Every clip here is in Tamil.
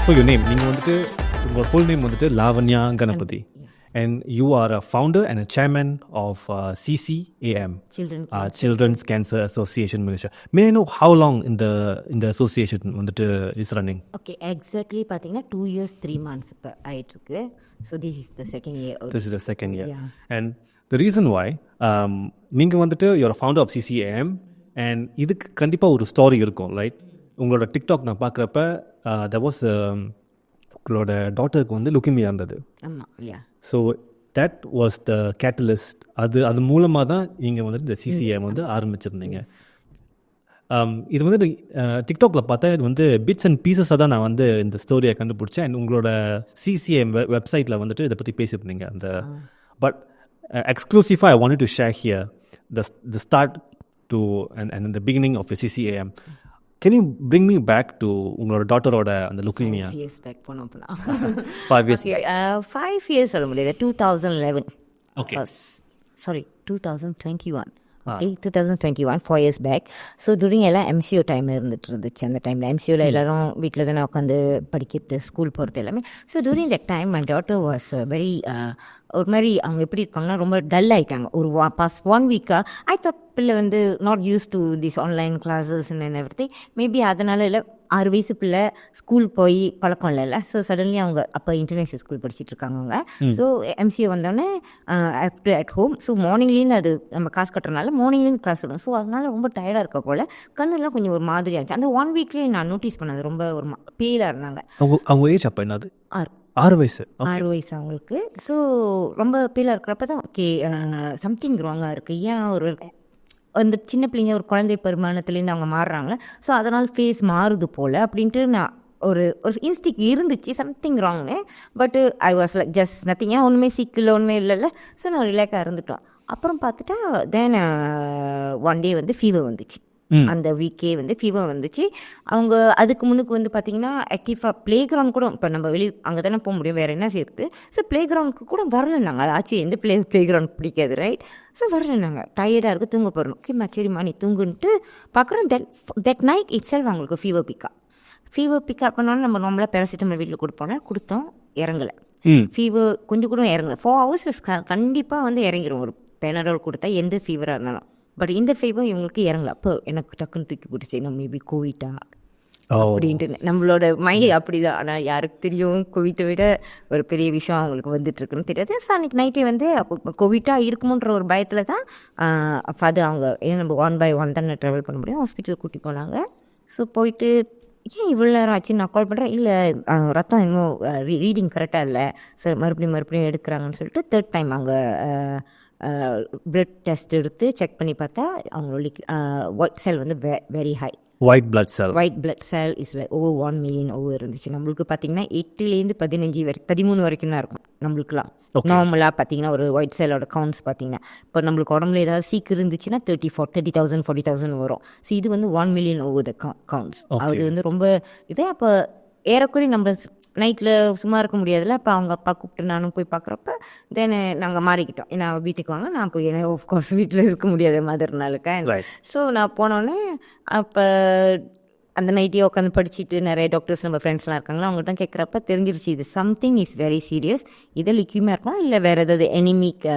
So your name, நீங்கள் வந்துட்டு உங்களோட ஃபுல் நேம் வந்துட்டு Lavanya Ganapathi. And you are a founder and a chairman of CCAM, Children's Cancer Association Malaysia. May I know how long in the association வந்துட்டு is running? Okay, exactly பார்த்தீங்கன்னா 2 years 3 months இப்போ ஆயிட்டு இருக்கு. So this is the second year. This is the second year. Yeah. And the reason why நீங்கள் வந்துட்டு you're a founder of CCAM and இதுக்கு கண்டிப்பாக ஒரு ஸ்டோரி இருக்கும், ரைட்? உங்களோட டிக்டாக் நான் பார்க்குறப்ப there was உங்களோட டாட்டருக்கு வந்து லுக்கிமியா இருந்தது. ஆமாம், yeah. So that was the catalyst. அது மூலமாக தான் நீங்கள் வந்துட்டு இந்த சிசிஎம் வந்து ஆரம்பிச்சிருந்தீங்க. இது வந்து டிக்டாக்ல பார்த்தா இது வந்து பிட்ஸ் அண்ட் பீசஸாக தான் நான் வந்து இந்த ஸ்டோரியை கண்டுபிடிச்சேன். அண்ட் உங்களோட சிசிஎம் வெப்சைட்டில் வந்துட்டு இதை பற்றி பேசியிருந்தீங்க. அந்த பட் எக்ஸ்க்ளூசிவாக ஐ want to share here the start to and the beginning of your CCAM. Can you bring me back to உங்களோட டாட்டரோட அந்த லுக்கிமியா? 5 years back போனோம். 5 years. 5 years சொல்ல முடியாது. 2011. Okay. Sorry, 2021. Okay, 2021, 4 years back. So during எல்லாம் MCO டைம் இருந்துச்சு. அந்த டைமில் MCOவில் எல்லாரும் வீட்டில் தானே உட்காந்து படிக்கிறது, ஸ்கூல் போகிறது எல்லாமே. So touring that time my daughter was very ஒரு மாதிரி அவங்க எப்படி இருப்பாங்கன்னா ரொம்ப டல் ஆகிட்டாங்க. ஒரு பாஸ்ட் 1 வீக்காக ஐ தாட் பிள்ளை வந்து not use to this online classes and everything. Maybe அதனால இல்லை, 6 வயசு பிள்ளை ஸ்கூல் போய் பழக்கம் இல்லைல்ல. ஸோ சடன்லி அவங்க அப்போ இன்டர்நேஷ்னல் ஸ்கூல் படிச்சுட்டு இருக்காங்க அவங்க. ஸோ MCA வந்தோடனே ஆஃப்டர் அட் ஹோம். ஸோ மார்னிங்லேருந்து அது நம்ம காசு கட்டுறதுனால மார்னிங்லேருந்து கிளாஸ் விடும். ஸோ அதனால ரொம்ப டயர்டாக இருக்க போல் கண்ணெல்லாம் கொஞ்சம் ஒரு மாதிரியாக இருந்துச்சு. அந்த 1 வீக்லேயே நான் நோட்டீஸ் பண்ணது ரொம்ப ஒரு பேலாக இருந்தாங்க. அவங்க ஏஜ் அப்போ என்னது? 6 வயசு. 6 வயசு அவங்களுக்கு. ஸோ ரொம்ப பேலாக இருக்கிறப்ப தான் ஓகே சம்திங் ராங்காக இருக்குது. ஏன் ஒரு அந்த சின்ன பிள்ளைங்க ஒரு குழந்தை பெருமானத்துலேருந்து அவங்க மாறுறாங்களே, ஸோ அதனால் ஃபேஸ் மாறுது போல் அப்படின்ட்டு நான் ஒரு இன்ஸ்டிக் இருந்துச்சு, சம்திங் ராங்னு. பட்டு I was like just nothing, ஏன் ஒன்றுமே சிக்கல ஒன்றுமே இல்லைல்ல. ஸோ நான் ரிலாக்ஸாக இருந்துட்டோம். அப்புறம் பார்த்துட்டா தென் 1 டே வந்து ஃபீவர் வந்துச்சு. அந்த வீக்கே வந்து ஃபீவர் வந்துச்சு. அவங்க அதுக்கு முன்னுக்கு வந்து பார்த்திங்கன்னா ஆக்டிவாக ப்ளே கிரவுண்ட் கூட இப்போ நம்ம வெளியே அங்கே தானே போக முடியும், வேறு என்ன சேர்த்து. ஸோ ப்ளே கிரவுண்டுக்கு கூட வரலன்னாங்க. அது ஆச்சு, எந்த ப்ளே கிரவுண்ட் பிடிக்காது, ரைட்? ஸோ வரலன்னாங்க. டயர்டாக இருக்குது, தூங்க போகிறோம். ஓகேம்மா சரிம்மா நீ தூங்குன்ட்டு பார்க்குறோம். தட் நைட் இட் செல்ஃப் அவங்களுக்கு ஃபீவர் பிக்கப் பண்ணோன்னு நம்ம நார்மலாக பேராசிட்டமால் வீட்டில் கொடுத்தோம், இறங்கலை. ஃபீவர் கொஞ்சம் கூட இறங்கலை. 4 ஹவர்ஸில் கண்டிப்பாக வந்து இறங்கிடும் ஒரு பெனடால் கொடுத்தா எந்த ஃபீவராக இருந்தாலும். பட் இந்த ஃபீவர் இவங்களுக்கு இறங்கல. அப்போ எனக்கு டக்குன்னு தூக்கி போட்டுச்சு, நம்ம மேபி கோவிட்டா அப்படின்ட்டு. நம்மளோட மைண்ட் அப்படி தான். ஆனால் யாருக்கு தெரியும் கோவிட்டை விட ஒரு பெரிய விஷயம் அவங்களுக்கு வந்துட்டுருக்குன்னு தெரியாது. ஸோ அன்றைக்கி நைட்டே வந்து அப்போ கோவிட்டாக இருக்குமோன்ற ஒரு பயத்தில் தான் அது அவங்க ஏன்னா நம்ம 1 by 1 தானே ட்ராவல் பண்ண முடியும். ஹாஸ்பிட்டல் கூட்டி போனாங்க. ஸோ போயிட்டு ஏன் இவ்வளோ நேரம் ஆச்சு நான் கால் பண்ணுறேன், இல்லை ரத்தம் இன்னும் ரீடிங் கரெக்டாக இல்லை சார், மறுபடியும் எடுக்கிறாங்கன்னு சொல்லிட்டு 3rd டைம் அவங்க பிளட் டெஸ்ட் எடுத்து செக் பண்ணி பார்த்தா அவங்களோட ஒயிட் செல் வந்து very high. White blood cell is over 1 million over இருந்துச்சு. நம்மளுக்கு பார்த்தீங்கன்னா 8லேருந்து 13 வரைக்கும் தான் இருக்கும் நம்மளுக்குலாம். நார்மலாக பார்த்தீங்கன்னா ஒரு ஒயிட் செல்லோட கவுண்ட்ஸ் பார்த்தீங்கன்னா இப்போ நம்மளுக்கு உடம்புல ஏதாவது சீக்கு இருந்துச்சுன்னா 30,000 40,000 வரும். ஸோ இது வந்து 1 மில்லியன் ஓவர் த கவுண்ட்ஸ். அது வந்து ரொம்ப இதே. அப்போ ஏறக்குறைய நம்ம நைட்டில் சும்மா இருக்க முடியாதுல்ல. அப்போ அவங்க அப்பா கூப்பிட்டு நானும் போய் பார்க்குறப்ப தென் நாங்கள் மாறிக்கிட்டோம். ஏன்னா வீட்டுக்கு வாங்க, நான் போய் ஏன்னா ஆஃப்கோர்ஸ் வீட்டில் இருக்க முடியாது மதர்னாலுக்கா. ஸோ நான் போனோடனே அப்போ அந்த நைட்டே உட்காந்து படிச்சுட்டு நிறைய டாக்டர்ஸ் நம்ம ஃப்ரெண்ட்ஸ்லாம் இருக்காங்களா, அவங்ககிட்ட கேட்குறப்ப தெரிஞ்சிருச்சு இது சம்திங் இஸ் வெரி சீரியஸ். இதை லிக்யூமியா இருக்கலாம், இல்லை வேறு ஏதாவது எனிமிக்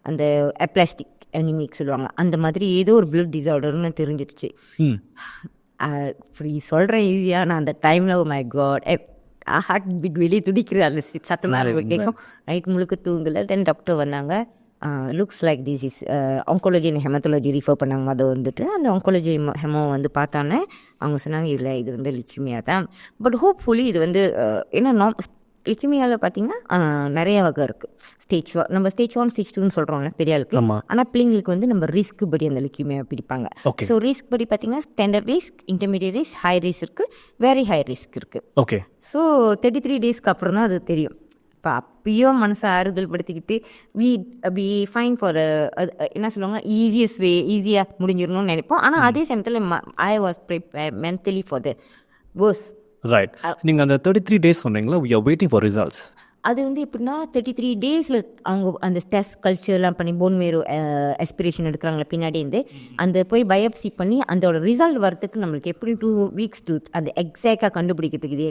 அந்த அப்ளாஸ்டிக் எனிமிக் சொல்லுவாங்க, அந்த மாதிரி ஏதோ ஒரு பிளட் டிசார்டர்னு தெரிஞ்சிருச்சு. அப்படி சொல்கிறேன் ஈஸியாக. நான் அந்த டைமில் மை காட் ஹார்ட் பீட் வெளியே துடிக்கிற அந்த சத்தமாக கேட்கும். நைட் முழுக்க தூங்கலை. தென் டாக்டர் வந்தாங்க. Looks like this is oncology and haematology refer பண்ணாங்க. அதை வந்துட்டு அந்த ஆங்காலஜி ஹெமோ வந்து பார்த்தானே அவங்க சொன்னாங்க இது வந்து லிக்யூமியா தான். பட் ஹோப்ஃபுல்லி இது வந்து ஏன்னா லிக்யூமியாவில் பார்த்தீங்கன்னா நிறைய வகை இருக்குது. ஸ்டேஜ் 1 நம்ம ஸ்டேஜ் 1 ஸ்டேஜ் 2ன்னு சொல்கிறோம்ல பெரிய ஆளுக்கு. ஆனால் பிள்ளைங்களுக்கு வந்து நம்ம ரிஸ்க் படி அந்த லிக்யூமியா பிரிப்பாங்க. ஸோ ரிஸ்க் படி பார்த்தீங்கன்னா standard risk, intermediate risk, high risk இருக்குது, வெரி ஹை ரிஸ்க் இருக்குது. ஓகே. ஸோ 33 டேஸ்க்கு அப்புறம் தான் அது தெரியும். இப்போ அப்பயும் மனசை ஆறுதல் படுத்திக்கிட்டு வி ஃபைன் ஃபார் என்ன சொல்லுவாங்க ஈஸியஸ்ட் வே, ஈஸியாக முடிஞ்சிடணும்னு நினைப்போம். ஆனால் அதே சமயத்தில் I was prepare mentally for the worse. Right. நீங்கள் அந்த 33 டேஸ் சொன்னீங்களா, we are waiting for results. அது வந்து எப்படின்னா 33 days அவங்க அந்த ஸ்ட்ரெஸ் கல்ச்சர்லாம் பண்ணி போன் மேரோ எஸ்பிரேஷன் எடுக்கிறாங்களே பின்னாடி இருந்து அந்த போய் பயோப்சி பண்ணி அதோட ரிசல்ட் வரத்துக்கு நம்மளுக்கு எப்படி 2 weeks அந்த எக்ஸாக்டாக கண்டுபிடிக்கிறதுக்கு இது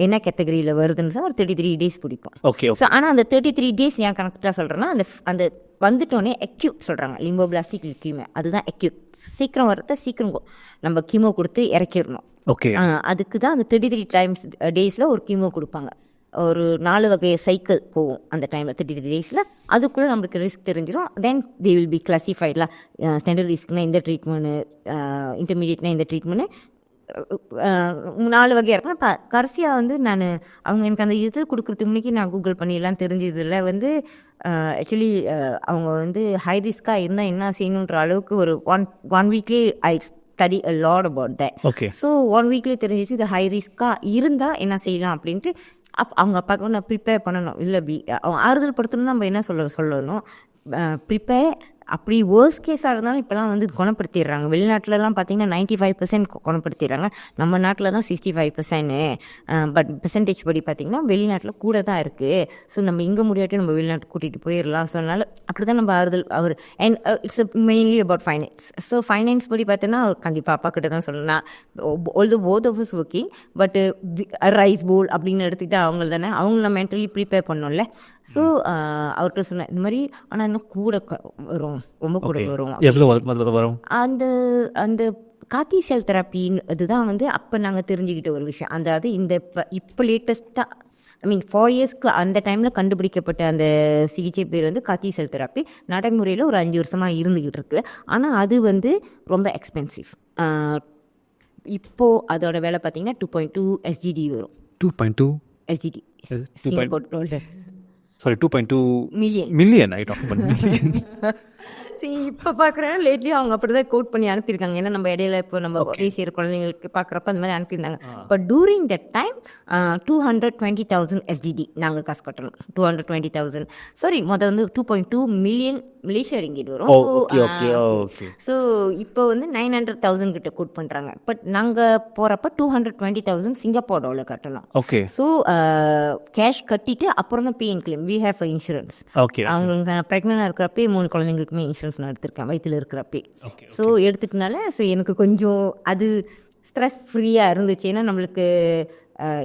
என்ன கேட்டகரியில் வருதுன்னு ஒரு 33 days பிடிக்கும். ஸோ ஆனால் அந்த 33 days ஏன் கரெக்டாக சொல்கிறேன்னா அந்த வந்துட்டோடனே அக்யூட் சொல்கிறாங்க லிம்போபிளாஸ்டிக் லியூக்கீமியா, அதுதான் அக்யூட். சீக்கிரம் வரத சீக்கிரம் நம்ம கீமோ கொடுத்து இறக்கிடணும். அதுக்கு தான் அந்த 33 days ஒரு கீமோ கொடுப்பாங்க. ஒரு 4 வகை சைக்கிள் போகும் அந்த டைமில் 33 days. அதுக்குள்ளே நம்மளுக்கு ரிஸ்க் தெரிஞ்சிடும். தென் தே வில் பி கிளாசிஃபைட்ல ஸ்டாண்டர்ட் ரிஸ்க்னா இந்த ட்ரீட்மெண்ட்டு, இன்டர்மீடியட்னா இந்த ட்ரீட்மெண்ட்டு 4 வகையாக இருக்கும். கடைசியாக வந்து அவங்க எனக்கு அந்த இது கொடுக்குறதுக்கு முன்னாடி நான் கூகுள் பண்ணிலாம் தெரிஞ்சதில்ல வந்து ஆக்சுவலி அவங்க வந்து ஹை ரிஸ்க்காக இருந்தால் என்ன செய்யணுன்ற அளவுக்கு ஒரு one weekly I study a lot about that. So 1 வீக்லேயே தெரிஞ்சிச்சு இது ஹை ரிஸ்க்காக இருந்தால் என்ன செய்யலாம் அப்படின்ட்டு. அவங்க அப்பாவுக்கு நான் ப்ரிப்பேர் பண்ணணும். இல்லை அவங்க ஆறுதல் படுத்தணும்னு நம்ம என்ன சொல்லணும், ப்ரிப்பேர். அப்படி வேர்ஸ்ட் கேஸாக இருந்தாலும் இப்போலாம் வந்து குணப்படுத்திடுறாங்க. வெளிநாட்டிலலாம் பார்த்தீங்கன்னா 95% குணப்படுத்திடுறாங்க. நம்ம நாட்டில் தான் 65%. பட் பெர்சன்டேஜ் படி பார்த்திங்கன்னா வெளிநாட்டில் கூட தான் இருக்குது. ஸோ நம்ம இங்கே முடியாட்டி நம்ம வெளிநாட்டுக்கு கூட்டிகிட்டு போயிடலாம். ஸோ அதனால் அப்படி தான் நம்ம ஆறுதல் அவர் and it's mainly about finance. So finance படி பார்த்தோன்னா கண்டிப்பாக அப்பா கிட்ட தான் சொல்லணும். Although both of is working, but rice bowl அப்படின்னு எடுத்துக்கிட்டு அவங்க தானே அவங்கள மென்டலி ப்ரிப்பேர் பண்ணோம்ல. ஸோ அவர்கிட்ட சொன்னேன் இந்த மாதிரி. ஆனால் இன்னும் கூட வரும், ரொம்ப கூட வரும். அந்த காத்தி செல் தெரப்பின்னு அதுதான் வந்து அப்போ நாங்கள் தெரிஞ்சுக்கிட்ட ஒரு விஷயம். அதாவது இப்போ லேட்டஸ்ட்டாக ஐ மீன் 4 yearsக்கு அந்த டைமில் கண்டுபிடிக்கப்பட்ட அந்த சிகிச்சை பேர் வந்து காத்தி செல் தெரப்பி. நடைமுறையில் ஒரு 5 வருஷமாக இருந்துக்கிட்டு இருக்கு. ஆனால் அது வந்து ரொம்ப எக்ஸ்பென்சிவ். இப்போது அதோட வேலை பார்த்தீங்கன்னா 2.2 SGD வரும். 2.2 SGD Sorry, 2.2 million. I talk about million. சரி, இப்போ பார்க்குறேன் லேட்லி அவங்க அப்படி தான் கோட் பண்ணி அனுப்பியிருக்காங்க. ஏன்னா நம்ம இடையில இப்போ நம்ம பேசிய குழந்தைங்களுக்கு பார்க்குறப்ப அந்த மாதிரி அனுப்பியிருந்தாங்க. But during that time 220,000 SGD நாங்கள் காசு கட்டணும். 220,000 சாரி மொதல் வந்து 2.2 million மலேசியா ரிங்கிட் வரும். ஸோ இப்போ வந்து 900,000 கிட்ட கோட் பண்ணுறாங்க. பட் நாங்கள் போகிறப்ப 220,000 சிங்கப்பூர் டாலர் கட்டணும். ஸோ கேஷ் கட்டிட்டு அப்புறம் தான் pay and claim. We have insurance. அவங்களுக்கு நான் ப்ரெக்னெண்டாக இருக்கிறப்பே 3 குழந்தைங்களுக்குமே இன்சூரன்ஸ் நான் எடுத்திருக்கேன் வயிற்றில் இருக்கிறப்பே. ஸோ எடுத்துக்கனால ஸோ எனக்கு கொஞ்சம் அது ஸ்ட்ரெஸ் ஃப்ரீயாக இருந்துச்சு. ஏன்னா நம்மளுக்கு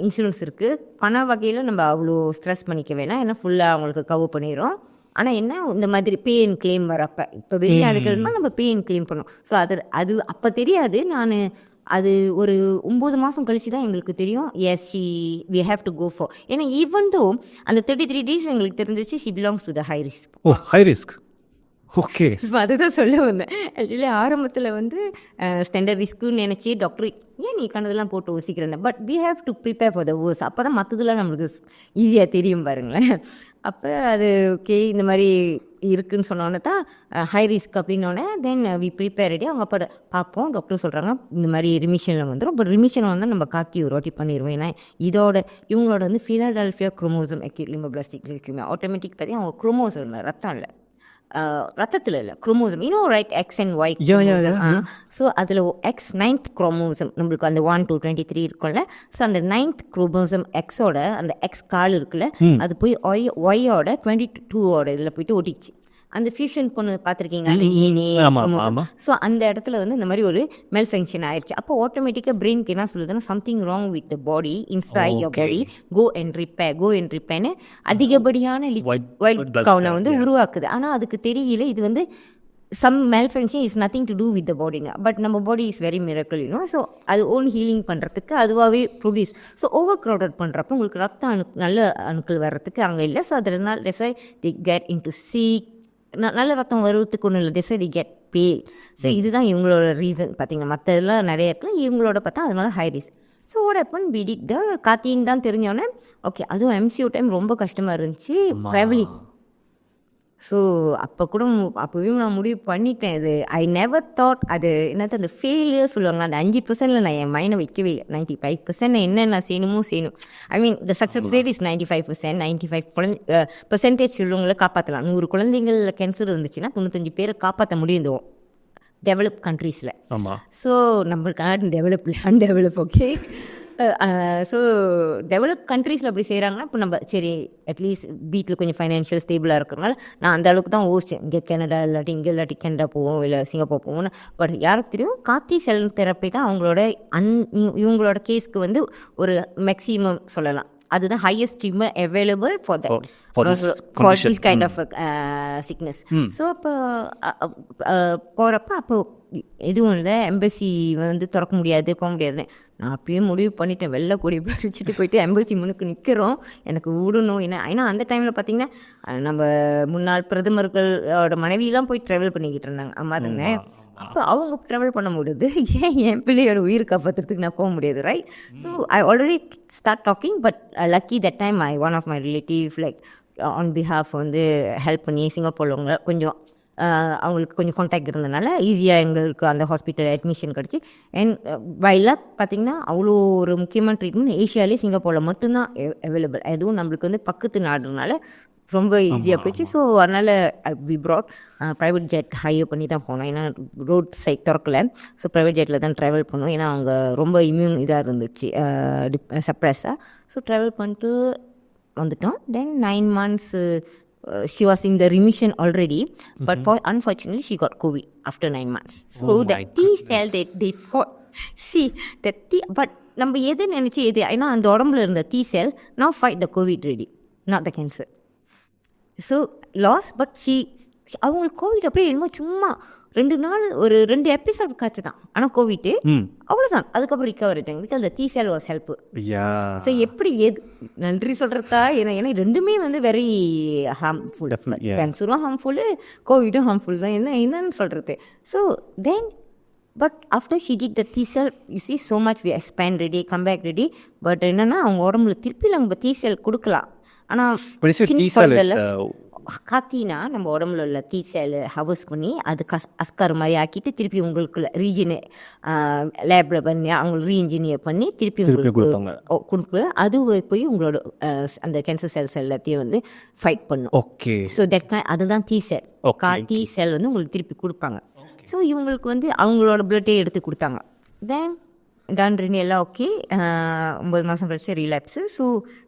இன்சூரன்ஸ் இருக்குது. பண வகையில் நம்ம அவ்வளோ ஸ்ட்ரெஸ் பண்ணிக்க வேணாம், ஏன்னா ஃபுல்லாக அவங்களுக்கு கவர் பண்ணிடும். ஆனால் என்ன இந்த மாதிரி பே அண்ட் கிளைம் வரப்போ இப்போ வெளியே இருக்கிறதுனா நம்ம பே அண்ட் கிளைம் பண்ணோம். ஸோ அது அப்போ தெரியாது. அது ஒரு 9 மாதம் கழிச்சு தான் எங்களுக்கு தெரியும் as we have to go for. ஏன்னா ஈவன் தோ அந்த 33 days எங்களுக்கு தெரிஞ்சிச்சு she belongs to the high risk. High risk. இப்போ அதுதான் சொல்ல வந்தேன். ஆக்சுவலி ஆரம்பத்தில் வந்து ஸ்டாண்டர்ட் ரிஸ்க்குன்னு நினச்சி டாக்டர் ஏன் நீ கண்டதெல்லாம் போட்டு யோசிக்கிறேன். But we have to prepare for the worse. அப்போ தான் மற்றதெல்லாம் நம்மளுக்கு ஈஸியாக தெரியும் பாருங்களேன். அப்போ அது ஓகே இந்த மாதிரி இருக்குதுன்னு சொன்னோன்னே தான் ஹை ரிஸ்க் அப்படின்னோடனே தென் வி ப்ரிப்பேர்டே அவங்க அப்போ பார்ப்போம். டாக்டர் சொல்கிறாங்க இந்த மாதிரி ரிமிஷனில் வந்துடும். பட் ரிமிஷன் வந்தால் நம்ம காத்தி ஒரு வாட்டி பண்ணிடுவோம். ஏன்னா இவங்களோட வந்து Philadelphia chromosome acute lymphoblastic leukaemia automatic பற்றி அவங்க குரோமோசோம் இல்லை, ரத்தம் இல்லை, ரத்தத்தில் இல்லை, குரோமோசோம். இன்னும் right X and Y. So அதில் X 9th குரோமோசோம் நம்மளுக்கு அந்த 1 to 23 இருக்கும்ல. ஸோ அந்த 9th குரோமோசோம் எக்ஸோட அந்த எக்ஸ் கால் இருக்குல்ல, அது போய் ஒய்யோட 22ஓட இதில் போயிட்டு ஒட்டிச்சு. அந்த ஃபியூஷன் பொண்ணு பார்த்துருக்கீங்களா? ஸோ அந்த இடத்துல வந்து இந்த மாதிரி ஒரு மெல் ஃபங்க்ஷன் ஆயிடுச்சு. அப்போ ஆட்டோமேட்டிக்காக பிரெயினுக்கு என்ன சொல்லுதுன்னா something wrong with the body inside your body, go and ரிப்பேர்னு அதிகப்படியான ஒயிட் கவுனை வந்து உருவாக்குது. ஆனால் அதுக்கு தெரியல இது வந்து some malfunction is nothing to do with the body. But நம்ம body is very miracle, you know. So அது ஓன் ஹீலிங் பண்ணுறதுக்கு அதுவாகவே ப்ரொடியூஸ். ஸோ ஓவர் க்ரௌடட் பண்ணுறப்போ உங்களுக்கு ரத்த நல்ல அணுக்கள் வர்றதுக்கு அங்கே இல்லை. ஸோ அதனால that's why they get into sick. நல்ல ரத்தம் வருவதுக்கு ஒன்றும் இல்லை, that's why they get pale. So இதுதான் இவங்களோட ரீசன். பார்த்தீங்கன்னா மற்ற இதெல்லாம் நிறைய இருக்குல்ல, இவங்களோட பார்த்தா அதனால high risk. So what happened, we did the காத்தின்னு தான் தெரிஞ்சோன்னே ஓகே. அதுவும் MCO டைம் ரொம்ப கஷ்டமாக இருந்துச்சு, ட்ராவலிங். ஸோ அப்போவும் நான் முடிவு பண்ணிட்டேன். இது ஐ நெவர் தாட் அது என்னது அந்த ஃபெயிலியர் சொல்லுவாங்க. அந்த 5% நான் என் மைண்டை வைக்கவே இல்லை. 95% என்ன நான் செய்யணும். ஐ mean the success rate is 95%. 95% உள்ளவங்களை காப்பாற்றலாம். 100 குழந்தைங்கள் கேன்சர் இருந்துச்சுன்னா 95 பேரை காப்பாற்ற முடியும் டெவலப் கண்ட்ரீஸில். ஸோ நம்மளுக்கு அன்டெவலப் ஓகே. ஸோ டெவலப் கண்ட்ரீஸில் அப்படி செய்கிறாங்கன்னா இப்போ நம்ம சரி அட்லீஸ்ட் வீட்டில் கொஞ்சம் ஃபைனான்ஷியல் ஸ்டேபிளாக இருக்கிறனால நான் அந்த அளவுக்கு தான் யோசிச்சேன். இங்கே கனடா இல்லாட்டி கனடா போவோம், இல்லை சிங்கப்பூர் போவோம்னு. பட் யாருக்கு தெரியும், காத்தி செல் தெரப்பி தான் அவங்களோட இவங்களோட கேஸ்க்கு வந்து ஒரு மேக்ஸிமம் சொல்லலாம். அதுதான் highest treatment available for that for this kind of sickness. So அப்போ போகிறப்ப அப்போ எதுவும் இல்லை, எம்பசி வந்து திறக்க முடியாது, போக முடியாது. நான் அப்பயே முடிவு பண்ணிட்டேன், வெள்ளை கொடி பிடிச்சிட்டு போயிட்டு எம்பசி முன்னுக்கு நிற்கிறோம், எனக்கு விடணும். ஏன்னா அந்த டைமில் பார்த்தீங்கன்னா நம்ம முன்னாள் பிரதமர்களோட மனைவியெல்லாம் போய் ட்ராவல் பண்ணிக்கிட்டு இருந்தாங்க, அம்மா தானே. அப்போ அவங்க ட்ராவல் பண்ண முடியுது, ஏன் என் பிள்ளையோட உயிர் காப்பாற்றுறதுக்கு நான் போக முடியாது, right? So I already start talking. But lucky that time one of my relative like on behalf வந்து ஹெல்ப் பண்ணி சிங்கப்பூர்ல கொஞ்சம் அவங்களுக்கு கொஞ்சம் கான்டாக்ட் இருந்ததுனால ஈஸியாக எங்களுக்கு அந்த ஹாஸ்பிட்டல் அட்மிஷன் கிடச்சி. அண்ட் வைலாக பார்த்திங்கன்னா அவ்வளோ ஒரு முக்கியமான ட்ரீட்மெண்ட் ஏஷியாலே சிங்கப்பூரில் மட்டும்தான் அவைலபிள். அதுவும் நம்மளுக்கு வந்து பக்கத்து நாடுனால ரொம்ப ஈஸியாக போயிடுச்சு. ஸோ அதனால் we brought private jet hire பண்ணி தான் போனோம். ஏன்னா ரோட் சைட் திறக்கல. ஸோ ப்ரைவேட் ஜெட்டில் தான் ட்ராவல் பண்ணோம். ஏன்னா அவங்க ரொம்ப இம்யூன் இதாக இருந்துச்சு, சப்ரெஸ்ஸாக. ஸோ ட்ராவல் பண்ணிட்டு வந்துட்டோம். தென் 9 months she was in the remission already, but unfortunately she got COVID after 9 months. So the T cell they fought. See the T, but நம்ம எது நினச்சி ஏன்னா அந்த உடம்புல இருந்த T cell now fight the COVID ready, not the cancer. So lost, but அவங்களுக்கு கோவிட் அப்படியே என்னமோ சும்மா 2 நாள் ஒரு 2 எபிசோட் காய்ச்சி தான். ஆனால் கோவிட்டு அவ்வளோதான், அதுக்கப்புறம் ரிகவர் ஆகிட்டாங்க. Because the T cell was help. So எப்படி நன்றி சொல்கிறதா? ஏன்னா ரெண்டுமே வந்து வெரி ஹார்ம்ஃபுல். கேன்சரும் ஹார்ம்ஃபுல்லு, கோவிடும் ஹார்ம்ஃபுல் தான். என்னன்னு சொல்கிறது? So then but after she did the T cell, you see so much we expand ready, come back ready. பட் என்னென்னா அவங்க உடம்புல திருப்பி நம்ம T cell கொடுக்கலாம். ஆனால் காத்தினா நம்ம உடம்புல உள்ள T cell ஹவர்ஸ் பண்ணி அது அஸ்கார் மாதிரி ஆக்கிட்டு திருப்பி உங்களுக்குள்ள ரீஜினே லேபில் பண்ணி அவங்களுக்கு ரீஇன்ஜினியர் பண்ணி திருப்பி உங்களுக்கு கொடுக்கு. அது போய் உங்களோட அந்த கேன்சர் செல்ஸ் எல்லாத்தையும் வந்து ஃபைட் பண்ணும். ஓகே. ஸோ தட் அதுதான் T cell. T cell வந்து உங்களுக்கு திருப்பி கொடுப்பாங்க. ஸோ இவங்களுக்கு வந்து அவங்களோட பிளட்டே எடுத்து கொடுத்தாங்க. தென் டன் ரெண்டு எல்லாம் ஓகே. 9 மாதம் கழிச்சு ரீலாப்ஸு. ஸோ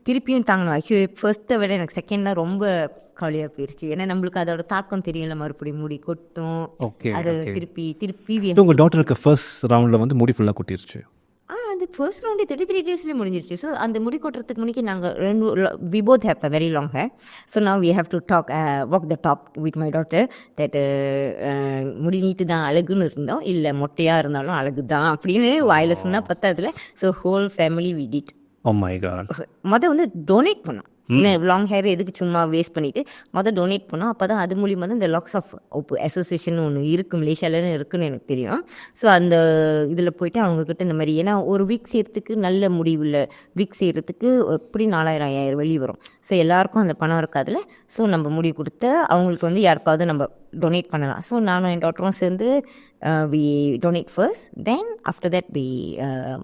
திருப்பியும் தாங்கணும். ஆக்சுவலி ஃபர்ஸ்ட்டை விட எனக்கு செகண்ட் தான் ரொம்ப கவலையாக போயிடுச்சு. ஏன்னா நம்மளுக்கு அதோட தாக்கம் தெரியல, மறுபடியும் முடி கொட்டும். அது திருப்பி உங்கள் டாக்டருக்கு ஃபர்ஸ்ட் ரவுண்டில் வந்து முடி ஃபுல்லாக கொட்டிருச்சு. அது ஃபர்ஸ்ட் ரவுண்டு 33 daysலேயே முடிஞ்சிருச்சு. ஸோ அந்த முடி கொட்டுறதுக்கு முன்னாடி நாங்கள் we both have a very long hair. So now we have to walk the talk with my daughter that முடி நீட்டு தான் அழகுன்னு இருந்தோம், இல்லை மொட்டையாக இருந்தாலும் அழகு தான் அப்படின்னு வாயில் சொன்னால் பத்தாதுல. So whole family we did. Oh my God. வந்து டொனேட் பண்ணோம். லாங் ஹேர் எதுக்கு சும்மா வேஸ்ட் பண்ணிவிட்டு டொனேட் பண்ணோம். அப்போ தான் அது மூலியமாக தான் இந்த லாக்ஸ் ஆஃப் அசோசியேஷன் ஒன்று இருக்குது, மலேசியாவில இருக்குன்னு எனக்கு தெரியும். ஸோ அந்த இதில் போய்ட்டு அவங்கக்கிட்ட இந்த மாதிரி, ஏன்னா ஒரு வீக் செய்கிறதுக்கு நல்ல முடிவில் வீக் செய்கிறதுக்கு எப்படி 4000-5000 வெளியே வரும். ஸோ எல்லாருக்கும் அந்த பணம் இருக்காதுல்ல. ஸோ நம்ம முடிவு கொடுத்து அவங்களுக்கு வந்து யாருக்காவது நம்ம டொனேட் பண்ணலாம். ஸோ நானும் என் டாக்டரும் சேர்ந்து we donate first. Then after that we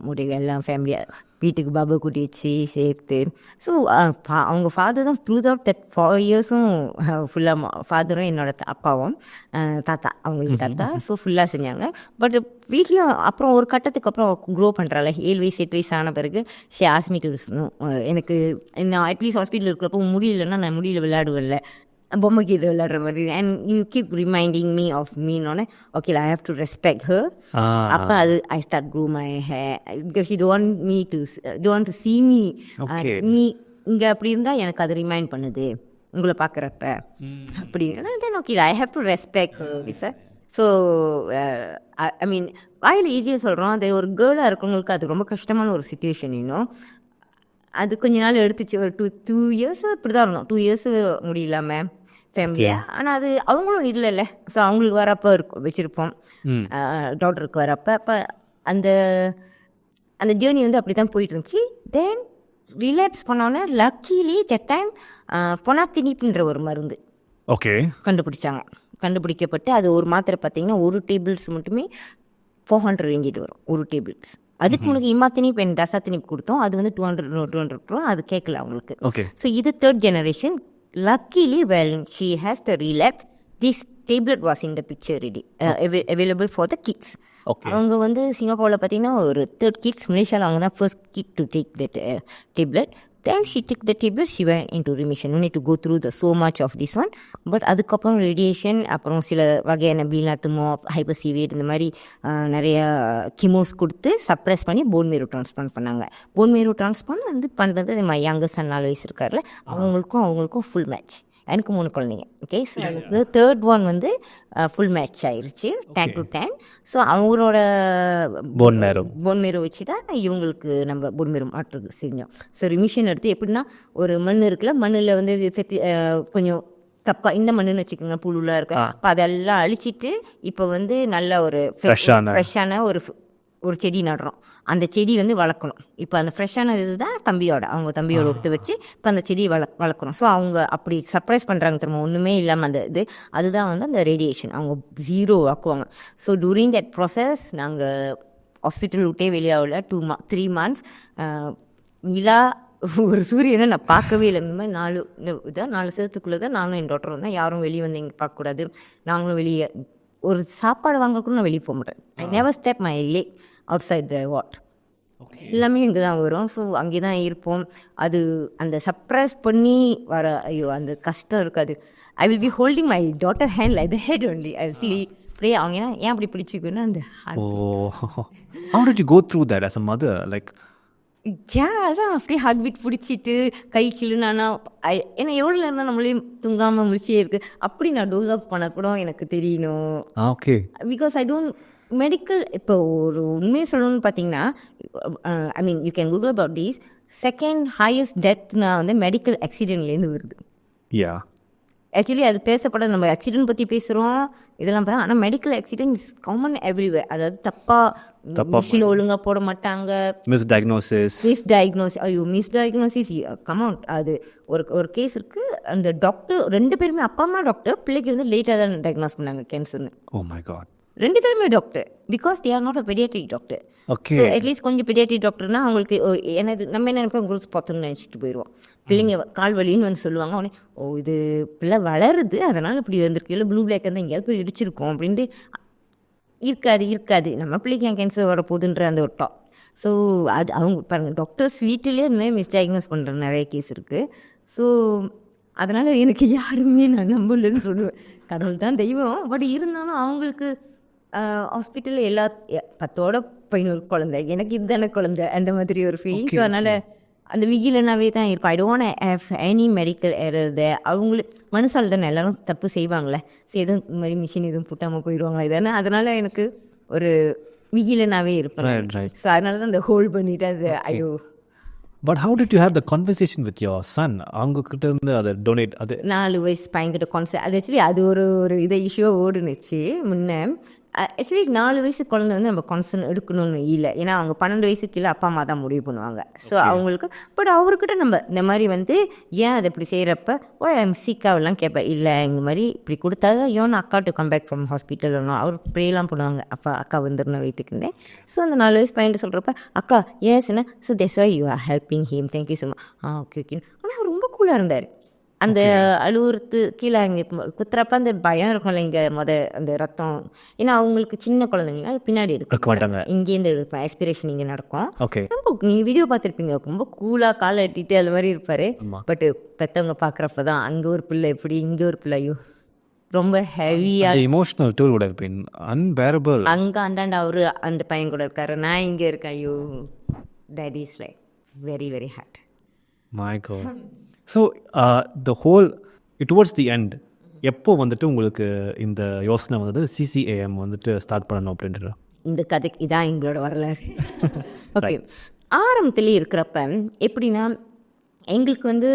முடிவு எல்லாம் ஃபேமிலியாக வீட்டுக்கு பாபா கூட்டி வச்சு சேர்த்து. ஸோ அவங்க ஃபாதர் தான் த்ரூ அவுட் தட் 4 yearsம் ஃபுல்லாக ஃபாதரும் என்னோட அப்பாவும் தாத்தா, அவங்களுக்கு தாத்தா. ஸோ ஃபுல்லாக செஞ்சாங்க. பட் வீட்லேயும் அப்புறம் ஒரு கட்டத்துக்கு அப்புறம் க்ரோ பண்ணுறாள். 7 வயசு 8 வயசு ஆன பிறகு ஷி ஆஸ்க் மீ டு எனக்கு நான் அட்லீஸ்ட் ஹாஸ்பிட்டல் இருக்கிறப்போ முடியலன்னா நான் முடியல விளையாடுவேன்ல, பொம்மை கீழே விளையாடுற மாதிரி. And you keep reminding me of மீனோன்னே okay I have to respect her. அப்போ அது I start grow my hair because you don't to see me. நீ இங்கே அப்படி இருந்தால் எனக்கு அது ரிமைண்ட் பண்ணுது உங்களை பார்க்குறப்ப அப்படின்னு. Then okay I have to respect sir. So I mean வாயில் ஈஸியாக சொல்கிறோம், அது ஒரு கேர்ளாக இருக்கவங்களுக்கு அது ரொம்ப கஷ்டமான ஒரு சுச்சுவேஷன். இன்னும் அது கொஞ்ச நாள் எடுத்துச்சு. ஒரு 2 years இப்படி தான் இருந்தோம். 2 years முடியலாமல் ஃபேமிலியாக. ஆனால் அது அவங்களும் இல்லைல்ல. ஸோ அவங்களுக்கு வரப்போ இருக்கும் வச்சுருப்போம், டாக்டருக்கு வரப்போ. அப்போ அந்த ஜேர்னி வந்து அப்படி தான் போயிட்டு இருந்துச்சு. தென் ரிலாப்ஸ் பண்ணோன்னே லக்கிலி தட் டைம் பொனாத்தினிப்புன்ற ஒரு மருந்து ஓகே கண்டுபிடிக்கப்பட்டு அது ஒரு மாத்திரை பார்த்தீங்கன்னா 1 tablets மட்டுமே 400 ringgit வரும், 1 tablets. அதுக்கு முன்னாடி இமாத்தினிப் அண்ட் டசாத்தினிப் கொடுத்தோம், அது வந்து 200 ரூபா. அது கேட்கல அவங்களுக்கு. ஸோ இது 3rd generation. Luckily well she has the relapse. This tablet was in the picture ready available for the kids. Okay. அவங்க வந்து சிங்கப்பூரில் பார்த்தீங்கன்னா ஒரு 3rd கிட்ஸ், மலேசியாவில் அவங்க தான் first kid to take that tablet. Then she took the tablet, she went into remission. No need to go through the so much of this one. But அதுக்கப்புறம் ரேடியேஷன், அப்புறம் சில வகையான பீலாத்துமோ ஹைப்பர்சிவியர் இந்த மாதிரி நிறைய கிமோஸ் கொடுத்து சப்ரெஸ் பண்ணி போன் மேரோ ட்ரான்ஸ்பிளான்ட் பண்ணாங்க. போன் மேரோ ட்ரான்ஸ்பிளான்ட் வந்து பண்ணுறது நம்ம யங்கர் சன் 4 வயசு இருக்கார்ல, அவங்களுக்கும் ஃபுல் மேட்ச். எனக்கு 3 குழந்தைங்க. ஓகே, ஸோ எனக்கு 3rd ஒன் வந்து ஃபுல் மேட்ச் ஆயிடுச்சு 10 to 10. ஸோ அவங்களோட போன் மேரோ வச்சு தான் இவங்களுக்கு நம்ம போன் மேரோ மாற்றுறது செஞ்சோம். ஸோ ரிமிஷன் எடுத்து எப்படின்னா, ஒரு மண் இருக்குல்ல, மண்ணில் வந்து கொஞ்சம் தப்பாக இந்த மண்ணுன்னு வச்சுக்கோங்க, புழுலாம் இருக்கு, அப்போ அதெல்லாம் அழிச்சிட்டு இப்போ வந்து நல்ல ஒரு ஃப்ரெஷ்ஷான ஒரு செடி நடுறோம். அந்த செடி வந்து வளர்க்கணும். இப்போ அந்த ஃப்ரெஷ்ஷான இது தான் அவங்க தம்பியோட ஒத்து வச்சு இப்போ அந்த செடியை வளர்க்குறோம். ஸோ அவங்க அப்படி சர்ப்ரைஸ் பண்ணுறாங்க திரும்ப, ஒன்றுமே இல்லாமல் அந்த இது, அதுதான் வந்து அந்த ரேடியேஷன் அவங்க 0 ஆக்குவாங்க. ஸோ டூரிங் தட் ப்ராசஸ் நாங்கள் ஹாஸ்பிட்டல் விட்டே வெளியாகல 3 months. நிலா ஒரு சூரியனை நான் பார்க்கவே இல்லை. இந்த மாதிரி 4 சேத்துக்குள்ளே தான் நானும் என் டாக்டர் வந்தேன். யாரும் வெளியே வந்து இங்கே பார்க்கக்கூடாது, நாங்களும் வெளியே ஒரு சாப்பாடு வாங்கக்கூட நான் வெளியே போக மாட்டேன். I never step my leg outside the ward. எல்லாமே இங்கே தான் வரும். ஸோ அங்கே தான் இருப்போம். அது அந்த சர்ப்ரைஸ் பண்ணி வர ஐயோ அந்த கஷ்டம் இருக்காது. ஐ will B holding my daughter hand like the head only. I C pray. அவங்க ஏன் அப்படி பிடிச்சிக்கணும் அந்த how did you go through that as a mother? Like அதான் அப்படியே ஹார்ட் பீட் பிடிச்சிட்டு கை சில்லுனா ஏன்னா எவ்வளோ நேரம் தான் நம்மளே தூங்காமல் முடிச்சே இருக்குது. அப்படி நான் டோஸ் ஆஃப் பண்ணக்கூட எனக்கு தெரியணும். Okay, because I don't medical. இப்போ ஒரு உண்மையை சொல்லணும்னு பார்த்தீங்கன்னா, I mean you can Google about these. 2nd highest டெத்னா வந்து மெடிக்கல் ஆக்சிடென்ட்லேருந்து வருது. யா, ஆக்சுவலி அது பேசப்பட நம்ம ஆக்சிடென்ட் பற்றி பேசுகிறோம் இதெல்லாம், ஆனால் medical accident is common everywhere. அதாவது தப்பாக மிஷின் ஒழுங்காக போட மாட்டாங்க, மிஸ்டயக்னோசிஸ். ஐயோ மிஸ்டயக்னோசிஸ் கமௌண்ட். அது ஒரு கேஸ் இருக்குது. அந்த டாக்டர் 2 பேருமே அப்பா அம்மா டாக்டர், பிள்ளைக்கு வந்து லேட்டாக தான் டயக்னோஸ் பண்ணாங்க கேன்சர்னு. ஓ மை காட். 2 பேருமே doctor, because they are not a paediatric doctor. Okay, so at least கொஞ்சம் பெடியாட்ரிக் டாக்டர்னா அவங்களுக்கு நம்ம என்ன நினைப்போம், குரூஸ் பார்த்துன்னு நினச்சிட்டு போயிடுவோம். பிள்ளைங்க கால் வலின்னு வந்து சொல்லுவாங்க, உடனே இது பிள்ளை வளருது அதனால் இப்படி வந்திருக்கு, இல்லை ப்ளூ பிளாக் இருந்தால் எங்கேயாவது போய் இடிச்சிருக்கோம் அப்படின்ட்டு. இருக்காது நம்ம பிள்ளைக்கு என் கேன்சர் வரப்போகுதுன்ற அந்த ஒரு டாக். ஸோ அது அவங்க பாருங்கள், டாக்டர்ஸ் வீட்டிலே இந்த மாதிரி மிஸ்டயக்னோஸ் பண்ணுற நிறைய கேஸ் இருக்குது. ஸோ அதனால் எனக்கு யாருமே நான் நம்பலன்னு சொல்லுவேன். கடவுள் தான் தெய்வம். பட் இருந்தாலும் அவங்களுக்கு ஹாஸ்பிட்டலில் 10 குழந்தை, எனக்கு இதுதானே குழந்தை, அந்த மாதிரி ஒரு ஃபீலிங். ஸோ அதனால் அந்த விகிலனாவே தான் இருக்கும். I don't have any medical error they. அவங்களுக்கு மனுஷால் தானே எல்லாரும் தப்பு செய்வாங்களே, சரி எதுவும் இந்த மாதிரி மிஷின் எதுவும் புட்டாமல் போயிடுவாங்களா இதானே, அதனால் எனக்கு ஒரு விகிலனாவே இருப்பேன். ஸோ அதனால தான் அந்த ஹோல்ட் பண்ணிவிட்டு அது ஐயோ. But how did you have the conversation with your son? அவங்க கிட்ட இருந்து அதை டொனேட், அது 4 வயசு பையன்கிட்ட கான்செப்ட் அது ஆக்சுவலி அது ஒரு இதை இஷ்யூவாக ஓடுனுச்சு முன்னே. ஆக்சுவலி 4 வயசு குழந்தை வந்து நம்ம கான்சர்ன் எடுக்கணும்னு இல்லை, ஏன்னா அவங்க 12 வயசுக்கு கீழே அப்பா அம்மா தான் முடிவு பண்ணுவாங்க. ஸோ அவங்களுக்கு பட் அவர்கிட்ட நம்ம இந்த மாதிரி வந்து ஏன் அதை இப்படி செய்கிறப்ப சிக்காவெல்லாம் கேட்பேன், இல்லை இந்த மாதிரி இப்படி கொடுத்தாங்க யோன்னு அக்கா to come back from hospital அவர் ப்ரேலாம் பண்ணுவாங்க, அக்கா வந்துடணும் வீட்டுக்குன்னு. ஸோ அந்த 4 வயசு பையன்ட்டு சொல்கிறப்ப அக்கா ஏன் சொன்ன, so that's why you are helping him, thank you so much. Okay. ஆனால் அவர் ரொம்ப கூலாக இருந்தார். அந்த அழுவுறது கீழே இங்கே குத்துறப்ப அந்த பயம் இருக்கும்ல, இங்கே அந்த ரத்தம், ஏன்னா அவங்களுக்கு சின்ன குழந்தைங்க பின்னாடி எடுக்க மாட்டாங்க, இங்கேருந்து எடுப்பேன், எக்ஸ்பிரேஷன் இங்கே நடக்கும். ரொம்ப நீங்கள் வீடியோ பார்த்துருப்பீங்க, ரொம்ப கூலாக காலை எட்டிட்டு அது மாதிரி இருப்பார். பட் பெற்றவங்க பார்க்குறப்ப தான் அங்கே ஒரு பிள்ளை எப்படி இங்கே ஒரு பிள்ளையோ ரொம்ப ஹெவியாக emotional tool would have been unbearable. அங்கே அந்தாண்ட அவரு அந்த பையன் கூட இருக்காரு, நான் இங்கே இருக்கேன். ஐயோ that is like very very hard. My God. So the whole towards the end எப்போ வந்துட்டு உங்களுக்கு இந்த யோசனை வந்தது CCAM வந்துட்டு ஸ்டார்ட் பண்ணணும் அப்படின்றது? இந்த கதைக்கு இதான் எங்களோட வரலாறு. ஓகே, ஆரம்பத்துலேயே இருக்கிறப்ப எப்படின்னா எங்களுக்கு வந்து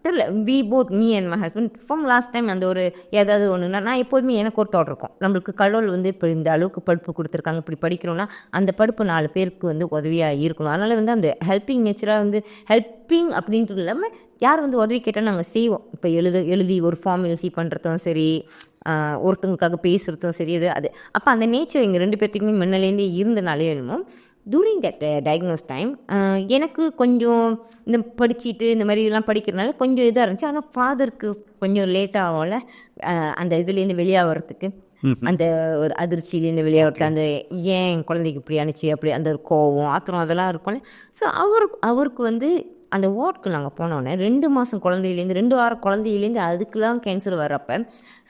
தெரியல, we both me and my husband from last time அந்த ஒரு ஏதாவது ஒன்றுனா நான் எப்போதுமே எனக்கு ஒரு தாட் இருக்கும், நம்மளுக்கு கடவுள் வந்து இப்போ இந்த அளவுக்கு படிப்பு கொடுத்துருக்காங்க, இப்படி படிக்கிறோன்னா அந்த படிப்பு 4 பேருக்கு வந்து உதவியாக இருக்கணும். அதனால் வந்து அந்த ஹெல்ப்பிங் நேச்சராக வந்து ஹெல்ப்பிங் அப்படின்றது இல்லாமல் யார் வந்து உதவி கேட்டால் நாங்கள் செய்வோம். இப்போ எழுதி ஒரு ஃபார்ம் எழுதி பண்ணுறதும் சரி, ஒருத்தவங்களுக்காக பேசுகிறதும் சரி அது அப்போ அந்த நேச்சர் எங்கள் 2 பேர்த்துக்குமே முன்னாலேருந்தே இருந்தனாலே என்னமோ டூரிங் தட் டயக்னோஸ் டைம் எனக்கு கொஞ்சம் இந்த படிச்சுட்டு இந்த மாதிரி இதெல்லாம் படிக்கிறதுனால கொஞ்சம் இதாக இருந்துச்சு. ஆனால் ஃபாதருக்கு கொஞ்சம் லேட்டாக ஆகும்ல அந்த இதுலேருந்து வெளியாகிறதுக்கு, அந்த ஒரு அதிர்ச்சியிலேருந்து வெளியாகிறதுக்கு, அந்த ஏன் குழந்தைக்கு இப்படி அனுச்சு அப்படி அந்த ஒரு கோவம் ஆத்திரம் அதெல்லாம் இருக்கும்ல. ஸோ அவருக்கு வந்து அந்த வார்டுக்கு நாங்கள் போனோன்னே 2 மாதம் குழந்தையிலேருந்து 2 வாரம் குழந்தையிலேருந்து அதுக்கெலாம் கேன்சர் வர்றப்ப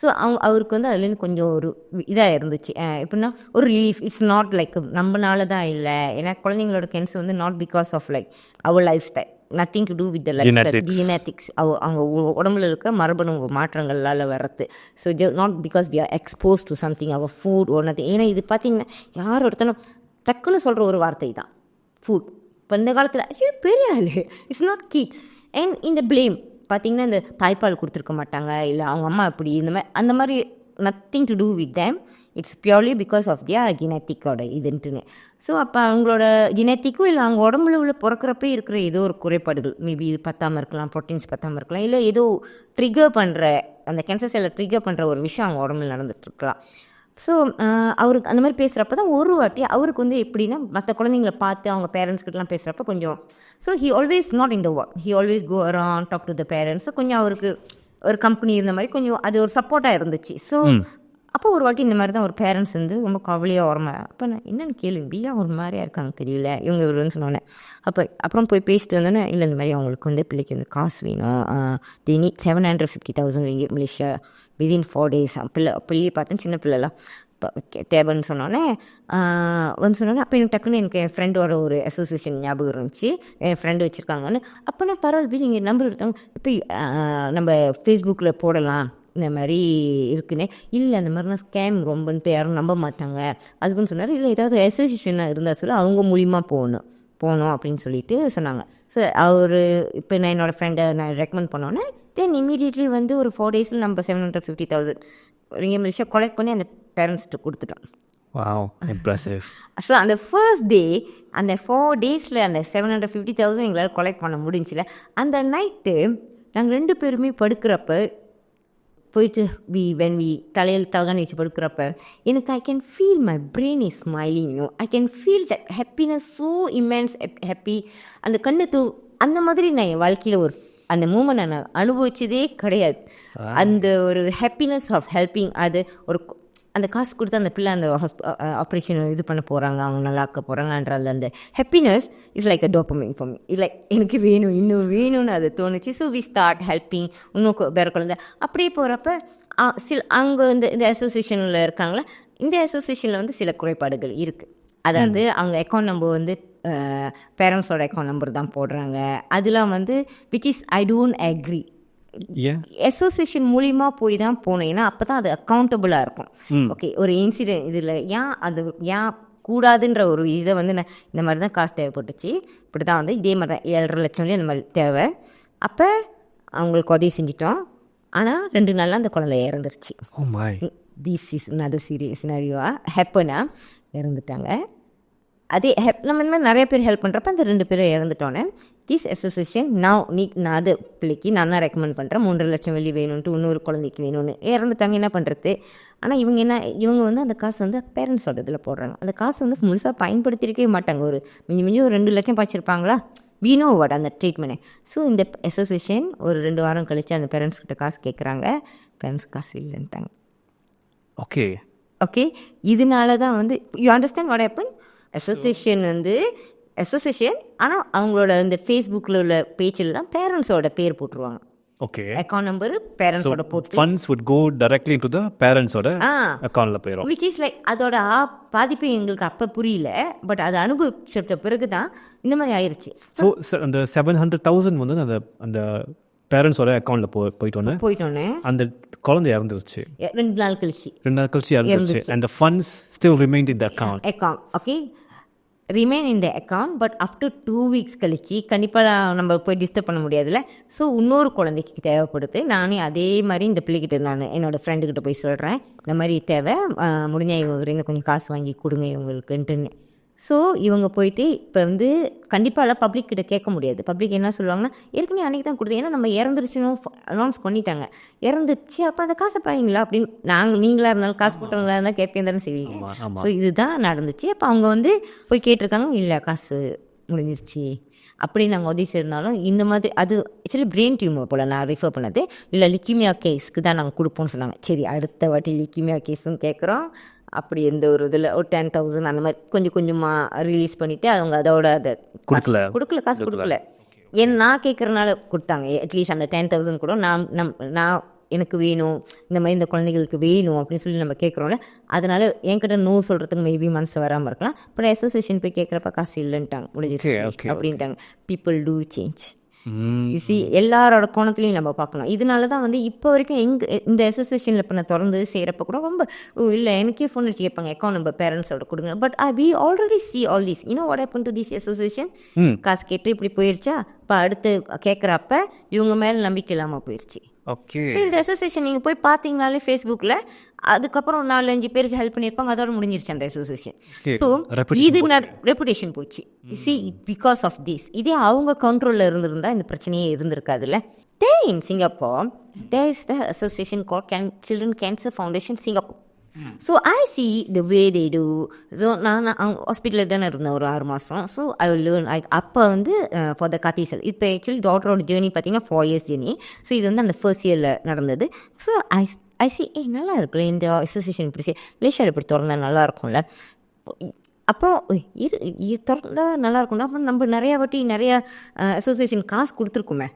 ஸோ அவருக்கு வந்து அதுலேருந்து கொஞ்சம் ஒரு இதாக இருந்துச்சு. எப்படின்னா ஒரு ரிலீஃப். இட்ஸ் நாட் லைக் நம்மளால தான் இல்லை, ஏன்னா குழந்தைங்களோட கேன்சர் வந்து not because of like our life style, nothing to do with the life genetics, அவங்க உடம்புல இருக்க மரபணு மாற்றங்களால் வர்றது. So not because we are expose to something our food ஒரு நத்திங். ஏன்னா இது பார்த்தீங்கன்னா யார் ஒருத்தனும் டக்குன்னு சொல்கிற ஒரு வார்த்தை தான் ஃபுட். இப்போ இந்த காலத்தில் பெரிய ஆள், இட்ஸ் நாட் கிட்ஸ். அண்ட் இந்த ப்ளேம் பார்த்திங்கன்னா இந்த தாய்ப்பால் கொடுத்துருக்க மாட்டாங்க, இல்லை அவங்க அம்மா இப்படி இந்த மாதிரி அந்த மாதிரி nothing to do with them. It's purely because of their ஜெனட்டிக்கோட இதுன்ட்டுன்னு. ஸோ அப்போ அவங்களோட ஜெனட்டிக்கும் இல்லை அவங்க உடம்புல உள்ள பிறக்கிறப்ப இருக்கிற ஏதோ ஒரு குறைபாடுகள், மேபி இது பத்தாமல் இருக்கலாம், ப்ரோட்டீன்ஸ் பத்தாமல் இருக்கலாம், இல்லை ஏதோ ட்ரிகர் பண்ணுற அந்த கேன்சர் செல்லை ட்ரிகர் பண்ணுற ஒரு விஷயம் அவங்க உடம்புல நடந்துகிட்ருக்கலாம். ஸோ அவருக்கு அந்த மாதிரி பேசுகிறப்ப தான் ஒரு வாட்டி அவருக்கு வந்து எப்படின்னா மற்ற குழந்தைங்கள பார்த்து அவங்க பேரண்ட்ஸ்கிட்டலாம் பேசுகிறப்ப கொஞ்சம் so he always not in the ward, he always go around talk to the parents. So கொஞ்சம் அவருக்கு ஒரு கம்பெனி இருந்த மாதிரி கொஞ்சம் அது ஒரு சப்போர்ட்டாக இருந்துச்சு. ஸோ அப்போ ஒரு வாட்டி இந்த மாதிரி தான் ஒரு பேரண்ட்ஸ் வந்து ரொம்ப கவலையாக வரமா, அப்போ நான் என்னென்னு கேள்வியா ஒரு மாதிரியா இருக்காங்க தெரியல இவங்க இவருன்னு சொன்னோன்னே. அப்புறம் போய் பேசிட்டு வந்தோன்னே, இல்லை இந்த மாதிரி அவங்களுக்கு வந்து பிள்ளைக்கு வந்து காசு வேணும், தி NEET 750,000 ringgit Malaysia within 4 days. பிள்ளையை பார்த்தேன் சின்ன பிள்ளைலாம் தேவைன்னு சொன்னோன்னே அப்போ எனக்கு டக்குன்னு எனக்கு என் ஃப்ரெண்டோட ஒரு அசோசியேஷன் ஞாபகம் இருந்துச்சு, என் ஃப்ரெண்டு வச்சுருக்காங்கன்னு. அப்போ நான் பரவாயில்ல நீங்கள் நம்பர் எடுத்தாங்க, இப்போ நம்ம ஃபேஸ்புக்கில் போடலாம் இந்த மாதிரி இருக்குன்னே. இல்லை அந்த மாதிரினா ஸ்கேம் ரொம்பன்ட்டு யாரும் நம்ப மாட்டாங்க அதுக்குன்னு சொன்னார். இல்லை ஏதாவது அசோசியேஷனாக இருந்தால் சொல்ல அவங்க மூலிமா போகணும் அப்படின்னு சொல்லிட்டு சொன்னாங்க. ஸோ அவர் இப்போ நான் என்னோடய ஃப்ரெண்டை நான் ரெக்கமெண்ட் பண்ணோன்னே தென் இமீடியட்லி வந்து ஒரு 4 days நம்ம 750,000 ringgit மலேசியா கலெக்ட் பண்ணி அந்த பேரண்ட்ஸ்ட்டு கொடுத்துட்டோம். Wow, impressive. ஸோ அந்த ஃபர்ஸ்ட் டே அந்த 4 days அந்த 750,000 எங்களால் கலெக்ட் பண்ண முடிஞ்சில்ல. அந்த நைட்டு நாங்கள் 2 பேருமே படுக்கிறப்ப போயிட்டு வென் வி தலையில் தலகாணி வச்சு படுக்கிறப்ப எனக்கு I can feel my brain is smiling, I can feel that happiness, so immense happy. அந்த கண்ணு அந்த மாதிரி நான் என் வாழ்க்கையில் ஒரு அந்த மூமெண்ட் நான் அனுபவிச்சதே கிடையாது. அந்த ஒரு ஹாப்பினஸ் ஆஃப் ஹெல்பிங், அது ஒரு அந்த காசு கொடுத்து அந்த பிள்ளை அந்த ஆப்ரேஷன் இது பண்ண போகிறாங்க, அவங்க நல்லா ஆக்க போகிறாங்கன்ற அந்த happiness is like a dopamine for me. இல்லை எனக்கு வேணும் இன்னும் வேணும்னு அது தோணுச்சு. ஸோ வி ஸ்டார்ட் ஹெல்பிங் இன்னும் வேறு குழந்தை அப்படியே போகிறப்ப அங்கே இந்த அசோசியேஷனில் இருக்காங்களே, இந்த அசோசியேஷனில் வந்து சில குறைபாடுகள் இருக்குது. அதாவது அவங்க அக்கௌண்ட் நம்பர் வந்து பேரண்ட்ஸோட அக்கௌண்ட் நம்பர் தான் போடுறாங்க. அதெல்லாம் வந்து which is I don't agree. Association மூலிமா போய் தான் போனோம், ஏன்னா அப்போ தான் அது அக்கௌண்டபுளாக இருக்கும். ஓகே ஒரு இன்சிடென்ட் இதில் ஏன் கூடாதுன்ற ஒரு இதை வந்து நான் இந்த மாதிரி தான் காசு தேவைப்பட்டுச்சு, இப்படி தான் வந்து இதே மாதிரி தான் 7.5 லட்சம் அந்த மாதிரி தேவை. அப்போ அவங்களுக்கு உதவி செஞ்சிட்டோம். ஆனால் 2 நாளில் அந்த குழந்தை இறந்துருச்சு. This is another serious scenario. ஹேப்பனாக இறந்துட்டாங்க. அதே நம்ம இந்த மாதிரி நிறைய பேர் ஹெல்ப் பண்ணுறப்ப அந்த 2 பேரும் இறந்துட்டோன்னே திஸ் அசோசியேஷன் நான் அது பிள்ளைக்கு நான் தான் ரெக்கமெண்ட் பண்ணுறேன் 3.5 லட்சம் வெள்ளி வேணும்ன்ட்டு இன்னொரு குழந்தைக்கு வேணும்னு. இறந்துட்டாங்க, என்ன பண்ணுறது? ஆனால் இவங்க வந்து அந்த காசு வந்து பேரண்ட்ஸோட இதில் போடுறாங்க. அந்த காசு வந்து முழுசாக பயன்படுத்திருக்கவே மாட்டாங்க. ஒரு மிஞ்சி ஒரு 2 லட்சம் பாய்ச்சிருப்பாங்களா, வீணோ வாட் அந்த ட்ரீட்மெண்ட்டு. ஸோ இந்த அசோசியேஷன் ஒரு 2 வாரம் கழித்து அந்த பேரண்ட்ஸ்கிட்ட காசு கேட்குறாங்க, பேரண்ட்ஸ் காசு இல்லைன்ட்டாங்க. ஓகே இதனால தான் வந்து you understand what happen. Association ஆனால் அவங்களோட இந்த ஃபேஸ்புக்கில் உள்ள பேஜில்லாம் பேரண்ட்ஸோட பேர் போட்டுருவாங்க. அக்கௌண்ட் நம்பர் பேரண்ட்ஸோட போட்டு funds would go directly into the parents-ஓட அக்கௌண்ட்ல போயிடும். which is like அதோட பாதிப்பு எங்களுக்கு அப்போ புரியல, பட் அதை அனுபவிச்ச பிறகு தான் இந்த மாதிரி ஆயிடுச்சு. ஸோ அந்த 700,000 வந்து அந்த பேரண்ட்ஸோட அக்கௌண்ட்ல போயிட்டோன்னே அந்த குழந்தை இறந்துருச்சு. 2 நாள் கழிச்சு இறந்துருச்சு. and the funds still remained in the account. Okay remain in the account. But after 2 weeks கழிச்சு கண்டிப்பாக நம்ம போய் டிஸ்டர்ப் பண்ண முடியாதுல்ல. ஸோ இன்னொரு குழந்தைக்கு தேவைப்படுது. நானே அதே மாதிரி இந்த பிள்ளைகிட்ட நான் என்னோடய ஃப்ரெண்டுக்கிட்ட போய் சொல்கிறேன், இந்த மாதிரி தேவை, முடிஞ்சால் இவங்க கொஞ்சம் காசு வாங்கி கொடுங்க இவங்களுக்குன்ட்டுன்னு. ஸோ இவங்க போயிட்டு இப்போ வந்து கண்டிப்பாக பப்ளிக் கிட்ட கேட்க முடியாது. பப்ளிக் என்ன சொல்லுவாங்கன்னா, ஏற்கனவே அன்றைக்கி தான் கொடுத்தேன், ஏன்னா நம்ம இறந்துருச்சுன்னு அனௌன்ஸ் பண்ணிட்டாங்க, இறந்துச்சு அப்போ அந்த காசை பாருங்களா அப்படின்னு நீங்களாக இருந்தாலும் காசு போட்டவங்களா இருந்தால் கேட்பேன் தானே செய்வீங்க. ஸோ இதுதான் நடந்துச்சு. அப்போ அவங்க வந்து போய் கேட்டிருக்காங்க, இல்லை காசு முடிஞ்சிருச்சு அப்படின்னு நாங்கள் உதவி செய்யறதுனாலும் இந்த மாதிரி அது ஆக்சுவலி பிரெயின் டியூமர் போல் நான் ரிஃபர் பண்ணது. இல்லை லிக்கிமியா கேஸ்க்கு தான் நாங்கள் கொடுப்போம்னு சொன்னாங்க. சரி அடுத்த வாட்டி லிக்கிமியா கேஸும் கேட்குறோம். அப்படி எந்த ஒரு இதில் ஒரு 10,000 அந்த மாதிரி கொஞ்சம் கொஞ்சமாக ரிலீஸ் பண்ணிவிட்டு அவங்க அதோட அதை கொடுக்கல, காசு கொடுக்கல. ஏன்னா நான் கேட்குறனால கொடுத்தாங்க. அட்லீஸ்ட் அந்த 10,000 கூட நான் எனக்கு வேணும், இந்த மாதிரி இந்த குழந்தைகளுக்கு வேணும் அப்படின்னு சொல்லி நம்ம கேட்குறோம்ல, அதனால் என்கிட்ட நோ சொல்கிறதுக்கு மேபி மனசு வராமல் இருக்கலாம். பட் அசோசியேஷன் போய் கேட்குறப்ப காசு இல்லைன்ட்டாங்க, முடிஞ்சிருச்சு அப்படின்ட்டாங்க. People do change. எல்லாரோட கோணத்துலையும் நம்ம பார்க்கணும். இதனால தான் வந்து இப்போ வரைக்கும் இந்த அசோசியேஷனில் இப்போ நான் திறந்து செய்கிறப்ப கூட ரொம்ப இல்லை எனக்கே ஃபோன் அடிச்சு கேட்பாங்க, அக்கௌண்ட் நம்பர் பேரண்ட்ஸோட கொடுங்க. But we already see all this, what happen to this association. காசு கேட்டு இப்படி போயிடுச்சா, இப்போ அடுத்து கேட்குறப்ப இவங்க மேலே நம்பிக்கை இல்லாமல் போயிடுச்சு. ஓகே, இந்த அசோசியேஷன் நீங்கள் போய் பார்த்தீங்கனாலே ஃபேஸ்புக்கில் அதுக்கப்புறம் 4-5 பேருக்கு ஹெல்ப் பண்ணியிருப்பாங்க, அதோட முடிஞ்சிருச்சு அந்த அசோசியேஷன். ஸோ இது ரெப்புடேஷன் போச்சு. See because of this. இதே அவங்க கண்ட்ரோலில் இருந்திருந்தால் இந்த பிரச்சனையே இருந்திருக்காதுல்ல. In Singapore there is the association called children cancer foundation Singapore. So I see the way they do. So நான் ஹாஸ்பிட்டலில் தானே இருந்தேன் ஒரு 6 மாதம். So I will learn. அப்போ வந்து ஃபார் த காத்தீசல் இப்போ ஆக்சுவலி டாக்டரோட ஜேர்னி பார்த்தீங்கன்னா 4 years ஜேர்னி. ஸோ இது வந்து அந்த ஃபர்ஸ்ட் இயரில் நடந்தது. ஸோ ஐ சி நல்லா இருக்குல்ல இந்த அசோசியேஷன், இப்படி மலேசியாவில் இப்படி திறந்தா நல்லா இருக்கும்ல. அப்புறம் திறந்தா நல்லா இருக்கும்ல. அப்புறம் நம்ம நிறையா வாட்டி நிறையா அசோசியேஷன் காசு கொடுத்துருக்குமே,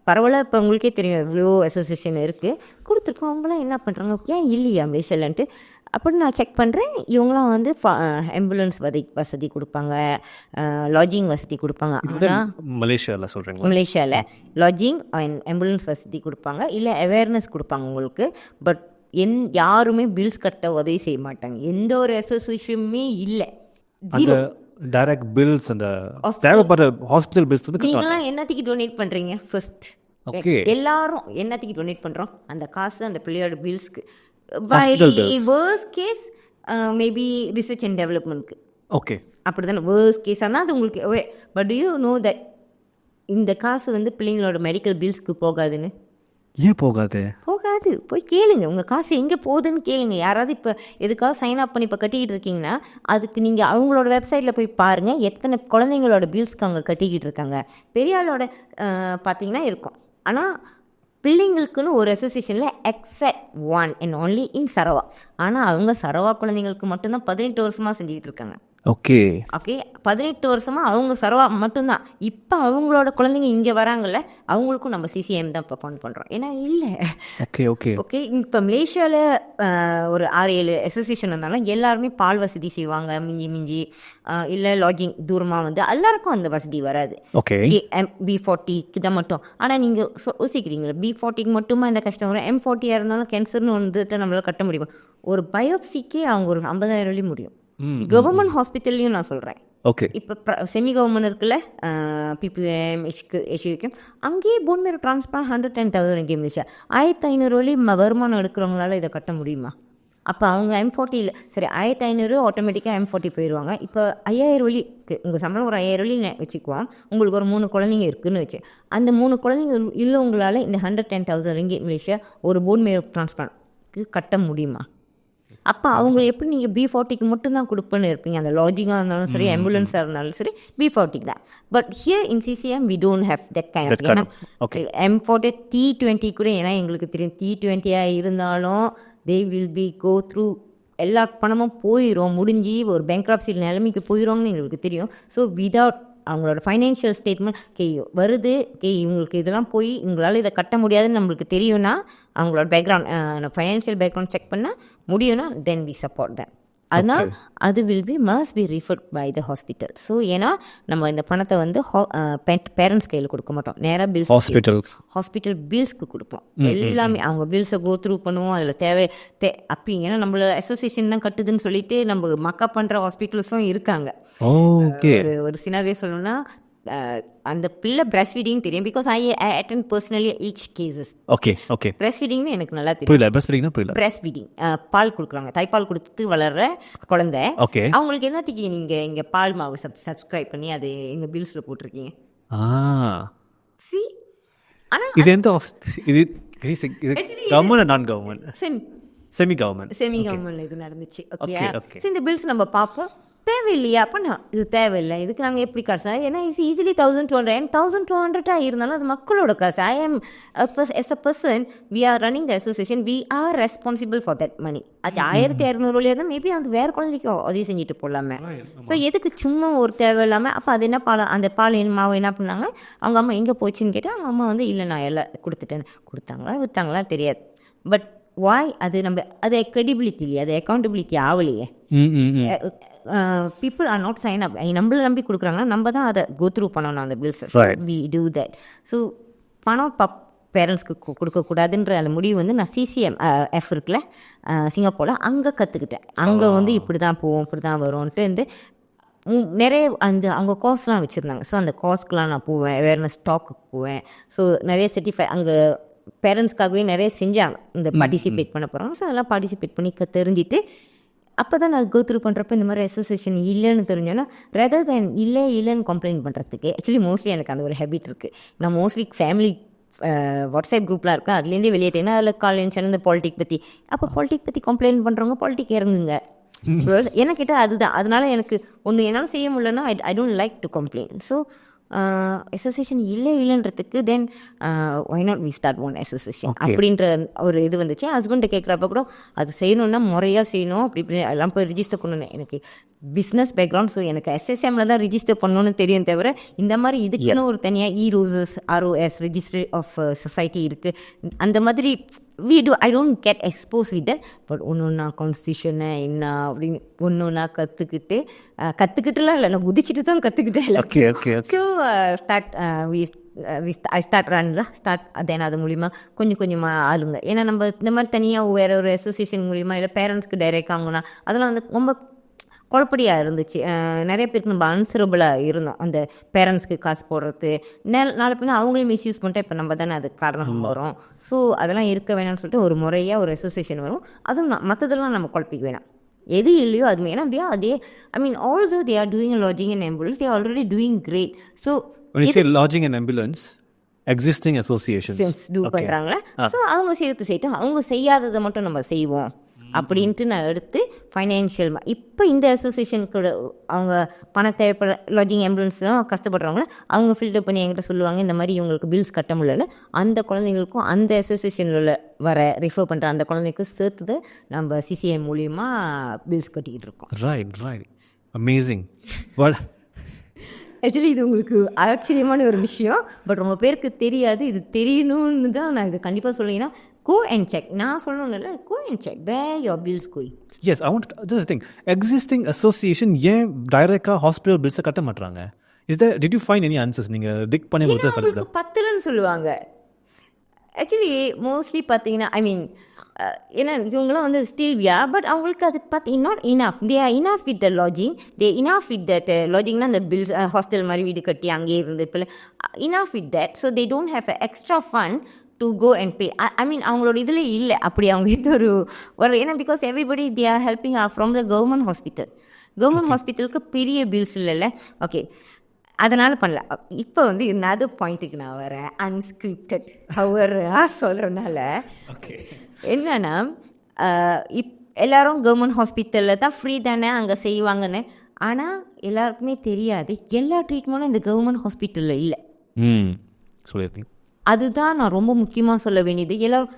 பரவாயில்ல. இப்போ உங்களுக்கே தெரியும் எவ்வளோ அசோசியேஷன் இருக்குது, கொடுத்துருக்கோம். அவங்களாம் என்ன பண்ணுறாங்க, ஏன் இல்லையா மலேசியாலன்ட்டு அப்படின்னு நான் செக் பண்ணுறேன். இவங்களாம் வந்து ஆம்புலன்ஸ் வசதி கொடுப்பாங்க, லாட்ஜிங் வசதி கொடுப்பாங்க. ஆனால் மலேசியாவில் சொல்கிறேன், மலேசியாவில் லாட்ஜிங் அண்ட் ஆம்புலன்ஸ் வசதி கொடுப்பாங்க, இல்லை அவேர்னஸ் கொடுப்பாங்க உங்களுக்கு. பட் யாருமே பில்ஸ் கட்ட உதவி செய்ய மாட்டாங்க. எந்த ஒரு அசோசியேஷனுமே இல்லை. டைரக்ட் பில்ஸ் அந்த தேவைப்படுற ஹாஸ்பிட்டல் பில்ஸ் வந்து நீங்களாம் என்னத்துக்கு டொனேட் பண்ணுறீங்க ஃபர்ஸ்ட்? எல்லாரும் என்னத்துக்கு டொனேட் பண்ணுறோம்? அந்த காசு அந்த பிள்ளையோட பில்ஸ்க்கு. By worst case maybe research and டெவலப்மெண்ட்க்கு. ஓகே, அப்படி தானே வேர்ஸ்ட் கேஸ். ஆனால் அது உங்களுக்கு okay. But you know that இந்த காசு வந்து பிள்ளைங்களோட மெடிக்கல் பில்ஸ்க்கு போகாதுன்னு. ஏன் போகாது? போய் கேளுங்க, உங்கள் காசு எங்கே போகுதுன்னு கேளுங்க. யாராவது இப்போ எதுக்காக சைன் அப் பண்ணி இப்போ கட்டிக்கிட்டு இருக்கீங்கன்னா அதுக்கு நீங்கள் அவங்களோட வெப்சைட்டில் போய் பாருங்கள் எத்தனை குழந்தைங்களோட பில்ஸ்க்கு அவங்க கட்டிக்கிட்டு இருக்காங்க. பெரிய ஆளோட பார்த்தீங்கன்னா இருக்கும். ஆனால் பிள்ளைங்களுக்குன்னு ஒரு அசோசியேஷனில் except one and only in Sarawak. ஆனால் அவங்க சரவா குழந்தைங்களுக்கு மட்டும்தான் 18 வருஷமாக செஞ்சுக்கிட்டு இருக்காங்க. ஓகே 18 வருஷமாக அவங்க சரவா மட்டும்தான். இப்போ அவங்களோட குழந்தைங்க இங்கே வராங்கல்ல, அவங்களுக்கும் நம்ம CCAM தான் இப்போ ஃபண்ட் பண்ணுறோம். ஏன்னா இல்லை ஓகே இப்போ மலேசியாவில் ஒரு 6-7 அசோசியேஷன் இருந்தாலும் எல்லாருமே பால் வசதி செய்வாங்க மிஞ்சி இல்லை லாட்ஜிங் தூரமாக வந்து எல்லாருக்கும் அந்த வசதி வராது. ஓகே B40க்கு தான் மட்டும். ஆனால் நீங்கள் யோசிக்கிறீங்களா B40க்கு மட்டுமா இந்த கஷ்டம் வரும்? M40 இருந்தாலும் கேன்சர்னு வந்துட்டு நம்மளால் கட்ட முடியும். ஒரு பயோப்சிக்கே அவங்க ஒரு 50,000 முடியும். கவர்மெண்ட் ஹாஸ்பிட்டல்லையும் நான் சொல்கிறேன். ஓகே இப்போ செமி கவர்மெண்ட் இருக்குல்ல, PPM HUக்கும் அங்கேயே போன் மேரோ டிரான்ஸ்பிளான்ட் 110,000 இங்கே மிஷா 1,500 வருமானம் எடுக்கிறவங்களால இதை கட்ட முடியுமா? அப்போ அவங்க M40 இல்லை சரி 1,500 ஆட்டோமேட்டிக்காக M40 போயிடுவாங்க. இப்போ 5,000 உங்கள் சம்பளம் ஒரு 5,000 வச்சுக்குவோம். உங்களுக்கு ஒரு 3 குழந்தைங்க இருக்குதுன்னு வச்சு, அந்த 3 குழந்தைங்க இல்லை உங்களால் இந்த 110,000 இங்கே மலேசியா ஒரு போன் மேரோ டிரான்ஸ்பிளான்ட்க்கு கட்ட முடியுமா? அப்போ அவங்க எப்படி நீங்கள் B40க்கு மட்டும்தான் கொடுப்பேன்னு இருப்பீங்க? அந்த லாட்ஜிங்காக இருந்தாலும் சரி ஆம்புலன்ஸாக இருந்தாலும் சரி B40க்கு தான். But here in CCAM we don't have that kind of. ஏன்னா M40 T20 கூட, ஏன்னா எங்களுக்கு தெரியும் T20 இருந்தாலும் they will be go through எல்லா பணமும் போயிடும், முடிஞ்சு ஒரு பேங்க்ரப்சி நிலைமைக்கு போயிடும்னு எங்களுக்கு தெரியும். ஸோ விதவுட் அவங்களோட ஃபைனான்ஷியல் ஸ்டேட்மெண்ட் வருது, இவங்களுக்கு இதெல்லாம் போய் உங்களால் இதை கட்ட முடியாதுன்னு நம்மளுக்கு தெரியும்னா, அவங்களோட பேக்ரவுண்ட் ஃபைனான்ஷியல் பேக்ரவுண்ட் செக் பண்ணால் முடியும்னா then we support them. அதனால் அது must be referred by the hospital. So ஏன்னா நம்ம இந்த பணத்தை வந்து பேரண்ட்ஸ் கையில் கொடுக்க மாட்டோம், நேராக பில்ஸ் ஹாஸ்பிட்டல் பில்ஸ்க்கு கொடுப்போம். எல்லாமே அவங்க பில்ஸை கோ த்ரூ பண்ணுவோம். அதில் அப்படி ஏன்னா நம்மள அசோசியேஷன் தான் கட்டுதுன்னு சொல்லிட்டு நம்ம மக்கப் பண்ணுற ஹாஸ்பிட்டல்ஸும் இருக்காங்க. ஒரு சினாரியே சொல்லணும்னா அந்த பிள்ளை பிரஸ்ட் ஃபீடிங் தெரியும் because I attend personally each cases. Okay okay. Breast ஃபீடிங்னு எனக்கு நல்லா தெரியும். புரியல, பிரஸ்ட் ஃபீடிங்னா புரியல. பிரஸ்ட் ஃபீடிங் பால் கொடுக்குறாங்க, தாய்ப்பால் கொடுத்து வளர்ற குழந்தை. ஓகே. அவங்களுக்கு என்னத்துக்கு நீங்கள் இங்கே பால் மாவு சப்ஸ்கிரைப் பண்ணி அது எங்கள் பில்ஸில் போட்டிருக்கீங்க? சி ஆனால் இது எந்த இது கவர்மெண்ட் நான் கவர்மெண்ட்? செமி கவர்மெண்ட் இது நடந்துச்சு. ஓகே. இந்த பில்ஸ் நம்ம பார்ப்போம், தேவையில்லையா அப்படின்னா இது தேவையில்லை, இதுக்கு நாங்கள் எப்படி காசு, ஏன்னா இது ஈஸிலி 1200 இருந்தாலும் அது மக்களோட காசு. I am as a person, we are running the association, we are responsible for that money. அது 1200 தான் மேபி அது வேறு குழந்தைக்கு உதவி செஞ்சுட்டு போடலாமே. ஸோ எதுக்கு சும்மா ஒரு தேவையில்லாமல். அப்போ அது என்ன பால், அந்த பால் மாவு என்ன பண்ணாங்க, அவங்க அம்மா எங்கே போச்சுன்னு கேட்டால் அவங்க அம்மா வந்து இல்லை நான் எல்லாம் கொடுத்துட்டேன்னு. கொடுத்தாங்களா விற்றாங்களா தெரியாது. பட் வாய் அது நம்ம அது கிரெடிபிலிட்டி இல்லையா, அது அக்கௌண்டபிலிட்டி ஆகலையே. People are not sign up. நம்மளை நம்பி கொடுக்குறாங்கன்னா நம்ம தான் அதை கோ த்ரூ பண்ணணும் அந்த bills. We do that. So பணம் பேரண்ட்ஸ்க்கு கொடுக்கக்கூடாதுன்ற அந்த முடிவு வந்து நான் CCAM இருக்குல்ல சிங்கப்பூரில் அங்கே கற்றுக்கிட்டேன். அங்கே வந்து இப்படி தான் போவோம், இப்படி தான் வரும்ன்ட்டு வந்து நிறைய அவங்க கோர்ஸ்லாம் வச்சுருந்தாங்க. ஸோ அந்த கோர்ஸ்க்கெலாம் நான் போவேன், அவேர்னஸ் டாக்குக்கு போவேன். ஸோ நிறைய சர்டிஃபை அங்கே பேரண்ட்ஸ்க்காகவே நிறைய செஞ்சாங்க இந்த பார்ட்டிசிபேட் பண்ண போகிறாங்க. ஸோ அதெல்லாம் பார்ட்டிசிபேட் பண்ணி தெரிஞ்சுட்டு அப்போ தான் நான் கோ த்ரூ பண்ணுறப்ப இந்த மாதிரி அசோசியேஷன் இல்லைன்னு தெரிஞ்சோன்னா ரெதர் தேன் இல்லைன்னு கம்ப்ளைண்ட் பண்ணுறதுக்கு. ஆக்சுவலி மோஸ்ட்லி எனக்கு அந்த ஒரு ஹேபிட் இருக்குது. நான் மோஸ்ட்லி ஃபேமிலி வாட்ஸ்அப் குரூப்லாம் இருக்கேன், அதுலேருந்தே வெளியேட்டேன்னா அதில் காலேஜ் இந்த பாலிட்டிக் பற்றி. அப்போ பாலிட்டிக் பற்றி கம்ப்ளைண்ட் பண்ணுறவங்க பாலிட்டிக் இறங்குங்க என்ன கேட்டால் அதுதான். அதனால எனக்கு ஒன்று என்னால் செய்ய முடியலன்னா I don't like to complaint. So association இல்லைன்றதுக்கு then why not we start one association அப்படின்ற ஒரு இது வந்துச்சு. ஹஸ்பண்ட்டை கேட்குறப்ப கூட அது செய்யணுன்னா முறையாக செய்யணும், அப்படி இப்படி எல்லாம் போய் ரிஜிஸ்டர் பண்ணணும். எனக்கு பிஸ்னஸ் பேக்ரவுண்ட், ஸோ எனக்கு SSMல தான் ரிஜிஸ்டர் பண்ணணும்னு தெரியும் தவிர இந்த மாதிரி இதுக்குன்னு ஒரு தனியாக ROS ரிஜிஸ்ட்ரி ஆஃப் சொசைட்டி இருக்குது. அந்த மாதிரி we do, I don't get exposed with that. But ஒன்று கான்ஸ்டியூஷனை என்ன அப்படின்னு ஒன்று கற்றுக்கிட்டுலாம் இல்லை, நான் குதிச்சுட்டு தான் கற்றுக்கிட்டேன். ஸோ ஐ ஸ்டார்ட் தென் அது மூலிமா கொஞ்சமாக ஆளுங்க. ஏன்னா நம்ம இந்த மாதிரி தனியாக வேறு ஒரு அசோசியேஷன் மூலிமா இல்லை பேரண்ட்ஸ்க்கு டைரெக்டாக ஆகுனா அதெல்லாம் வந்து ரொம்ப குழப்படியாக இருந்துச்சு. நிறைய பேருக்கு நம்ம அன்சரபிளாக இருந்தோம் அந்த பேரண்ட்ஸ்க்கு காசு போடுறது. நாளை பின்ன அவங்களையும் மிஸ்யூஸ் பண்ணிட்டா இப்போ நம்ம தானே அது காரணம் வரும். ஸோ அதெல்லாம் இருக்க வேணாம்னு சொல்லிட்டு ஒரு முறையாக ஒரு அசோசியேஷன் வரும். அதுவும் மற்றதெல்லாம் நம்ம குழப்பிக்க வேணாம், எது இல்லையோ அது. ஏன்னா அதே I mean also they are doing lodging and ambulance, they are already doing great. So lodging and ambulance existing associations do பண்ணுறாங்களே. ஸோ அவங்க செய்யட்டும், அவங்க செய்யாததை மட்டும் நம்ம செய்வோம் அப்படின்ட்டு நான் எடுத்து ஃபைனான்ஷியல் இப்போ இந்த அசோசியேஷனுக்கு அவங்க பண தேவைப்பட லாட்ஜிங் ஆம்புலன்ஸ்லாம் கஷ்டப்படுறவங்கள அவங்க ஃபில்டர் பண்ணி என்கிட்ட சொல்லுவாங்க, இந்த மாதிரி இவங்களுக்கு பில்ஸ் கட்ட முடியல, அந்த குழந்தைங்களுக்கும் அந்த அசோசியேஷனில் வர ரிஃபர் பண்ணுற அந்த குழந்தைக்கும் சேர்த்து நம்ம CCAM மூலிமா பில்ஸ் கட்டிக்கிட்டு இருக்கோம். Right amazing. ஆக்சுவலி இது உங்களுக்கு ஆச்சரியமான ஒரு விஷயம், பட் ரொம்ப பேருக்கு தெரியாது. இது தெரியணும்னு தான் நான் இது கண்டிப்பாக சொல்லிங்கன்னா go and check. நான் சொல்லணும்ல, go and check where your bills going. Yes, I want to, this is the thing. Existing association ஏன் டைரக்டாக ஹாஸ்பிட்டல் பில்ஸை கட்ட மாட்டாங்க? Did you find any answers? நீங்கள் டிக் பண்ணி உங்களுக்கு பத்துலன்னு சொல்லுவாங்க. ஆக்சுவலி மோஸ்ட்லி பார்த்தீங்கன்னா ஐ மீன் ஏன்னா இவங்களாம் வந்து ஸ்டீல்வியா, பட் அவங்களுக்கு அது பார்த்து not enough. They are enough with the lodging, they enough with that லாட்ஜிங்னா அந்த பில்ஸ் ஹாஸ்டல் மாதிரி வீடு கட்டி அங்கேயே இருந்து இப்போ enough with that. So they don't have a extra fund to go and pay. I mean அவங்களோட இதில் இல்லை அப்படி அவங்க இது ஒரு ஏன்னா because everybody they are helping from the government ஹாஸ்பிட்டலுக்கு பெரிய பில்ஸ் இல்லைல்ல. ஓகே, அதனால் பண்ணல. இப்போ வந்து இன்னொரு பாயிண்ட்டுக்கு நான் வரேன். அன்ஸ்கிரிப்டட் ஹவராக சொல்கிறனால என்னன்னா எல்லோரும் கவர்மெண்ட் ஹாஸ்பிட்டலில் தான் ஃப்ரீ தானே அங்கே செய்வாங்கன்னு. ஆனால் எல்லாருக்குமே தெரியாது எல்லா ட்ரீட்மெண்ட்டும் இந்த கவர்மெண்ட் ஹாஸ்பிட்டலில் இல்லை. அதுதான் நான் ரொம்ப முக்கியமாக சொல்ல வேண்டியது. எல்லோரும்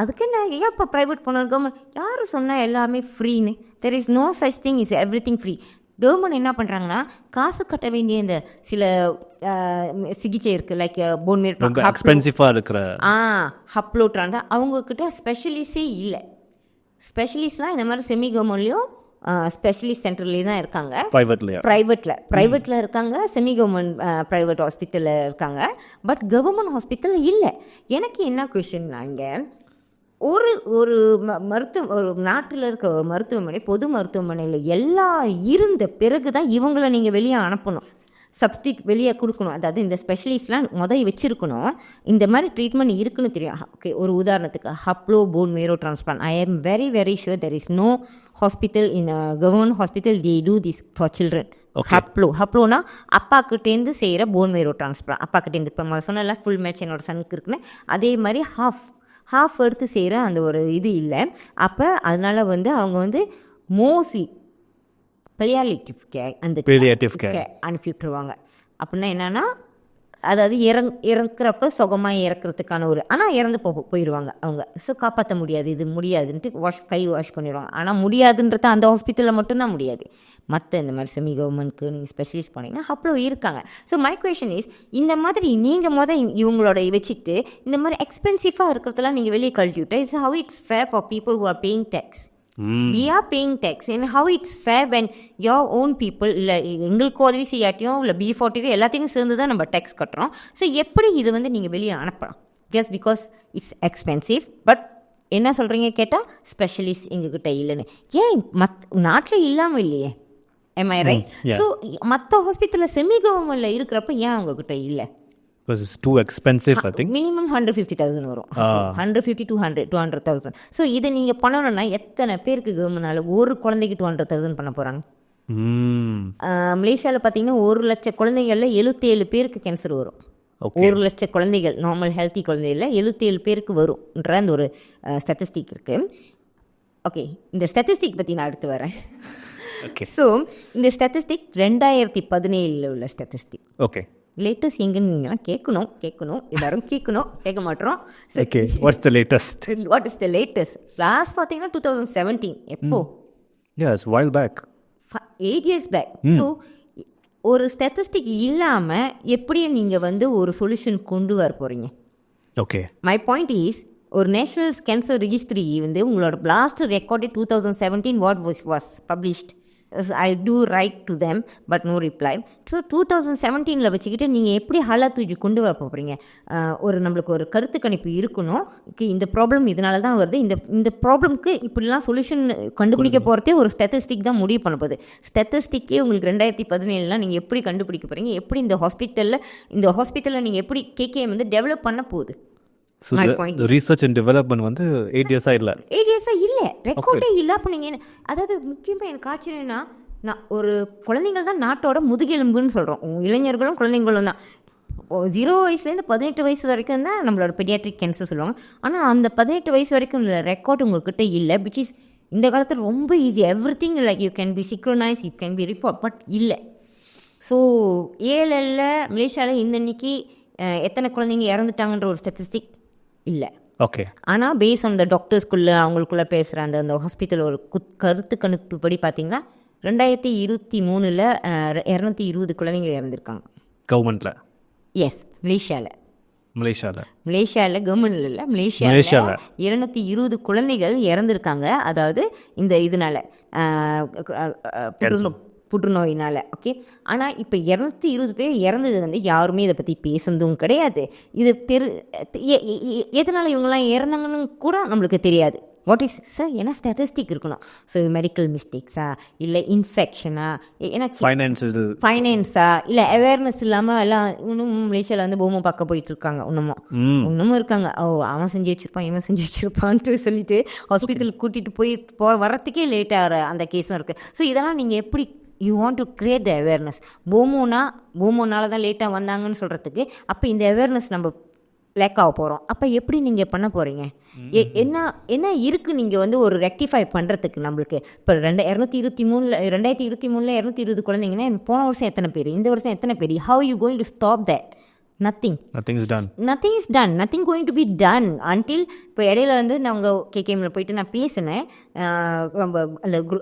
அதுக்கு நான் ஏன் இப்போ ப்ரைவேட் போனோம், கவர்மெண்ட் யாரும் சொன்னால் எல்லாமே ஃப்ரீன்னு. There is no such thing is everything free. Government என்ன பண்ணுறாங்கன்னா காசு கட்ட வேண்டிய இந்த சில சிகிச்சை இருக்குது, லைக் போன்மேர் எக்ஸ்பென்சிவாக இருக்கிற ஹப்ளோட்ராண்டா அவங்கக்கிட்ட ஸ்பெஷலிஸ்டே இல்லை. ஸ்பெஷலிஸ்ட்லாம் இந்த மாதிரி செமி கவர்மெண்ட்லேயும் ஸ்பெஷலிஸ்ட் சென்டர்லேயே தான் இருக்காங்க. ப்ரைவேட்டில் இருக்காங்க, செமி கவர்மெண்ட் ப்ரைவேட் ஹாஸ்பிட்டலில் இருக்காங்க, பட் கவர்மெண்ட் ஹாஸ்பிட்டலில் இல்லை. எனக்கு என்ன கொஷின்னா, இங்கே ஒரு ஒரு ஒரு நாட்டில் இருக்க ஒரு மருத்துவமனை பொது மருத்துவமனையில் எல்லாம் இருந்த பிறகு தான் இவங்களை நீங்கள் வெளியே அனுப்பணும். சப்ஸ்டிட் வெளியே கொடுக்கணும். அதாவது இந்த ஸ்பெஷலிஸ்ட்லாம் வச்சுருக்கணும். இந்த மாதிரி ட்ரீட்மெண்ட் இருக்குன்னு தெரியும். ஓகே, ஒரு உதாரணத்துக்கு ஹப்ளோ phone மேரோ transplant. I am very very sure there is no hospital in government hospital the do this for children. ஹப்ளோனா அப்பாக்கிட்டேருந்து செய்கிற போன் மேரோ டிரான்ஸ்பிளான்ட். அப்பாக்கிட்டேருந்து இப்போ சொன்னல ஃபுல் மேட்ச் என்னோட சனுக்கு இருக்குன்னு, அதே மாதிரி ஹாஃப் எடுத்து செய்கிற அந்த ஒரு இது இல்லை. அப்போ அதனால் அவங்க மோஸ்ட்லி பெலியாலிட்டிவ் கேர் அந்த அனுப்பிவிட்டுருவாங்க. அப்படின்னா என்னென்னா, அதாவது இறக்குறப்ப சுகமாக இறக்குறதுக்கான ஆனால் இறந்து போயிடுவாங்க அவங்க. ஸோ காப்பாற்ற முடியாது, இது முடியாதுன்ட்டு கை வாஷ் பண்ணிடுவாங்க. ஆனால் முடியாதுன்றத அந்த ஹாஸ்பிட்டலில் மட்டும்தான் முடியாது. மற்ற இந்த மாதிரி செமி கவர்மெண்ட்க்கு நீங்கள் ஸ்பெஷலிஸ்ட் போனீங்கன்னா அப்புறம் இருக்காங்க. ஸோ மை குவெஷன் இஸ், இந்த மாதிரி நீங்கள் இவங்களோட வச்சுட்டு இந்த மாதிரி எக்ஸ்பென்சிவாக இருக்கிறதெல்லாம் நீங்கள் வெளியே கழட்டி விட்டா it's how it's fair for people who are paying tax. We are paying tax and how it's fair when your own people இல்லை எங்களுக்கு உதவி செய்யாட்டியும் இல்லை B40 எல்லாத்தையும் சேர்ந்து தான் நம்ம டேக்ஸ் கட்டுறோம். ஸோ எப்படி இது நீங்கள் வெளியே அனுப்பலாம்? Just because it's expensive. But என்ன சொல்கிறீங்க கேட்டால் ஸ்பெஷலிஸ்ட் எங்ககிட்ட இல்லைன்னு. ஏன் நாட்டில் இல்லாமல் இல்லையே? am I right? ஸோ மற்ற ஹாஸ்பிட்டலில் செமி கவர்மெண்ட்டில் இருக்கிறப்ப ஏன் உங்ககிட்ட இல்லை? Because it's too expensive, I think. Minimum 150,000 வரும். 150 to 200,000. ஸோ இதை நீங்கள் பண்ணணும்னா எத்தனை பேருக்கு கவர்மெண்டால் ஒரு குழந்தைக்கு 200,000 பண்ண போகிறாங்க? மலேசியாவில் பார்த்தீங்கன்னா 1 லட்சம் குழந்தைகளில் 77 பேருக்கு கேன்சர் வரும். 1 லட்சம் குழந்தைகள், நார்மல் ஹெல்த்தி குழந்தைகளில் 77 பேருக்கு வரும்ன்ற அந்த ஒரு ஸ்டாட்டிஸ்டிக் இருக்குது. ஓகே, இந்த ஸ்டாட்டிஸ்டிக் பற்றி நான் அடுத்து வரேன். ஸோ இந்த ஸ்டாட்டிஸ்டிக் 2017 உள்ள ஸ்டாட்டிஸ்டிக். ஓகே, லேட்டஸ்ட் எங்கன்னு கேட்கணும் எல்லாரும் கேட்க மாட்டோம். Okay, what's the latest? What is the latest? Last பார்த்தீங்கன்னா 2017. எப்போ? Yes, while back. 8 years back. So ஒரு ஸ்டாட்டிஸ்டிக் இல்லாமல் எப்படி நீங்கள் ஒரு சொல்யூஷன் கொண்டு வர போகிறீங்க? ஓகே, மை பாயிண்ட் இஸ், ஒரு நேஷனல் கேன்சர் ரெஜிஸ்ட்ரி உங்களோட last record 2017 what was published. I do write to them but no reply. So 2017 வச்சுக்கிட்டு நீங்கள் எப்படி தூக்கி கொண்டு வர போகிறீங்க? நம்மளுக்கு ஒரு கருத்து கணிப்பு இருக்கணும். இந்த ப்ராப்ளம் இதனால தான் வருது, இந்த ப்ராப்ளம்க்கு இப்படிலாம் சொல்யூஷன் கண்டுபிடிக்க போகிறதே ஒரு ஸ்டாட்டிஸ்டிக் தான் முடிவு பண்ண போகுது. ஸ்டாட்டிஸ்டிக்கே உங்களுக்கு 2017 நீங்கள் எப்படி கண்டுபிடிக்க போகிறீங்க? எப்படி இந்த ஹாஸ்பிட்டலில் நீங்கள் எப்படி CCAM டெவலப் பண்ண போகுது? So the research and development 8 years இல்லை ரெக்கார்டே இல்லை. அப்போ நீங்கள் அதாவது முக்கியமாக எனக்கு ஆச்சரியம்னா, நான் ஒரு குழந்தைங்கள் தான் நாட்டோட முதுகெலும்புன்னு சொல்கிறோம். இளைஞர்களும் குழந்தைங்களும் தான். 0 வயசுலேருந்து 18 வயசு வரைக்கும் தான் நம்மளோட பெடியாட்ரிக் கேன்சர் சொல்லுவாங்க. ஆனால் அந்த 18 வயசு வரைக்கும் ரெக்கார்டு உங்கள்கிட்ட இல்லை. விச் இஸ் இந்த காலத்தில் ரொம்ப easy. Everything like you can be synchronise, you can be report, but இல்லை. ஸோ ஏழில் மலேசியாவில் இன்னைக்கு எத்தனை குழந்தைங்க இறந்துட்டாங்கன்ற ஒரு ஸ்டாட்டிஸ்டிக் இல்லை. ஓகே, ஆனால் பேஸ் ஆன் த டாக்டர்ஸ்குள்ளே அவங்களுக்குள்ளே பேசுகிற அந்த ஹாஸ்பிட்டல் ஒரு கருத்து கணிப்பு படி பார்த்தீங்கன்னா 2023 220 குழந்தைங்க இறந்துருக்காங்க கவர்மெண்ட்டில். எஸ், மலேசியாவில் கவர்மெண்ட்டில் இல்லை, மலேசியாவில் 220 குழந்தைகள் இறந்துருக்காங்க. அதாவது இந்த இதனால் புற்றுநோயினால். ஓகே, ஆனால் இப்போ 220 பேர் இறந்தது யாருமே இதை பற்றி பேசுனதும் கிடையாது. இது எதனால் இவங்கெல்லாம் இறந்தாங்கன்னு கூட நம்மளுக்கு தெரியாது. What is sir? ஏன்னா ஸ்டாட்டிஸ்டிக் இருக்கணும். ஸோ மெடிக்கல் மிஸ்டேக்ஸா, இல்லை இன்ஃபெக்ஷனா, ஏன்னா ஃபைனான்ஸா, இல்லை அவேர்னஸ் இல்லாமல் எல்லாம் இன்னும் மலேசியாவில் பொம்மை பார்க்க போயிட்டு இருக்காங்க. இன்னமும் இருக்காங்க. அவன் செஞ்சு வச்சுருப்பான், இவன் செஞ்சு வச்சுருப்பான்ட்டு சொல்லிட்டு ஹாஸ்பிட்டலுக்கு கூட்டிகிட்டு வரத்துக்கே லேட் ஆகிற அந்த கேஸும் இருக்குது. ஸோ இதெல்லாம் நீங்கள் எப்படி you want to create the awareness? போமோனால தான் லேட்டாக வந்தாங்கன்னு சொல்கிறதுக்கு அப்போ இந்த அவேர்னஸ் நம்ம லேக் ஆக போகிறோம். அப்போ எப்படி நீங்கள் பண்ண போகிறீங்க? என்ன இருக்குது நீங்கள் ஒரு ரெக்டிஃபை பண்ணுறதுக்கு? நம்மளுக்கு இப்போ 2023 220 குழந்தைங்கன்னா போன வருஷம் எத்தனை பேர், இந்த வருஷம் எத்தனை பேர்? How you going to stop that? Nothing is done. Nothing going to be done until இப்போ இடையில நாங்கள் கேகேஎம்ல போயிட்டு நான் பேசினேன்.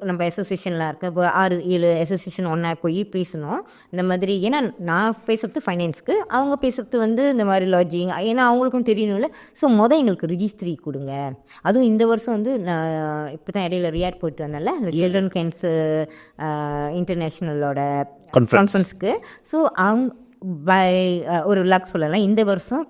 நம்ம அசோசியேஷனில் இருக்க 6-7 அசோசியேஷன் ஒன்றா போய் பேசணும் இந்த மாதிரி. ஏன்னா நான் பேசுறது ஃபைனான்ஸ்க்கு, அவங்க பேசுறது இந்த மாதிரி லாட்ஜிங், ஏன்னா அவங்களுக்கும் தெரியணும்ல. ஸோ எங்களுக்கு ரிஜிஸ்ட்ரி கொடுங்க. அதுவும் இந்த வருஷம் நான் இப்போ தான் இடையில ரியாட் போயிட்டு வந்தேன்ல, இந்த சில்ட்ரன் கேன்சர் இன்டர்நேஷ்னலோட கான்ஃபரன்ஸ்க்கு. ஸோ ஒரு சொல்லலாம், இந்த வருஷம்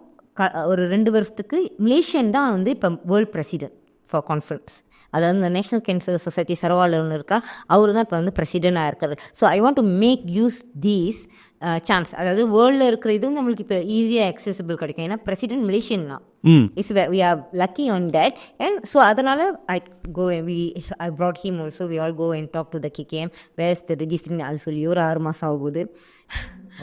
ஒரு 2 வருஷத்துக்கு மலேசியன் தான் இப்போ வேர்ல்ட் பிரசிடென்ட் ஃபார் கான்ஃபரன்ஸ். அதாவது இந்த நேஷனல் கேன்சர் சொசைட்டி சரவாலன்னு இருக்கா, அவர் தான் இப்போ வந்து பிரசிடெண்டாக இருக்காரு. So I want to make use these chance. அதாவது வேர்ல்டில் இருக்கிற இதுவும் நம்மளுக்கு இப்போ ஈஸியாக அக்சசிபிள் கிடைக்கும். ஏன்னா பிரசிடென்ட் மலேசியன் தான். It's we are lucky on that. And so அதனால் I brought him also. We all go and talk to the CCAM where's the registering. அது சொல்லி ஒரு 6 மாதம் ஆகுது.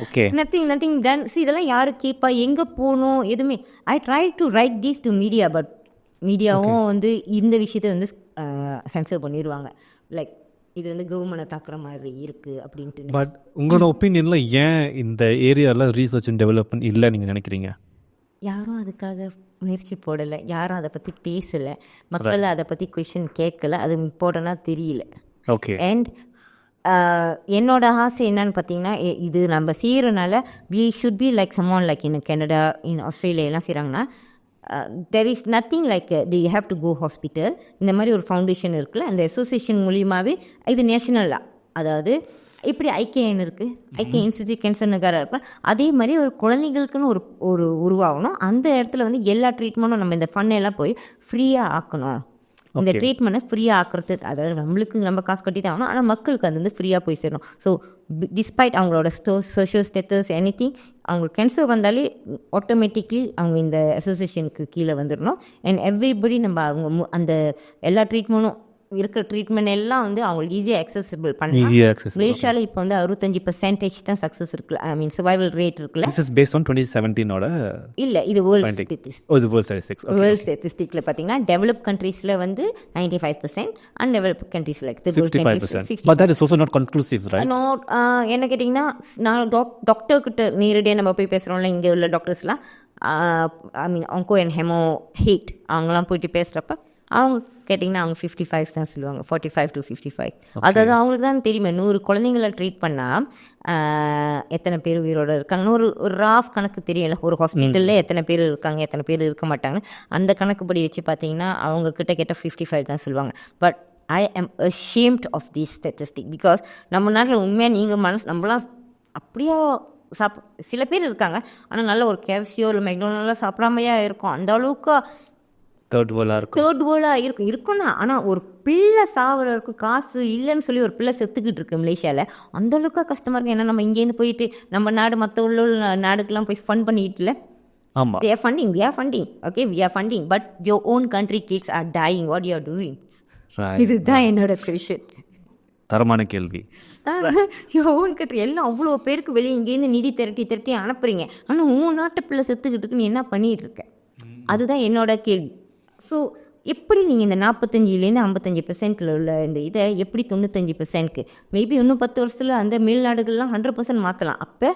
Okay, nothing ton. ஸோ இதெல்லாம் யாரு கேட்பா, எங்கே போகணும், எதுவுமே. I try to write these to media, but மீடியாவும் வந்து இந்த விஷயத்தை வந்து சென்சர் பண்ணிடுவாங்க. லைக் இது வந்து கவர்மெண்ட்டை தாக்குற மாதிரி இருக்குது அப்படின்ட்டு. பட் உங்களோட ஒப்பீனியனில் ஏன் இந்த ஏரியாவில் ரீசர்ச் அண்ட் டெவலப்மெண்ட் இல்லை நீங்கள் நினைக்கிறீங்க? யாரும் அதுக்காக முயற்சி போடலை, யாரும் அதை பற்றி பேசலை, மக்கள் அதை பற்றி கொஷின் கேட்கல, அது இம்பார்ட்டண்ட்டாக தெரியல. ஓகே. அண்ட் என்னோட ஆசை என்னன்னு பார்த்தீங்கன்னா, இது நம்ம செய்கிறனால we should be like someone like in Canada, in Australia எல்லாம் செய்கிறாங்கன்னா, there is nothing like the you have to go hospital. இந்த மாதிரி ஒரு ஃபவுண்டேஷன் இருக்குல்ல, அந்த அசோசியேஷன் மூலியமாகவே இது நேஷனலாக, அதாவது இப்படி ஐக்கியம் இருக்குது, ஐக்கிய இன்ஸ்டியூட் கேன்சர் நகராக இருக்கலாம், அதே மாதிரி ஒரு குழந்தைங்களுக்குன்னு ஒரு உருவாகணும். அந்த இடத்துல வந்து எல்லா ட்ரீட்மெண்ட்டும் நம்ம இந்த ஃபன்னெல்லாம் போய் ஃப்ரீயாக ஆக்கணும். இந்த ட்ரீட்மெண்ட்டை ஃப்ரீயாக ஆக்குறதுக்கு, அதாவது நம்மளுக்கு நம்ம காசு கட்டி தான் ஆகணும், ஆனால் மக்களுக்கு அது வந்து ஃப்ரீயாக போய் சேரணும். ஸோ டிஸ்பைட் அவங்களோட சோஷியல் ஸ்டேட்டஸ் எனிதிங், அவங்களுக்கு கேன்சர் வந்தாலே ஆட்டோமேட்டிக்லி அவங்க இந்த அசோசியேஷனுக்கு கீழே வந்துடணும். அண்ட் எவ்ரிபடி நம்ம அவங்க அந்த எல்லா ட்ரீட்மெண்ட்டும் இருக்கிற ட்ரீட்மெண்ட் எல்லாம் வந்து அவங்களுக்கு ஈஸியாக அக்சசிபிள் பண்ணலாம். மலேசியாவில் இப்போ வந்து 65% தான் சக்ஸஸ் இருக்குல்ல, ஐ மீன் சர்வைவல் ரேட் இருக்குல்ல. This is based on 2017 இல்லை, இது வேர்ல்டு ஸ்டாட்டிஸ்டிக்ஸ். வேர்ல்டு ஸ்டாட்டிஸ்டிக்ஸில் பார்த்தீங்கன்னா டெவலப் கண்ட்ரீஸில் வந்து 95%, undevelop countries like 65%. But that is also not conclusive, right? Not என்ன கேட்டிங்கன்னா, நான் டாக்டர்கிட்ட நேரடியாக நம்ம போய் பேசுகிறோம்ல, இங்கே உள்ள டாக்டர்ஸ்லாம், ஐ மீன் ஆங்கோ அண்ட் ஹெமோ ஹீட் அவங்களாம் போயிட்டு பேசுகிறப்ப அவங்க கேட்டிங்கன்னா அவங்க 55 தான் சொல்லுவாங்க, 45 to 55. அதாவது அவங்களுக்கு தான் தெரியுமே, 100 குழந்தைங்களை ட்ரீட் பண்ணால் எத்தனை பேர் உயிரோடு இருக்காங்கன்னு ஒரு ராஃப் கணக்கு தெரியல. ஒரு ஹாஸ்பிட்டலில் எத்தனை பேர் இருக்காங்க, எத்தனை பேர் இருக்க மாட்டாங்கன்னு அந்த கணக்குப்படி வச்சு பார்த்தீங்கன்னா அவங்க கிட்ட கேட்ட 55 தான் சொல்லுவாங்க. பட் ஐ ஆம் ashamed of this statistic because நம்ம நாட்டில் உண்மையாக நீங்கள் நம்மளாம் அப்படியே சில பேர் இருக்காங்க, ஆனால் நல்ல ஒரு கேஃப்சியோ இல்லை மெக்டோனல்ட்லாம் சாப்பிடாமையா இருக்கும். அந்த அளவுக்கு தேர்ட் வேர்ல்டாக இருக்கும்னா, ஆனால் ஒரு பிள்ளை சாவறதுக்கு காசு இல்லைன்னு சொல்லி ஒரு பிள்ளை செத்துக்கிட்டு இருக்கு மலேசியாவில். அந்தளவுக்கு கஷ்டமாக இருக்குது. ஏன்னா நம்ம இங்கேருந்து போயிட்டு நம்ம நாடு மற்ற உள்ள நாடுக்கெல்லாம் போய் ஃபண்ட் பண்ணிட்டு இல்லை. ஆமாம், we are funding okay, we are funding, but your own country kids are dying, what you are doing? இதுதான் என்னோட கொஷன். தரமான கேள்வி. ஓன் கண்ட்ரி எல்லாம் அவ்வளோ பேருக்கு வெளியே இங்கேருந்து நிதி திரட்டி அனுப்புறீங்க, ஆனால் உன் நாட்டு பிள்ளை செத்துக்கிட்டு இருக்கு, நீ என்ன பண்ணிகிட்டு இருக்க? அதுதான் என்னோட கேள்வி. ஸோ எப்படி நீங்கள் இந்த 45% 55% உள்ள இந்த இதை எப்படி 95%க்கு மேபி இன்னும் 10 வருஷத்தில் அந்த மேல்நாடுகள்லாம் 100% மாற்றலாம். அப்போ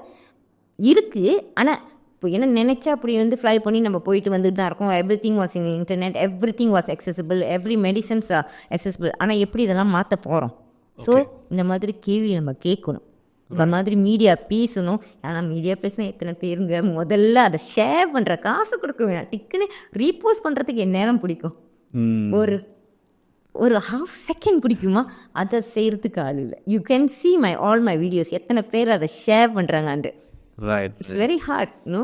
இருக்குது. ஆனால் இப்போ என்ன நினச்சா அப்படி வந்து ஃப்ளை பண்ணி நம்ம போயிட்டு வந்துட்டு தான் இருக்கோம். Everything was in internet, everything was accessible, every medicines are accessible. ஆனால் எப்படி இதெல்லாம் மாற்ற போகிறோம்? ஸோ இந்த மாதிரி கேள்வி நம்ம கேட்கணும், இந்த மாதிரி மீடியா பேசணும். ஆனால் மீடியா பேசினா எத்தனை பேருங்க, முதல்ல அதை ஷேர் பண்ணுற காசு கொடுக்க வேணாம், டிக்குன்னு ரீபோஸ்ட் பண்ணுறதுக்கு என் நேரம் பிடிக்கும், ஒரு ஹாஃப் செகண்ட் பிடிக்குமா, அதை செய்கிறதுக்கு ஆள் இல்லை. You can see all my videos, எத்தனை பேர் அதை ஷேர் பண்ணுறாங்கன்ட்டு. It's very hard no.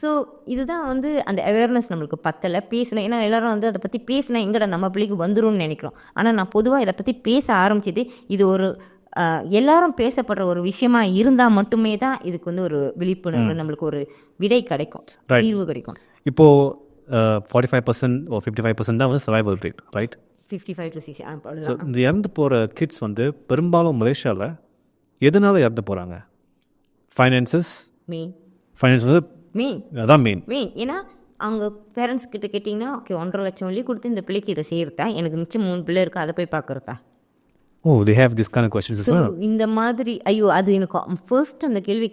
So இதுதான் வந்து அந்த அவேர்னஸ் நம்மளுக்கு பத்தலை, பேசணும். ஏன்னா எல்லாரும் வந்து அதை பற்றி பேசினா எங்கடா நம்ம பிள்ளைக்கு வந்துரும்னு நினைக்கிறோம். ஆனால் நான் பொதுவாக இதை பற்றி பேச ஆரம்பிச்சது, இது ஒரு எல்லாரும் பேசப்படுற ஒரு விஷயமா இருந்தால் மட்டுமே தான் இதுக்கு வந்து ஒரு விழிப்புணர்வு, நம்மளுக்கு ஒரு விடை கிடைக்கும், தீர்வு கிடைக்கும். இப்போது 45% or 55% தான் வந்து survival rate, right? 55 to 60. So இந்த இறந்து போகிற கிட்ஸ் வந்து பெரும்பாலும் மலேசியாவில் எதனால இறந்து போகிறாங்க? ஃபைனான்சஸ் வந்து அதான் மெயின். ஏன்னா அவங்க பேரண்ட்ஸ் கிட்ட கேட்டிங்கன்னா, ஓகே 1.5 லட்சம் வழி கொடுத்து இந்த பிள்ளைக்கு இதை செய்கிறதா, எனக்கு மிச்சம் 3 பிள்ளை இருக்குது, அதை போய் பார்க்குறதா. they have this kind of questions as well. இந்த மாதிரி ஐயோ, அது எனக்கு ஃபர்ஸ்ட் அந்த கேள்வி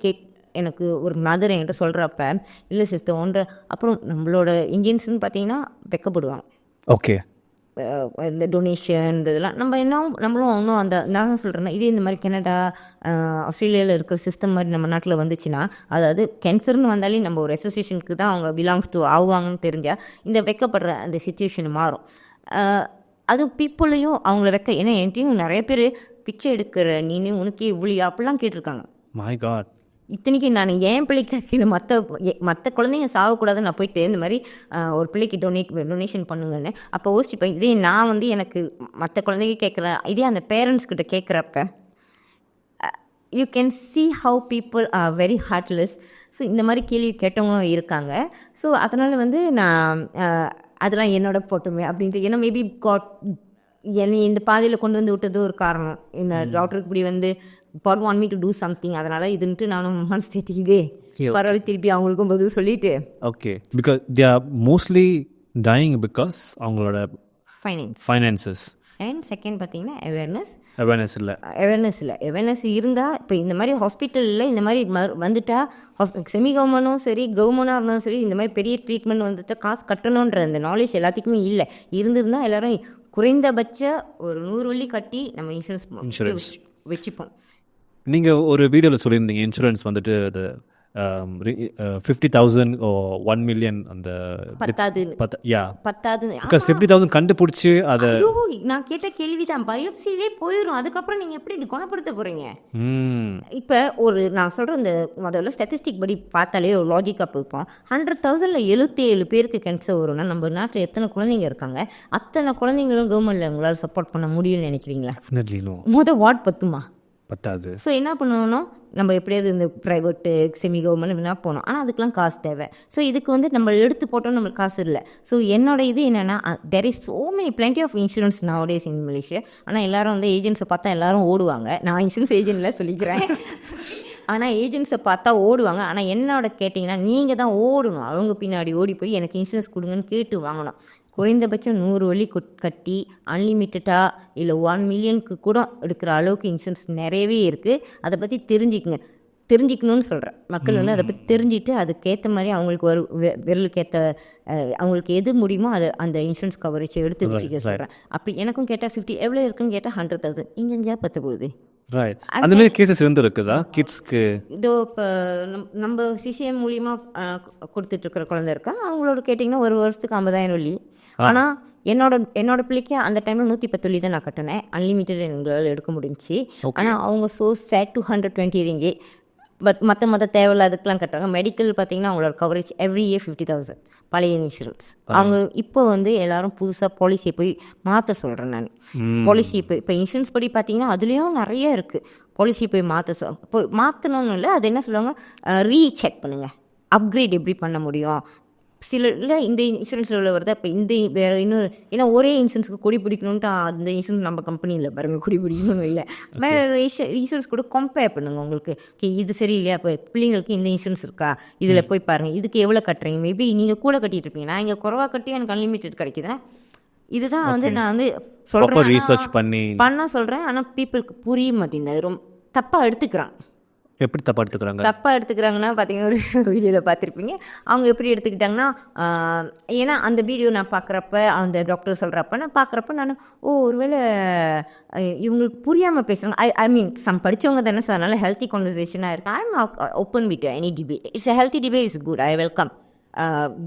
எனக்கு ஒரு மதர் என்கிட்ட சொல்கிறப்ப, இல்லை சிஸ்டர் 1.5, அப்புறம் நம்மளோட இந்தியன்ஸ்னு பார்த்தீங்கன்னா வெக்கப்படுவாங்க. ஓகே, இந்த டொனேஷன் இதெல்லாம் நம்மளும் ஒன்றும் அந்த நான் சொல்கிறேன்னா, இதே இந்த மாதிரி கனடா ஆஸ்திரேலியாவில் இருக்கிற சிஸ்டம் மாதிரி நம்ம நாட்டில் வந்துச்சுன்னா, அதாவது கேன்சர்னு வந்தாலே நம்ம ஒரு அசோசியேஷனுக்கு தான் அவங்க பிலாங்ஸ் டு ஆகுவாங்கன்னு தெரிஞ்சால் இந்த வெக்கப்படுற அந்த சிச்சுவேஷன் மாறும். அதுவும் பீப்புளையும் அவங்கள வைக்க, ஏன்னா என்கிட்டையும் நிறைய பேர் பிச்சை எடுக்கிற நீனு உனக்கே இவ்வளோ அப்படிலாம் கேட்டிருக்காங்க. My God. இத்தனைக்கு நான் என் பிள்ளைக்கு மற்ற குழந்தைங்க சாகக்கூடாதுன்னு நான் போயிட்டு இந்த மாதிரி ஒரு பிள்ளைக்கு டொனேஷன் பண்ணுங்கன்னு அப்போ யோசிச்சுப்பேன். இதே நான் வந்து எனக்கு மற்ற குழந்தைங்க கேட்குறேன், இதே அந்த பேரண்ட்ஸ் கிட்ட கேட்குறப்ப you can see how people are very heartless. So இந்த மாதிரி கேள்வி கேட்டவங்களும் இருக்காங்க. ஸோ அதனால் வந்து நான் அதெல்லாம் என்னோட போட்டுமே அப்படின்ட்டு, ஏன்னா மேபி என்னை இந்த பாதையில் கொண்டு வந்து விட்டது ஒரு காரணம். என்ன டாக்டருக்கு இப்படி வந்து God want me to do something, அதனால் இதுன்ட்டு நானும் மனசு தேத்திக்கிதே பரவாயில்ல திருப்பி அவங்களுக்கும் பதில் சொல்லிட்டு. Okay, because they are mostly dying because அவங்களோட ஃபைனான்சஸ். அண்ட் செகண்ட் பார்த்தீங்கன்னா அவேர்னஸ் இல்லை. அவேர்னஸ் இருந்தால் இப்போ இந்த மாதிரி ஹாஸ்பிட்டலில் இந்த மாதிரி வந்துட்டா செமி கவர்மெண்ட்டும் சரி கவர்மெண்ட்டாக இருந்தாலும் சரி இந்த மாதிரி பெரிய ட்ரீட்மெண்ட் வந்துட்டு காசு கட்டணுன்ற அந்த நாலேஜ் எல்லாத்துக்குமே இல்லை. இருந்திருந்தால் எல்லோரும் குறைந்தபட்ச ஒரு 100 வெள்ளி கட்டி நம்ம இன்சூரன்ஸ் வச்சுப்போம். நீங்கள் ஒரு வீடியோவில் சொல்லியிருந்தீங்க இன்சூரன்ஸ் வந்துட்டு அது 50,000 or 1 million அந்த பத்தாது. பிகாஸ் 50,000 கண்டுபிடிச்சி அதை நான் கேட்ட கேள்வி தான், பயோப்சிலே போயிடும், அதுக்கப்புறம் நீங்கள் எப்படி குணப்படுத்த போகிறீங்க? இப்போ நான் சொல்கிற இந்த முதல்ல ஸ்டாட்டிஸ்டிக் படி பார்த்தாலே ஒரு லாஜிக்காக போய்ப்போம். 100,000ல் 77 பேருக்கு கேன்சர் வரும்னா நம்ம நாட்டில் எத்தனை குழந்தைங்க இருக்காங்க? அத்தனை குழந்தைங்களும் கவர்மெண்ட்டில் உங்களால் சப்போர்ட் பண்ண முடியும்னு நினைக்கிறீங்களா? வார்டு பத்தாது. ஸோ என்ன பண்ணணும், நம்ம எப்படியாவது இந்த ப்ரைவேட்டு செமி கவர்மெண்ட் என்ன போனோம், ஆனால் அதுக்கெலாம் காசு தேவை. ஸோ இதுக்கு வந்து நம்ம எடுத்து போட்டோம், நம்மளுக்கு காசு இல்லை. ஸோ என்னோட இது என்னென்னா, there is so many plenty of insurance nowadays in Malaysia. ஆனால் எல்லாரும் வந்து ஏஜென்ட்ஸை பார்த்தா எல்லாரும் ஓடுவாங்க. நான் இன்சூரன்ஸ் ஏஜென்ட்டில் சொல்லிக்கிறேன். ஆனால் ஏஜென்ட்ஸை பார்த்தா ஓடுவாங்க. ஆனால் என்னோட கேட்டிங்கன்னா நீங்கள் தான் ஓடணும், அவங்க பின்னாடி ஓடி போய் எனக்கு இன்சூரன்ஸ் கொடுங்கன்னு கேட்டு வாங்கணும். குறைந்தபட்சம் 100 வெள்ளி கட்டி அன்லிமிட்டடாக இல்லை 1 மில்லியனுக்கு கூட எடுக்கிற அளவுக்கு இன்சூரன்ஸ் நிறையவே இருக்குது. அதை பற்றி தெரிஞ்சிக்கணும்னு சொல்கிறேன். மக்கள் வந்து அதை பற்றி தெரிஞ்சுட்டு அதுக்கேற்ற மாதிரி அவங்களுக்கு விரலுக்கேற்ற அவங்களுக்கு எது முடியுமோ அதை அந்த இன்சூரன்ஸ் கவரேஜை எடுத்து வச்சுக்க சொல்கிறேன். அப்படி எனக்கும் கேட்டால் 50 எவ்வளோ இருக்குன்னு கேட்டால் 100,000 இங்கே பற்ற போகுது. அந்த மாதிரி கேசஸ் இருக்குதா கிட்ஸ்க்கு? இதோ இப்போ நம்ம CCAM மூலியமாக கொடுத்துட்ருக்கிற குழந்தை இருக்கா, அவங்களோட கேட்டிங்கன்னா ஒரு வருஷத்துக்கு 50,000 வெள்ளி. ஆனால் என்னோட பிள்ளைக்கு அந்த டைமில் 110 வெள்ளி தான் நான் கட்டினேன். அன்லிமிட்டட் எங்களால் எடுக்க முடிஞ்சிச்சு. ஆனால் அவங்க ஸோ சேட் 220 ரிங்கே. பட் மற்ற தேவையில்லாததுக்கெலாம் கட்டுறாங்க. மெடிக்கல் பார்த்தீங்கன்னா அவங்களோட கவரேஜ் எவ்ரி இயர் 50,000 பழைய இன்சூரன்ஸ். அவங்க இப்போ வந்து எல்லாரும் புதுசாக பாலிசியை போய் மாற்ற சொல்கிறேன் நான். பாலிசி இப்போ இன்சூரன்ஸ் படி பார்த்தீங்கன்னா அதுலேயும் நிறைய இருக்குது. பாலிசியை போய் மாற்றணும்னு இல்லை, அது என்ன சொல்லுவாங்க, ரீசெக் பண்ணுங்கள், அப்கிரேட் எப்படி பண்ண முடியும். சில இல்லை இந்த இன்சூரன்ஸில் உள்ள வருதா, இப்போ இந்த வேறு இன்னொரு, ஏன்னா ஒரே இன்சூரன்ஸுக்கு கொடி பிடிக்கணுன்ட்டு அந்த இன்சூரன்ஸ் நம்ம கம்பெனியில் பாருங்கள் கொடி பிடிக்கணும் இல்லை, வேறு இன்சூரன்ஸ் கூட கம்பேர் பண்ணுங்கள். உங்களுக்கு இது சரி இல்லையா, இப்போ பிள்ளைங்களுக்கு இந்த இன்சூரன்ஸ் இருக்கா, இதில் போய் பாருங்கள், இதுக்கு எவ்வளோ கட்டுறீங்க. மேபி நீங்கள் கூட கட்டிகிட்டு இருப்பீங்க, நான் இங்கே குறைவாக கட்டி எனக்கு அன்லிமிட்டட் கிடைக்குதுன்னா இதுதான் வந்து நான் வந்து சொல்கிறேன், ரீசர்ச் பண்ண சொல்கிறேன். ஆனால் பீப்புளுக்கு புரிய மாட்டேங்குது, ரொம்ப தப்பாக எடுத்துக்கிறான். எப்படி தப்பாக எடுத்துக்கிறாங்கன்னா பார்த்தீங்கன்னா ஒரு வீடியோவில் பார்த்துருப்பீங்க. அவங்க எப்படி எடுத்துக்கிட்டாங்கன்னா, ஏன்னா அந்த வீடியோ நான் பார்க்குறப்ப அந்த டாக்டர் சொல்கிறப்ப நான் பார்க்குறப்ப நான் ஒருவேளை இவங்களுக்கு புரியாமல் பேசுகிறாங்க. ஐ மீன் படித்தவங்க தானே, ஸோ அதனால் ஹெல்த்தி கான்வர்சேஷனாக இருக்குது. I am open with any debate. It's a healthy debate is good. I welcome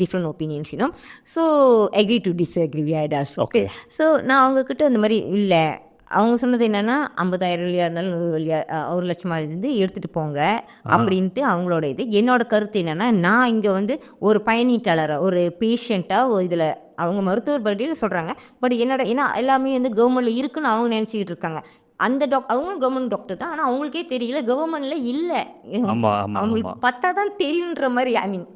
different opinions, you know. So agree to disagree, I dash. Okay. So நான் அவங்கக்கிட்ட அந்த மாதிரி இல்லை, அவங்க சொன்னது என்னென்னா 50,000 வெள்ளியாக இருந்தாலும் 100 வெள்ளியா 1 லட்சமாக இருந்து எடுத்துகிட்டு போங்க அப்படின்ட்டு அவங்களோட இது. என்னோட கருத்து என்னென்னா, நான் இங்கே வந்து ஒரு பயணீட்டாளராக ஒரு பேஷண்ட்டாக இதில் அவங்க மருத்துவர் படியில் சொல்கிறாங்க. பட் ஏன்னா எல்லாமே வந்து கவர்மெண்ட்டில் இருக்குன்னு அவங்க நினச்சிக்கிட்டு இருக்காங்க. அந்த அவங்களும் கவர்மெண்ட் டாக்டர் தான், ஆனால் அவங்களுக்கே தெரியல கவர்மெண்ட்டில் இல்லை, அவங்களுக்கு பார்த்தா தான் தெரியுன்ற மாதிரி. ஐ மீன்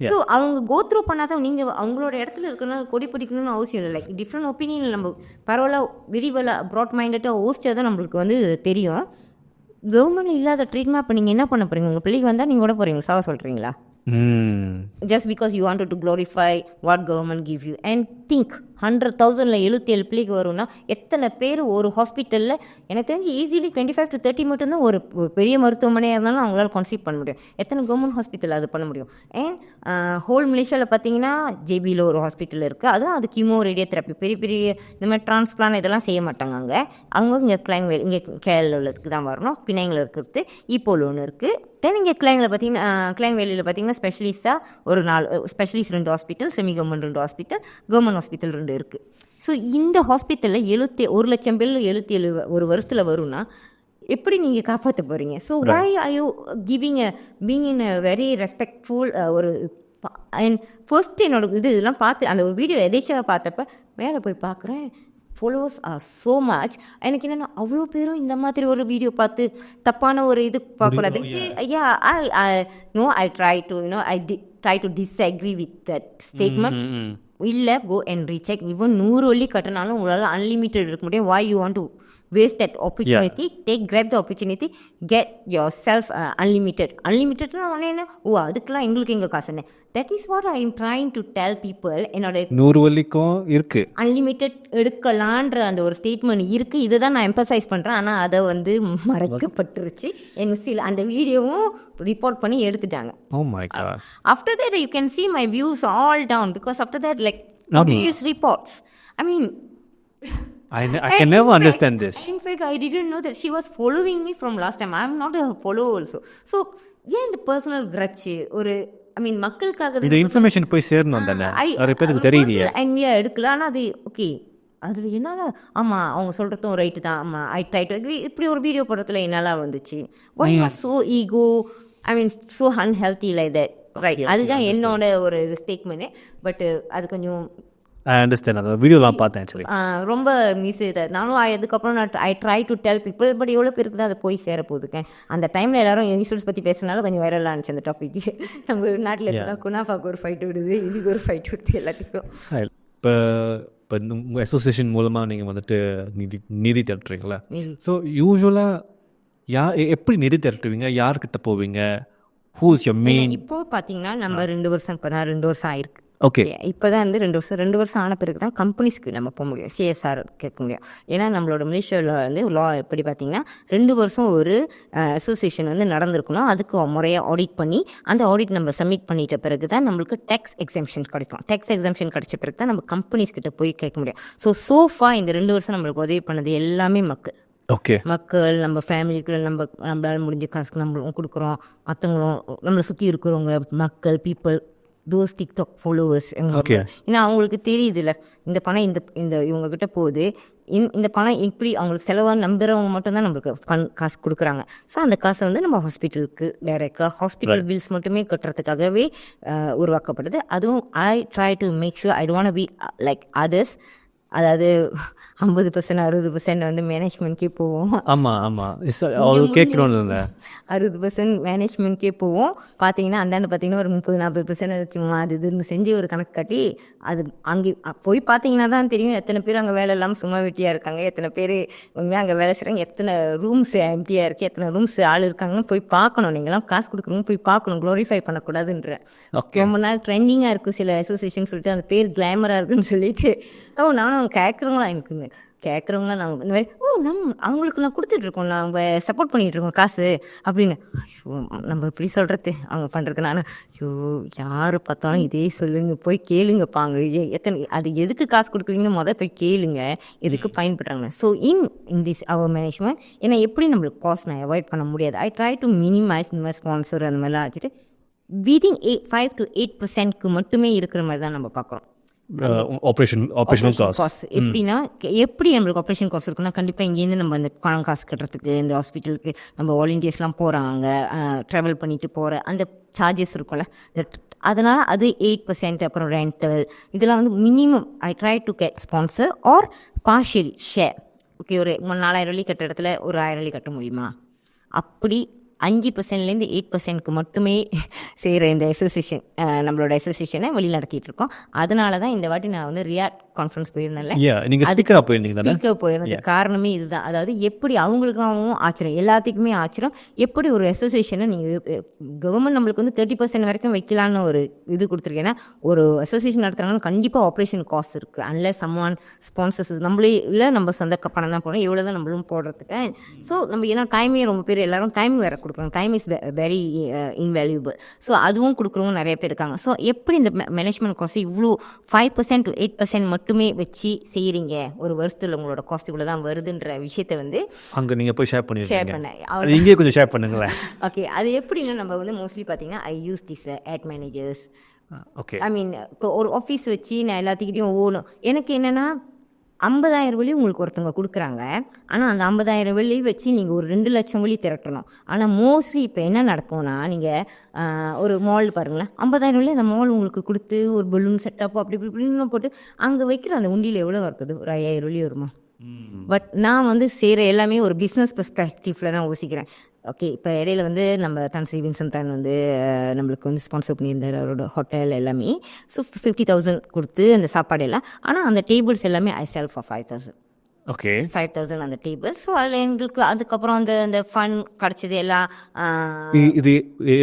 ஸோ அவங்க கோத்ரூ பண்ணாதான் நீங்கள் அவங்களோட இடத்துல இருக்கணும், கொடி பிடிக்கணும்னு அவசியம் இல்லை. லைக் டிஃப்ரெண்ட் ஒப்பீனியன் நம்ம பரவாயில்ல விரிவலாக ப்ராட் மைண்டட்டாக யோசிச்சா தான் நம்மளுக்கு வந்து தெரியும். கவர்மெண்ட் இல்லாத ட்ரீட்மெண்ட் அப்போ நீங்கள் என்ன பண்ண போகிறீங்க? உங்கள் பிள்ளைக்கு வந்தால் நீங்கள் கூட போகிறீங்க சாவ சொல்கிறீங்களா? Just because you wanted to glorify what government give you and think 100,000ல் 77 பிள்ளைக்கு வரும்னா எத்தனை பேர் ஒரு ஹாஸ்பிட்டலில் எனக்கு தெரிஞ்சு ஈஸிலி 25 to 30 மட்டும்தான் ஒரு பெரிய மருத்துவமனையாக இருந்தாலும் அவங்களால கன்சீவ் பண்ண முடியும். எத்தனை கவர்மெண்ட் ஹாஸ்பிட்டல் அது பண்ண முடியும்? அண்ட் ஹோல் மலேசியாவில் பார்த்தீங்கன்னா ஜேபியில் ஒரு ஹாஸ்பிட்டல் இருக்குது, அதுவும் அது கீமோ ரேடியோ தெரப்பி பெரிய பெரிய இந்த மாதிரி டிரான்ஸ்பிளான் இதெல்லாம் செய்ய மாட்டாங்க. அவங்க இங்கே இங்கே கேரளில் உள்ளதுக்கு தான் வரணும். பிணைங்கில் இருக்கிறது இப்போல ஒன்று இருக்குது. தென் இங்கே கிளைங்கில் பார்த்தீங்கன்னா கிளைங்வேலியில் பார்த்தீங்கன்னா ஸ்பெஷலிஸ்ட்டாக ஒரு 4 specialist 2 hospital, semi government 2 hospital, government hospital 2 இருக்குது. ஸோ இந்த ஹாஸ்பிட்டலில் 1 லட்சம் பேர் 77 ஒரு வருஷத்தில் வரும்னா எப்படி நீங்கள் காப்பாற்ற போகிறீங்க? So why are you giving being in a very respectful ஒரு அண்ட் ஃபர்ஸ்ட் என்னோட இதெல்லாம் பார்த்து அந்த ஒரு வீடியோ எதேச்சாக பார்த்தப்ப மேலே போய் பார்க்குறேன், ஃபாலோவர்ஸ் ஆர் ஸோ மச். எனக்கு என்னென்னா அவ்வளோ பேரும் இந்த மாதிரி ஒரு வீடியோ பார்த்து தப்பான ஒரு இது பார்க்கக்கூடாது. ஐயா ஐ try to try to disagree with that statement. இல்லை, கோ அண்ட் ரீசெக். ஈவன் 100 வெள்ளி கட்டினாலும் உங்களால் அன்லிமிட்டட் இருக்க முடியும். why you want to waste that opportunity? grab the opportunity, get yourself unlimited. Unlimitedனா என்ன? அதுக்கெல்லாம் எங்களுக்கு எங்க காசுன்னு. that is what I am trying to tell people. என்னோட 100 வெள்ளிக்கும் இருக்கு அன்லிமிட்டட் எடுக்கலான்ற அந்த ஒரு ஸ்டேட்மெண்ட் இருக்கு. இதை தான் நான் எம்பசைஸ் பண்றேன். ஆனால் அதை மறைக்கப்பட்டுருச்சு. எனக்கு அந்த வீடியோவும் ரிப்போர்ட் பண்ணி எடுத்துட்டாங்க. oh my god. after that you can see my views all down because after that like news reports. I mean I can never understand this. In fact, I didn't know that she was following me from last time. I am not a follower also. So, இந்த personal grudge ஒரு மக்களுக்காக இந்த இன்ஃபர்மேஷன் போய் சேரணும் தானே, நிறைய பேருக்கு தெரியலையே. எடுக்கல. ஆனால் அது ஓகே, அதில் என்னால் ஆமாம் அவங்க சொல்கிறதும் ரைட்டு தான். ஆமாம், ஐ ட்ரை டு அக்ரி. இப்படி ஒரு வீடியோ போடுறதுல என்னால் வந்துச்சு. why you are so ego, so unhealthy like that, right? அதுதான் என்னோட ஒரு ஸ்டேட்மெண்ட். பட் அது கொஞ்சம் I understand. அந்த வீடியோலாம் பார்த்தேன் ஆக்சுவலி. ரொம்ப மிஸ் செய்தேன் நானும். அதுக்கப்புறம் ஐ try to tell people. But எவ்வளோ பேருக்கு தான் அதை போய் சேர போகுதுங்க. அந்த டைமில் எல்லாரும் இன்சூரன்ஸ் பற்றி பேசுனால கொஞ்சம் வைரலாக இருந்துச்சு அந்த டாபிக். நம்ம நாட்டில் இருக்கலாம் குனாஃபாக்கு ஒரு ஃபைட் விடுது, இதுக்கு ஒரு ஃபைட் விடுது, எல்லாத்துக்கும். இப்போ உங்கள் அசோசியேஷன் மூலமாக நீங்கள் வந்துட்டு நிதி திரட்டுறீங்களா? ஸோ யூஸ்வலாக எப்படி நிதி திரட்டுவீங்க? யார்கிட்ட போவீங்க? Who's your main? இப்போ பார்த்தீங்கன்னா நம்ம 2 வருஷம் இப்போ தான் 2 வருஷம் ஆயிருக்கு. ஓகே, இப்போ தான் 2 வருஷம் ஆன பிறகு தான் கம்பெனிஸ்க்கு நம்ம போக முடியும், சிஎஸ்ஆர் கேட்க முடியும். ஏன்னா நம்மளோட மலேசியாவில் லா எப்படி பார்த்தீங்கன்னா 2 வருஷம் ஒரு அசோசியேஷன் நடந்திருக்கணும். அதுக்கு முறையாக ஆடிட் பண்ணி அந்த ஆடிட் நம்ம சப்மிட் பண்ணிட்ட பிறகு தான் நம்மளுக்கு டேக்ஸ் எக்ஸம்ஷன் கிடைக்கும். டேக்ஸ் எக்ஸம்ஷன் கிடைச்ச பிறகு தான் நம்ம கம்பெனிஸ் கிட்ட போய் கேட்க முடியும். சோஃபா இந்த 2 வருஷம் நம்மளுக்கு உதவி பண்ணது எல்லாமே மக்கள், நம்ம ஃபேமிலிக்கு நம்மளால முடிஞ்ச காசுக்கு நம்மளும் கொடுக்குறோம். மற்றவங்களும் நம்மளை சுற்றி இருக்கிறவங்க மக்கள், பீப்புள், தோஸ் டிக்டாக் ஃபாலோவர்ஸ். ஏன்னா அவங்களுக்கு தெரியுதுல்ல இந்த பணம் இந்த இவங்ககிட்ட போகுது, இந்த பணம் இப்படி அவங்களுக்கு செலவாக நம்புறவங்க மட்டும்தான் நம்மளுக்கு காசு கொடுக்குறாங்க. ஸோ அந்த காசை நம்ம ஹாஸ்பிட்டலுக்கு டைரெக்டாக ஹாஸ்பிட்டல் பில்ஸ் மட்டுமே கட்டுறதுக்காகவே உருவாக்கப்படுது. அதுவும் I try to make sure I don't be like others. அதாவது 50% 60% மேனேஜ்மெண்ட்கே போவோம். ஆமாம் கேட்கணும். 60% மேனேஜ்மெண்ட்கே போவோம். பார்த்தீங்கன்னா அந்தாண்டு பார்த்தீங்கன்னா ஒரு 30-40% சும்மா அது இதுன்னு செஞ்சு ஒரு கணக்கு காட்டி அது அங்கே போய் பார்த்தீங்கன்னா தான் தெரியும் எத்தனை பேர் அங்கே வேலை இல்லாமல் சும்மா வெட்டியாக இருக்காங்க, எத்தனை பேர் உண்மையாக அங்கே வேலை செய்கிறாங்க, எத்தனை ரூம்ஸ் எம்டியாக இருக்குது, எத்தனை ரூம்ஸ் ஆள் இருக்காங்கன்னு போய் பார்க்கணும். நீங்களாம் காசு கொடுக்குறவங்க போய் பார்க்கணும், க்ளோரிஃபை பண்ணக்கூடாதுன்ற. ரொம்ப நாள் ட்ரெண்டிங்காக இருக்கும் சில அசோசியேஷன் சொல்லிட்டு அந்த பேர் கிளாமராக இருக்குன்னு சொல்லிட்டு நானும் கேட்குறவங்களா எனக்கு கேட்குறவங்களாம் நாங்கள் இந்த மாதிரி அவங்களுக்கு நான் கொடுத்துட்ருக்கோம், நாங்கள் சப்போர்ட் பண்ணிகிட்ருக்கோம் காசு அப்படின்னு. நம்ம இப்படி சொல்கிறது அவங்க பண்ணுறது. நான் யார் பார்த்தாலும் இதே சொல்லுங்க, போய் கேளுங்கப்பாங்க அது எதுக்கு காசு கொடுக்குறீங்கன்னு போய் கேளுங்க, எதுக்கு பயன்படுறாங்க. So in this our management ஏன்னா எப்படி நம்மளுக்கு காஸ்ட் நான் அவாய்ட் பண்ண முடியாது. ஐ ட்ரை டு மினிமைஸ் இந்த மாதிரி ஸ்பான்சர் அந்த மாதிரிலாம் வச்சுட்டு விதின் 5 to 8% மட்டுமே இருக்கிற மாதிரி தான் நம்ம பார்க்குறோம். ஆப்ரேஷனல் காஸ்ட் எப்படின்னா எப்படி நம்மளுக்கு ஆப்ரேஷன் காஸ்ட் இருக்குன்னா கண்டிப்பாக இங்கேருந்து நம்ம அந்த பணம் காசு கட்டுறதுக்கு இந்த ஹாஸ்பிட்டலுக்கு நம்ம வாலண்டியர்ஸ்லாம் போகிறாங்க, ட்ராவல் பண்ணிட்டு போகிற அந்த சார்ஜஸ் இருக்கும்ல, அதனால் அது 8%. அப்புறம் ரெண்டல் இதெல்லாம் minimum I try to get sponsor R partially share. Okay, ஒரு 4000 வெள்ளி கட்டுற இடத்துல ஒரு 1000 வெள்ளி கட்ட முடியுமா? அப்படி 5%லேருந்து 8%க்கு மட்டுமே செய்கிற இந்த அசோசியேஷன் நம்மளோட அசோசியேஷனை வழி நடத்திட்டு இருக்கோம். அதனால தான் இந்த வாட்டி நான் ரியாட் கான்ஃபரன்ஸ் போயிருந்தேன். ஸ்பீக்கர் போயிருந்தது காரணமே இதுதான். அதாவது எப்படி அவங்களுக்காகவும் ஆச்சரியம், எல்லாத்துக்குமே ஆச்சரியம், எப்படி ஒரு அசோசியேஷனை நீங்கள் கவர்மெண்ட் நம்மளுக்கு 30% வரைக்கும் வைக்கலான்னு ஒரு இது கொடுத்துருக்கேன்னா ஒரு அசோசியேஷன் நடத்துகிறாங்கன்னா கண்டிப்பாக ஆப்ரேஷன் காஸ்ட் இருக்குது. அன்லெஸ் சம்வான் ஸ்பான்சர்ஸ் நம்மளே இல்லை நம்ம சொந்த பணம் தான் போடணும், எவ்வளோ தான் நம்மளும் போடுறதுக்கு. ஸோ நம்ம ஏன்னா டைமே ரொம்ப பேர் எல்லாரும் டைம் வேறு கொடுக்குறோம், time is very invaluable. So அதுவும் கொடுக்குறவங்க நிறைய பேர் இருக்காங்க. ஸோ எப்படி இந்த மேனேஜ்மெண்ட் காஸ்ட் இவ்வளோ 5% to 8% மட்டுமே வச்சு செய்கிறீங்க, ஒரு வருஷத்தில் உங்களோட காஸ்ட் இவ்வளோ தான் வருதுன்ற விஷயத்தை அங்கே நீங்கள் போய் ஷேர் பண்ணேன். இங்கே கொஞ்சம் ஷேர் பண்ணுங்களேன். ஓகே, அது எப்படின்னா நம்ம மோஸ்ட்லி பார்த்தீங்கன்னா I use this ad managers. Okay, I mean இப்போ ஒரு ஆஃபீஸ் வச்சு நான் எல்லாத்துக்கிட்டையும் எனக்கு என்னென்னா 50,000 வெள்ளி உங்களுக்கு ஒருத்தவங்க கொடுக்குறாங்க. ஆனால் அந்த 50,000 வெள்ளி வச்சு நீங்கள் ஒரு 2 லட்சம் வெள்ளி திரட்டணும். ஆனால் மோஸ்ட்லி இப்போ என்ன நடக்கும்னா, நீங்கள் ஒரு மால் பாருங்களேன், 50,000 வெள்ளி அந்த மால் உங்களுக்கு கொடுத்து ஒரு பலூன் செட்டப் அப்படி இப்படின்னு போட்டு அங்கே வைக்கிற அந்த உண்டியில் எவ்வளோ இருக்குது, ஒரு 5,000 வெள்ளி வருமா? பட் நான் வந்து செய்கிற எல்லாமே ஒரு பிஸ்னஸ் பெர்ஸ்பெக்டிவ்ல தான் யோசிக்கிறேன். ஓகே, இப்போ இடையில வந்து நம்ம தான் ஸ்ரீ வின்சன் தான் வந்து நம்மளுக்கு வந்து ஸ்பான்சர் பண்ணியிருந்தார் அவரோட ஹோட்டல் எல்லாமே. ஸோ 50,000 கொடுத்து அந்த சாப்பாடு எல்லாம். ஆனால் அந்த டேபிள்ஸ் எல்லாமே ஐ செல் ஃபார் 5,000. ஓகே, 5,000 அந்த டேபிள். ஸோ அதில் எங்களுக்கு அதுக்கப்புறம் அந்த ஃபன் கிடச்சிது எல்லாம். இது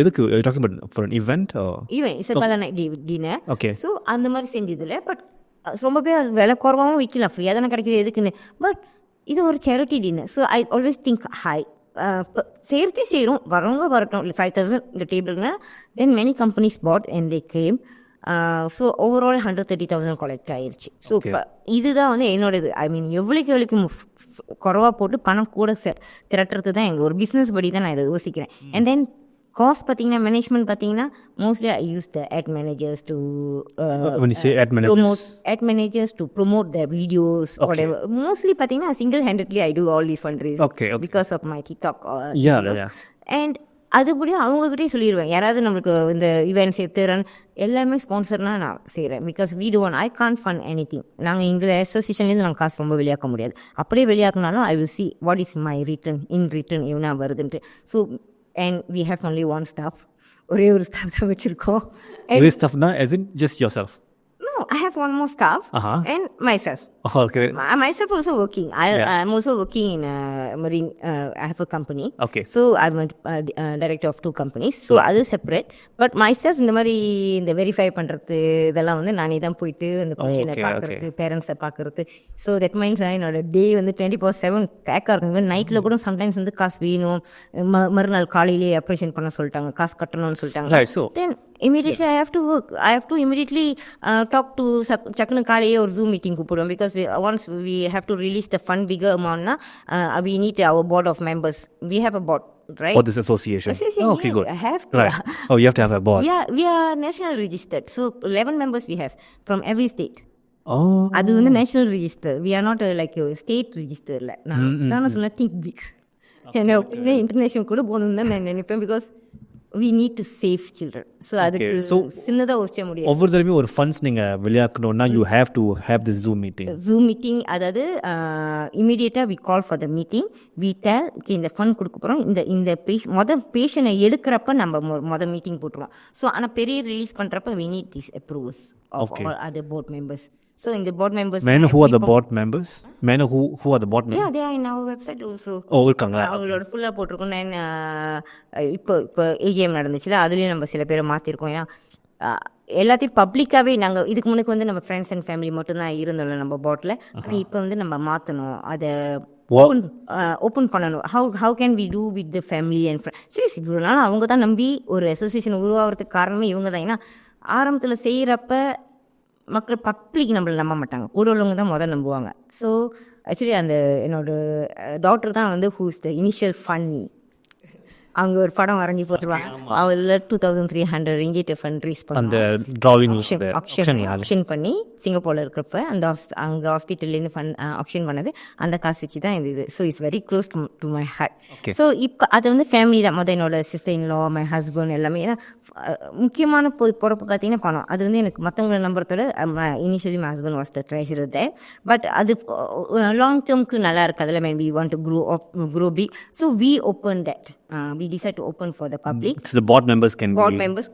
எதுக்கு talking about for an event or even இசைப்பால டின்னர். ஓகே, ஸோ அந்த மாதிரி செஞ்சதில்லை. பட் ரொம்ப பேர் விலை குறவாகவும் விற்கலாம், ஃப்ரீயாக தானே கிடைக்கிது எதுக்குன்னு. பட் இது ஒரு charity dinner. So I always think சேர்த்து செய்கிறோம், வரவங்க வரட்டும். 5,000 இந்த டேபிள்னா then many companies bought and they came. So overall 130,000 collect ஆயிடுச்சு. ஸோ இப்போ இதுதான் வந்து என்னோட இது. ஐ மீன் எவ்வளோக்கு குறவாக போட்டு பணம் கூட திரட்டுறது தான் எங்கள் ஒரு பிஸ்னஸ் படி தான் நான் இதை யோசிக்கிறேன். அண்ட் தென் காஸ்ட் பார்த்தீங்கன்னா, மேனேஜ்மெண்ட் பார்த்தீங்கன்னா, mostly I use the ad managers to when you say ad managers, ad managers to promote their videos, whatever. Mostly பார்த்தீங்கன்னா, single handedly I do all these fundraising. Okay. Because of my TikTok yeah. And அதுபடி அவங்ககிட்டே சொல்லிடுவேன், யாராவது நம்மளுக்கு இந்த ஈவெண்ட்ஸ் எடுத்துறேன் எல்லாமே ஸ்பான்சர்னா நான் செய்கிறேன். Because we don't, I can't fund anything. நாங்கள் எங்களை அசோசியேஷன்லேருந்து நாங்கள் காசு ரொம்ப வெளியாக்க முடியாது. அப்படியே வெளியாக்கினாலும் I will see what is my return in return எவ்வளோ வருதுன்ட்டு. So and we have only one staff. ஒரே ஒரு ஸ்டாஃப் தான் வச்சுருக்கோம். ஒரே ஸ்டாஃப்னா as in just yourself? No, I have one more staff and myself. Okay. Myself also working. I'm also working in marine. I have a company. Okay. So I'm a director of 2 companies. So அது separate. But myself இந்த மாதிரி இந்த வெரிஃபை பண்ணுறது இதெல்லாம் வந்து நானே தான் போயிட்டு அந்த கொஷினை பார்க்குறது, பேரண்ட்ஸை பார்க்குறது. ஸோ தட் மீன்ஸ் என்னோட டே வந்து 24/7 பேக்காக இருக்குங்க. நைட்டில் கூட சம்டைம்ஸ் வந்து காசு வேணும், மறுநாள் காலையிலேயே அப்ரேஷன் பண்ண சொல்லிட்டாங்க, காசு கட்டணும்னு சொல்லிட்டாங்க. Right. So then immediately I have to work. I have to immediately talk to சக்குனு காலையே ஒரு ஜூம் மீட்டிங் கூப்பிடுவோம். Because once we have to release the fund bigger amount na, we need our board of members. We have a board, right? for this association. Okay, yeah, good. I have to. Right. Oh, you have to have a board. We are national registered. So 11 members we have from every state. Oh. அது வந்து national register. We are not like state ரெஜிஸ்டரில். நான் சொன்ன திங்க் பிக். என்ன இன்டர்நேஷனல் கூட போகணுன்னு தான் நான் நினைப்பேன். Because we need to save children. So அதுக்கு சின்னதாக யோசிக்க முடியாது. ஒவ்வொரு தடவையும் ஒரு ஃபண்ட்ஸ் நீங்கள் வெளியாக்கணும்னா you have to have this Zoom meeting. Zoom meeting, அதாவது இமீடியட்டாக we call for the meeting. We tell இந்த ஃபண்ட் கொடுக்க போகிறோம், இந்த பேஷனை எடுக்கிறப்ப நம்ம மொதல் மீட்டிங் போட்டுருவோம். ஸோ ஆனால் பெரிய ரிலீஸ் பண்ணுறப்ப we need these approvals of all other board members. So in the board members, may I know who are the board members? May I know who are the board members? Yeah, they are in our website also. Oh, இருக்காங்களா? அவங்களோட ஃபுல்லாக போட்டிருக்கோம். நான் இப்போ ஏஜிஎம் நடந்துச்சுல, அதுலேயும் நம்ம சில பேரை மாற்றிருக்கோம். ஏன்னா எல்லாத்தையும் பப்ளிக்காகவே நாங்கள் இதுக்கு முன்னுக்கு வந்து நம்ம ஃப்ரெண்ட்ஸ் அண்ட் ஃபேமிலி மட்டும்தான் இருந்தோம்ல நம்ம போட்டில். ஆனால் இப்போ வந்து நம்ம மாற்றணும், அதை ஓப்பன் பண்ணணும். How can we do with the family and friends. இவ்வளோ நாள் அவங்க தான் நம்பி ஒரு அசோசியேஷன் உருவாகிறதுக்கு காரணமே இவங்க தான். ஏன்னா ஆரம்பத்தில் செய்கிறப்ப மக்கள் பப்ளிக் நம்மளை நம்ப மாட்டாங்க, கூட உள்ளவங்க தான் முதல் நம்புவாங்க. ஸோ ஆக்சுவலி அந்த என்னோட டாக்டர் தான் வந்து ஹூஸ் த இனிஷியல் ஃபண்ட். அவங்க ஒரு படம் வரைஞ்சி போட்டுருவாங்க, அதில் 2,300 ரிங்கிட் ஃபண்ட் ரீஸ் அந்த ஆக்ஷன் பண்ணி சிங்கப்பூரில் இருக்கிறப்ப அங்கே ஹாஸ்பிட்டல்லேருந்து ஃபண்ட் ஆக்ஷன் பண்ணது அந்த காசு வச்சு தான் இது. So it's very close to my heart. So இப்போ அது வந்து ஃபேமிலி தான். மொதல் என்னோட sister in law, my husband எல்லாமே. ஏன்னா முக்கியமான பொறுப்பு பார்த்தீங்கன்னா பணம். அது வந்து எனக்கு மற்றவங்களை நம்புறதோட initially my husband was the treasurer there. But அது லாங் டேர்முக்கு நல்லா இருக்குது. அதில் we want to grow big. So we opened that. We decide to open for the public. So the board members can board members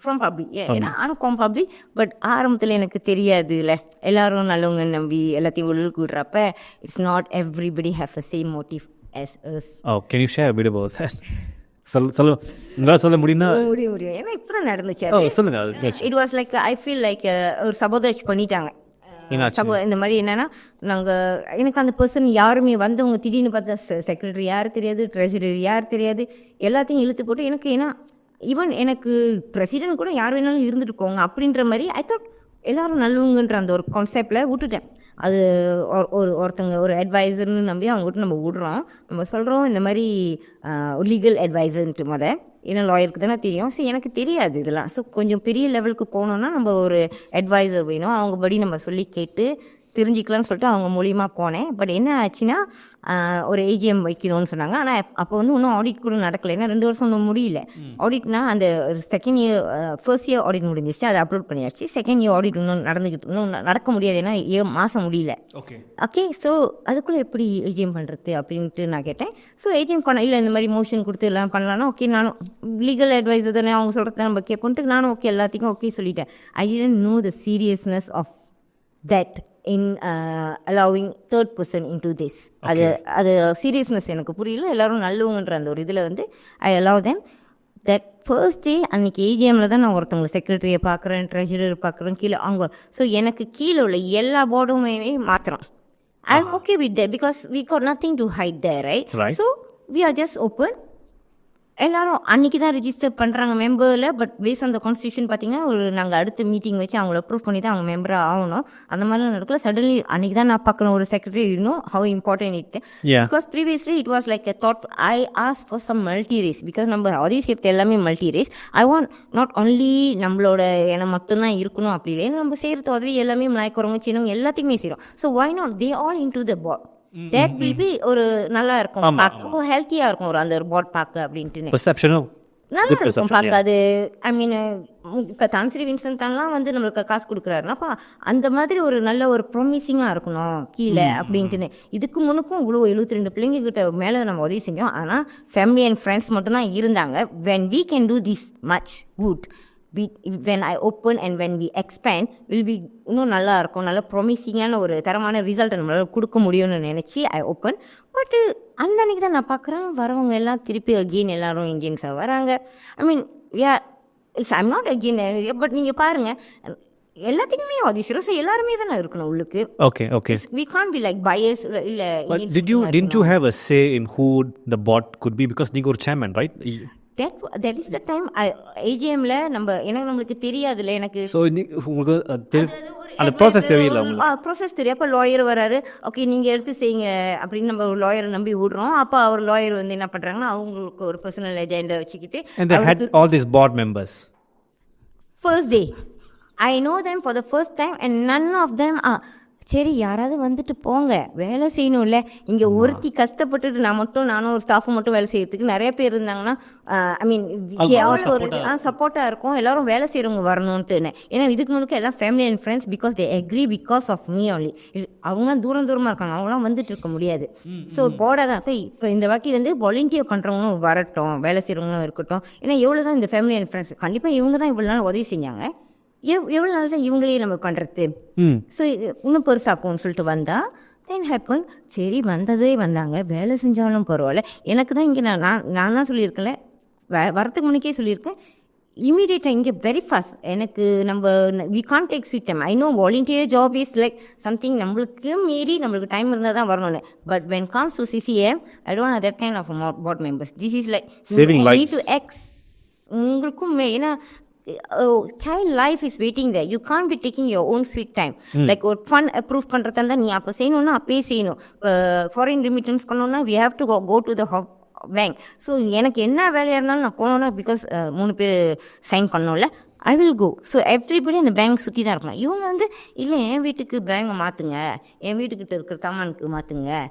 from public. ஏன்னா ஆனால் public. பட் ஆரம்பத்தில் எனக்கு தெரியாது இல்லை, எல்லாரும் நல்லவங்க நம்பி எல்லாத்தையும் உள்ளுக்கு விடுறப்ப it's not everybody have a same motive as us. Oh, can you share a bit about that? சொல்ல முடியும்னா? முடியும். ஏன்னா இப்போ தான் நடந்துச்சு. சொல்லுங்க. It was like I feel like ஒரு சபோதேஜ் பண்ணிட்டாங்க. இந்த மாதிரி என்னன்னா, எனக்கு அந்த பர்சன் யாருமே வந்தவங்க திடீர்னு பார்த்தா செக்ரட்டரி யார் தெரியாது, ட்ரெஷரர் யார் தெரியாது, எல்லாத்தையும் இழுத்து போட்டு எனக்கு. ஏன்னா ஈவன் எனக்கு பிரசிடென்ட் கூட யார் வேணாலும் இருந்துட்டு போங்க அப்படின்ற மாதிரி ஐ தாட் எல்லோரும் நல்லவங்கன்ற அந்த ஒரு கான்செப்டில் விட்டுட்டேன். அது ஒருத்தங்க ஒரு அட்வைசர்னு நம்பி அவங்ககிட்ட நம்ம விடுறோம், நம்ம சொல்கிறோம் இந்த மாதிரி லீகல் அட்வைசர்ன்ட்டு ஏன்னா லாயருக்கு தானே தெரியும். ஸோ எனக்கு தெரியாது இதெல்லாம். ஸோ கொஞ்சம் பெரிய லெவலுக்கு போனோன்னா நம்ம ஒரு அட்வைசர் வேணும், அவங்க படி நம்ம சொல்லி கேட்டு தெரிஞ்சிக்கலாம்னு சொல்லிட்டு அவங்க மூலியமாக போனேன். பட் என்ன ஆச்சுன்னா ஒரு ஏஜிஎம் வைக்கணும்னு சொன்னாங்க. ஆனால் அப்போ வந்து இன்னும் ஆடிட் கூட நடக்கலை. ஏன்னா 2 வருஷம் இன்னும் முடியல. ஆடிட்னா அந்த second year first year audit முடிஞ்சிச்சு, அதை அப்லோட் பண்ணியாச்சு. செகண்ட் இயர் ஆடிட் இன்னும் நடக்க முடியாது, ஏன்னா மாதம் முடியல. ஓகே, ஸோ அதுக்குள்ளே எப்படி ஏஜிஎம் பண்ணுறது அப்படின்ட்டு நான் கேட்டேன். ஸோ ஏஜிஎம் பண்ண இல்லை, இந்த மாதிரி மோஷன் கொடுத்து எல்லாம் பண்ணலான்னா ஓகே, நானும் லீகல் அட்வைஸர் தானே, அவங்க சொல்கிறத நம்ம கேட்போன்ட்டு நானும் ஓகே எல்லாத்துக்கும் ஓகே சொல்லிட்டேன். I didn't know the seriousness of that in allowing third person into this. அது சீரியஸ்னஸ் எனக்கு புரியல. எல்லாரும் நல்லவங்கன்ற அந்த ஒரு இதில் வந்து I allow them. That first day அன்றைக்கி ஏஜிஎம்மில் தான் நான் ஒருத்தவங்களை செக்ரட்டரியை பார்க்குறேன், ட்ரெஷரர் பார்க்குறேன், கீழே அவங்க. ஸோ எனக்கு கீழே உள்ள எல்லா போர்டுமே மாத்திரம். I am okay with that because we got nothing to hide there, right? So we are just open. எல்லாரும் அன்றைக்கி தான் ரிஜிஸ்டர் பண்ணுறாங்க மெம்பரில். But base on the constitution பார்த்தீங்கன்னா நாங்கள் அடுத்த மீட்டிங் வச்சு அவங்கள அப்ரூவ் பண்ணி தான் அவங்க மெம்பராக ஆகணும். அந்த மாதிரிலாம் நடக்கல. சடன்லி அன்றைக்கி தான் நான் பார்க்குறேன் ஒரு செக்ரட்டரி, இன்னும் how important it. Because previously it was like a thought. I ask for some multi race because நம்ம ஆடியோ சேஃப்டி எல்லாமே multi race. I want not only நம்மளோட என மட்டும்தான் இருக்கணும் அப்படி இல்லை. நம்ம செய்கிறது உதவி எல்லாமே மலாய்க்கிறவங்க சின்னவங்க எல்லாத்தையுமே செய்கிறோம். So why not they all in to the pot. That will be ஒரு நல்லா இருக்கும், பார்க்க ஹெல்த்தியாக இருக்கும் ஒரு அந்த ஒரு பாட் பார்க்க அப்படின்ட்டு நல்லா இருக்கும் பார்க்க. அது ஐ மீன் இப்போ தான்ஸ்ரீ வின்சென்ட்லாம் வந்து நம்மளுக்கு காசு கொடுக்குறாருனாப்பா அந்த மாதிரி ஒரு நல்ல ஒரு ப்ரொமிசிங்காக இருக்கணும் கீழே அப்படின்ட்டுன்னு. இதுக்கு முன்னுக்கும் இவ்வளோ 72 பிள்ளைங்க கிட்ட மேலே நம்ம உதவி செஞ்சோம். ஆனால் ஃபேமிலி அண்ட் ஃப்ரெண்ட்ஸ் மட்டும்தான் இருந்தாங்க. when we can do this much good, when I open and when we expand will be இன்னும் நல்லா இருக்கும், நல்ல ப்ரொமிசிங்கான ஒரு தரமான ரிசல்ட்டை நம்மளால் கொடுக்க முடியும்னு நினச்சி ஐ ஓப்பன். பட் அந்த அன்றைக்கி தான் நான் பார்க்குறேன் வரவங்க எல்லாம் திருப்பி அகெயின் எல்லாரும் இந்தியன்ஸாக வராங்க. I mean I'm not again. But நீங்கள் பாருங்கள் எல்லாத்துக்குமே ஆதிசிரும். ஸோ எல்லாருமே தானே இருக்கணும் உள்ளுக்கு. Okay okay, we can't be like biased. இல்லை didn't you have a say in who the bot could be because நீங்க ஒரு chairman, right? that is the time AGMல நம்ம எனக்கு நம்மளுக்கு தெரியாதுல்ல. எனக்கு ஸோ உங்களுக்கு அந்த ப்ராசஸ் தெரியல. ப்ராசஸ் தெரியும். அப்போ லாயர் வராரு, ஓகே நீங்கள் எடுத்து செய்யுங்க அப்படின்னு நம்ம ஒரு லாயரை நம்பி விடுறோம். அப்போ அவர் லாயர் வந்து என்ன பண்ணுறாங்கன்னா அவங்களுக்கு ஒரு பர்சனல் ஏஜெண்டா வச்சுக்கிட்டு and they had all these board members. First day I know them for the first time and none of them சரி யாராவது வந்துட்டு போங்க, வேலை செய்யணும்ல. இங்கே ஒருத்தி கஷ்டப்பட்டுட்டு நானும் ஒரு ஸ்டாஃபும் மட்டும் வேலை செய்யறதுக்கு நிறைய பேர் இருந்தாங்கன்னா ஐ மீன் ஒரு சப்போர்ட்டாக இருக்கும். எல்லாரும் வேலை செய்கிறவங்க வரணும்ட்டுன்னு. ஏன்னா இதுக்கு முன்னாடி எல்லாம் family and friends because they agree because of me only. அவங்களாம் தூரமாக இருக்காங்க, அவங்களாம் வந்துட்டு இருக்க முடியாது. ஸோ போர்டாக தான் இப்போ இந்த வாட்டி வந்து வாலண்டியர் பண்ணுறவங்களும் வரட்டும், வேலை செய்கிறவங்களும் இருக்கட்டும். ஏன்னா எவ்வளோ தான் இந்த ஃபேமிலி அண்ட் ஃப்ரெண்ட்ஸ் கண்டிப்பாக இவங்க தான் இவ்வளோ நாள் உதவி செஞ்சாங்க, எவ்வளோ நாள் தான் இவங்களே நம்ம பண்ணுறது. ஸோ இன்னும் பெருசாக்கும்னு சொல்லிட்டு வந்தால் தென் ஹேப்பன். சரி வந்தாங்க, வேலை செஞ்சாலும் பரவாயில்ல. எனக்கு தான் இங்கே நான் தான் சொல்லியிருக்கேன்ல, வரத்துக்கு முன்னக்கே சொல்லியிருக்கேன், இமீடியட்டாக இங்கே வெரி ஃபாஸ்ட். எனக்கு we can't take sweet time. I know volunteer job is like something நம்மளுக்கு மீறி நம்மளுக்கு டைம் இருந்தால் தான் வரணும்னு. But when comes to CCAM I don't have that kind of board members. This is like need to உங்களுக்கும் ஏன்னா child life is waiting there. You can't be taking your own sweet time. Like ஒரு fund approve பண்ணுறதா இருந்தால் நீ அப்போ செய்யணும்னா அப்பயே செய்யணும். ஃபாரின் ரிமிட்டன்ஸ் பண்ணணும்னா we have to go to the bank. So எனக்கு என்ன வேலையாக இருந்தாலும் நான் போனோன்னா பிகாஸ் 3 பேர் சைன் பண்ணோம்ல, I will go. So everybody அந்த பேங்க் சுற்றி தான் இருக்கணும். இவங்க வந்து இல்லை என் வீட்டுக்கு பேங்கை மாற்றுங்க, என் வீட்டுக்கிட்ட இருக்கிற சாமானுக்கு மாற்றுங்க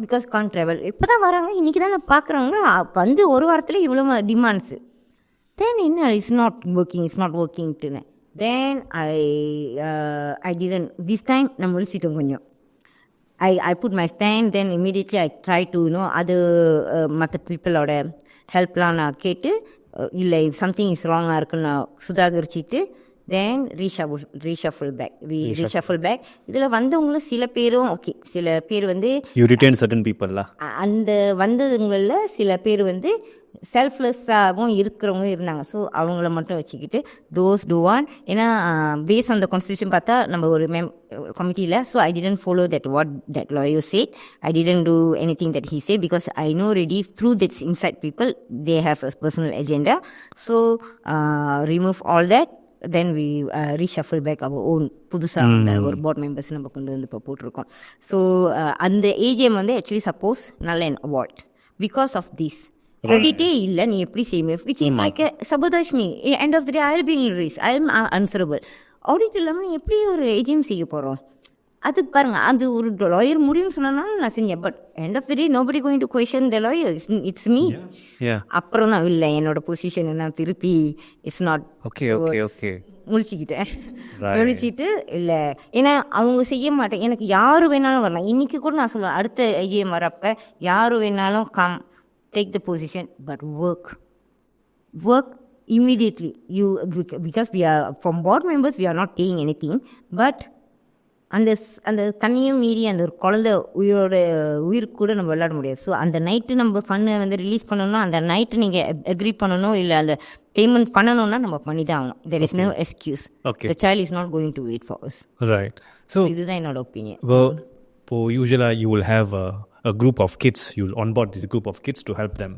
பிகாஸ் கான் ட்ராவல். இப்போ தான் வராங்க, இன்றைக்கி தான் நான் பார்க்குறாங்க, வந்து ஒரு வாரத்தில் இவ்வளோ டிமாண்ட்ஸு. Then it's not working ட்டுன்னு. Then I didn't this time நான் முடிச்சிட்டோம் கொஞ்சம். I put my stand. Then immediately I try to அது மற்ற பீப்புளோட ஹெல்ப்லாம் நான் கேட்டு இல்லை சம்திங் இஸ் ராங்காக இருக்குன்னு நான் சுதாகரிச்சிட்டு தென் ரீஷஃபிள் பேக். இதில் வந்தவங்களும் சில பேரும் ஓகே, சில பேர் வந்து you retain certain people அந்த வந்ததுங்களில் சில பேர் வந்து செல்ஃப்லெஸ்ஸாகவும் இருக்கிறவங்க இருந்தாங்க. ஸோ அவங்கள மட்டும் வச்சுக்கிட்டு தோஸ் டூ ஒன். ஏன்னா பேஸ் ஆன் த கான்ஸ்டியூஷன் பார்த்தா நம்ம ஒரு கமிட்டியில். So I didn't follow that lawyer said. I didn't do anything that he said because I know already through this inside people they have a personal agenda. So remove all that. Then we reshuffle back our own புதுசாக அந்த ஒரு போர்ட் மெம்பர்ஸ் நம்ம கொண்டு வந்து இப்போ போட்டிருக்கோம். ஸோ அந்த AGM வந்து ஆக்சுவலி சப்போஸ் நல்ல an award because of this. கிரெடிட்டே இல்லை, நீ எப்படி செய்யுமே விச் லைக் சபதஷ்மி end of the day I will be in risk, I am answerable. Audit இல்லாமல் நீ எப்படி ஒரு ஏஜிஎம் செய்ய போகிறோம்? அது பாருங்க, அது ஒரு லாயர் முடியும்னு சொன்னாலும் நான் செஞ்சேன். But end of the day nobody going to question the lawyer, it's me. Yeah. அப்புறம் தான் இல்லை என்னோட பொசிஷன் என்ன திருப்பி it's not Okay, okay, okay. முடிச்சுக்கிட்டேன். Right. முடிச்சுட்டு இல்லை, ஏன்னா அவங்க செய்ய மாட்டேன். எனக்கு யார் வேணாலும் வரலாம். இன்றைக்கி கூட நான் சொல்லுவேன், அடுத்த ஐஏஎம் வரப்போ யார் வேணாலும் come take the position, but work immediately. You, because we are from board members, we are not paying anything, but அந்த தண்ணியும் மீறி அந்த ஒரு குழந்தை உயிர் கூட நம்ம விளையாட முடியாது. ஸோ அந்த நைட்டு நம்ம ஃபண்டை வந்து ரிலீஸ் பண்ணணும்னா அந்த நைட்டு நீங்கள் அக்ரி பண்ணணும், இல்லை அந்த பேமெண்ட் பண்ணணும்னா நம்ம பண்ணி தான் ஆகணும். There is no excuse. The child is not going to wait for us. Right. So இதுதான் என்னோட ஒப்பீனியன். இப்போ யூஸ்வலாக you will have a group of kids, you will onboard this group of kids to help them.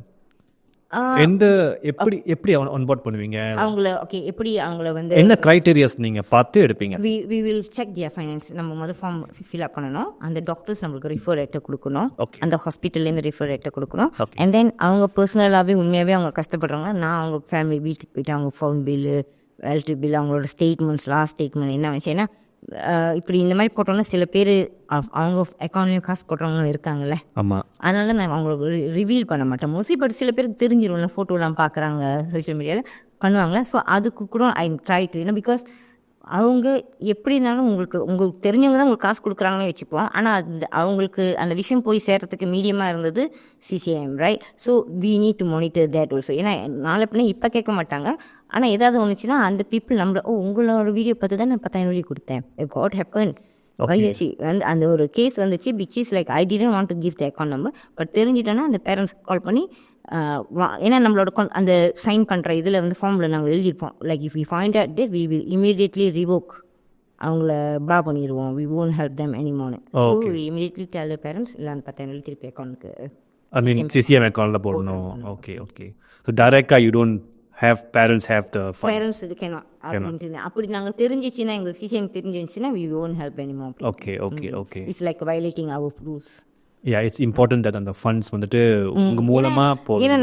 எப்படி onboard பண்ணுவீங்க? அவங்கள எப்படி அவங்கள வந்து என்ன கிரைட்டீரியாஸ் நீங்கள் பார்த்து எடுப்பீங்க? we will check their finance. நம்ம முதல் ஃபார்ம் ஃபில் அப் பண்ணணும். அந்த டாக்டர்ஸ் நம்மளுக்கு ரிஃபர் லெட்டர் கொடுக்கணும். அந்த ஹாஸ்பிட்டல்லேருந்து ரிஃபர் லெட்டர் கொடுக்கணும். அண்ட் தென் அவங்க பர்சனலாகவே உண்மையாகவே அவங்க கஷ்டப்படுறாங்க. நான் அவங்க ஃபேமிலி வீட்டுக்கு போயிட்டு அவங்க ஃபோன் பில்லு, எலக்ட்ரிக் பில், அவங்களோட ஸ்டேட்மெண்ட்ஸ், லாஸ்ட் ஸ்டேட்மெண்ட் என்ன வச்சு, ஏன்னா இப்படி இந்த மாதிரி போட்டோம்னா சில பேர் அவங்க அக்கௌண்ட்லேயும் காசு போட்டவங்களும் இருக்காங்கல்ல. ஆமாம். அதனால நான் அவங்களுக்கு ரிவீல் பண்ண மாட்டேன் மோஸ்ட்லி. பட் சில பேருக்கு தெரிஞ்சிடும்ல, ஃபோட்டோலாம் பார்க்குறாங்க சோஷியல் மீடியாவில் பண்ணுவாங்க. ஸோ அதுக்கு கூட ஐ ட்ரை டு, ஏன்னா பிகாஸ் அவங்க எப்படி இருந்தாலும் உங்களுக்கு தெரிஞ்சவங்க தான் உங்களுக்கு காசு கொடுக்குறாங்களே வச்சுப்போம். ஆனால் அவங்களுக்கு அந்த விஷயம் போய் சேர்றதுக்கு மீடியமாக இருந்தது CCIM, right? So we need to monitor that also. ஏன்னா நாளை பின்ன இப்போ கேட்க மாட்டாங்க, ஆனால் ஏதாவது ஒன்றுச்சுன்னா அந்த பீப்புள் நம்மள உங்களோட வீடியோ பார்த்து தான் நான் 10,000 கொடுத்தேன், வாட் ஹேப்பன் அந்த ஒரு கேஸ் வந்துச்சு. Which is like I didn't want to give the account number. But தெரிஞ்சிட்டோன்னா அந்த பேரண்ட்ஸ் கால் பண்ணி, ஏன்னா நம்மளோட அந்த சைன் பண்ணுற இதில் வந்து ஃபார்மில் நாங்கள் எழுதியிருப்போம், like if we find out that we will immediately revoke, அவங்கள பா பண்ணிடுவோம், we won't help them anymore. So we immediately tell the parents, இல்லை அந்த 10,000 திருப்பி அக்கௌண்ட்டுக்கு சிசிஎம் அக்கௌண்ட்டில் போடணும். ஓகே. ஸோ டைரெக்டாக you don't have parents have the funds. Parents cannot அப்படின்ட்டு அப்படி நாங்கள் தெரிஞ்சிச்சுன்னா, எங்களுக்கு CCM தெரிஞ்சிருந்துச்சுன்னா we won't help anymore. Okay. It's like violating our rules. Yeah, it's important that அந்த ஃபண்ட்ஸ் வந்துட்டு உங்கள் மூலமாக போகும். ஏன்னா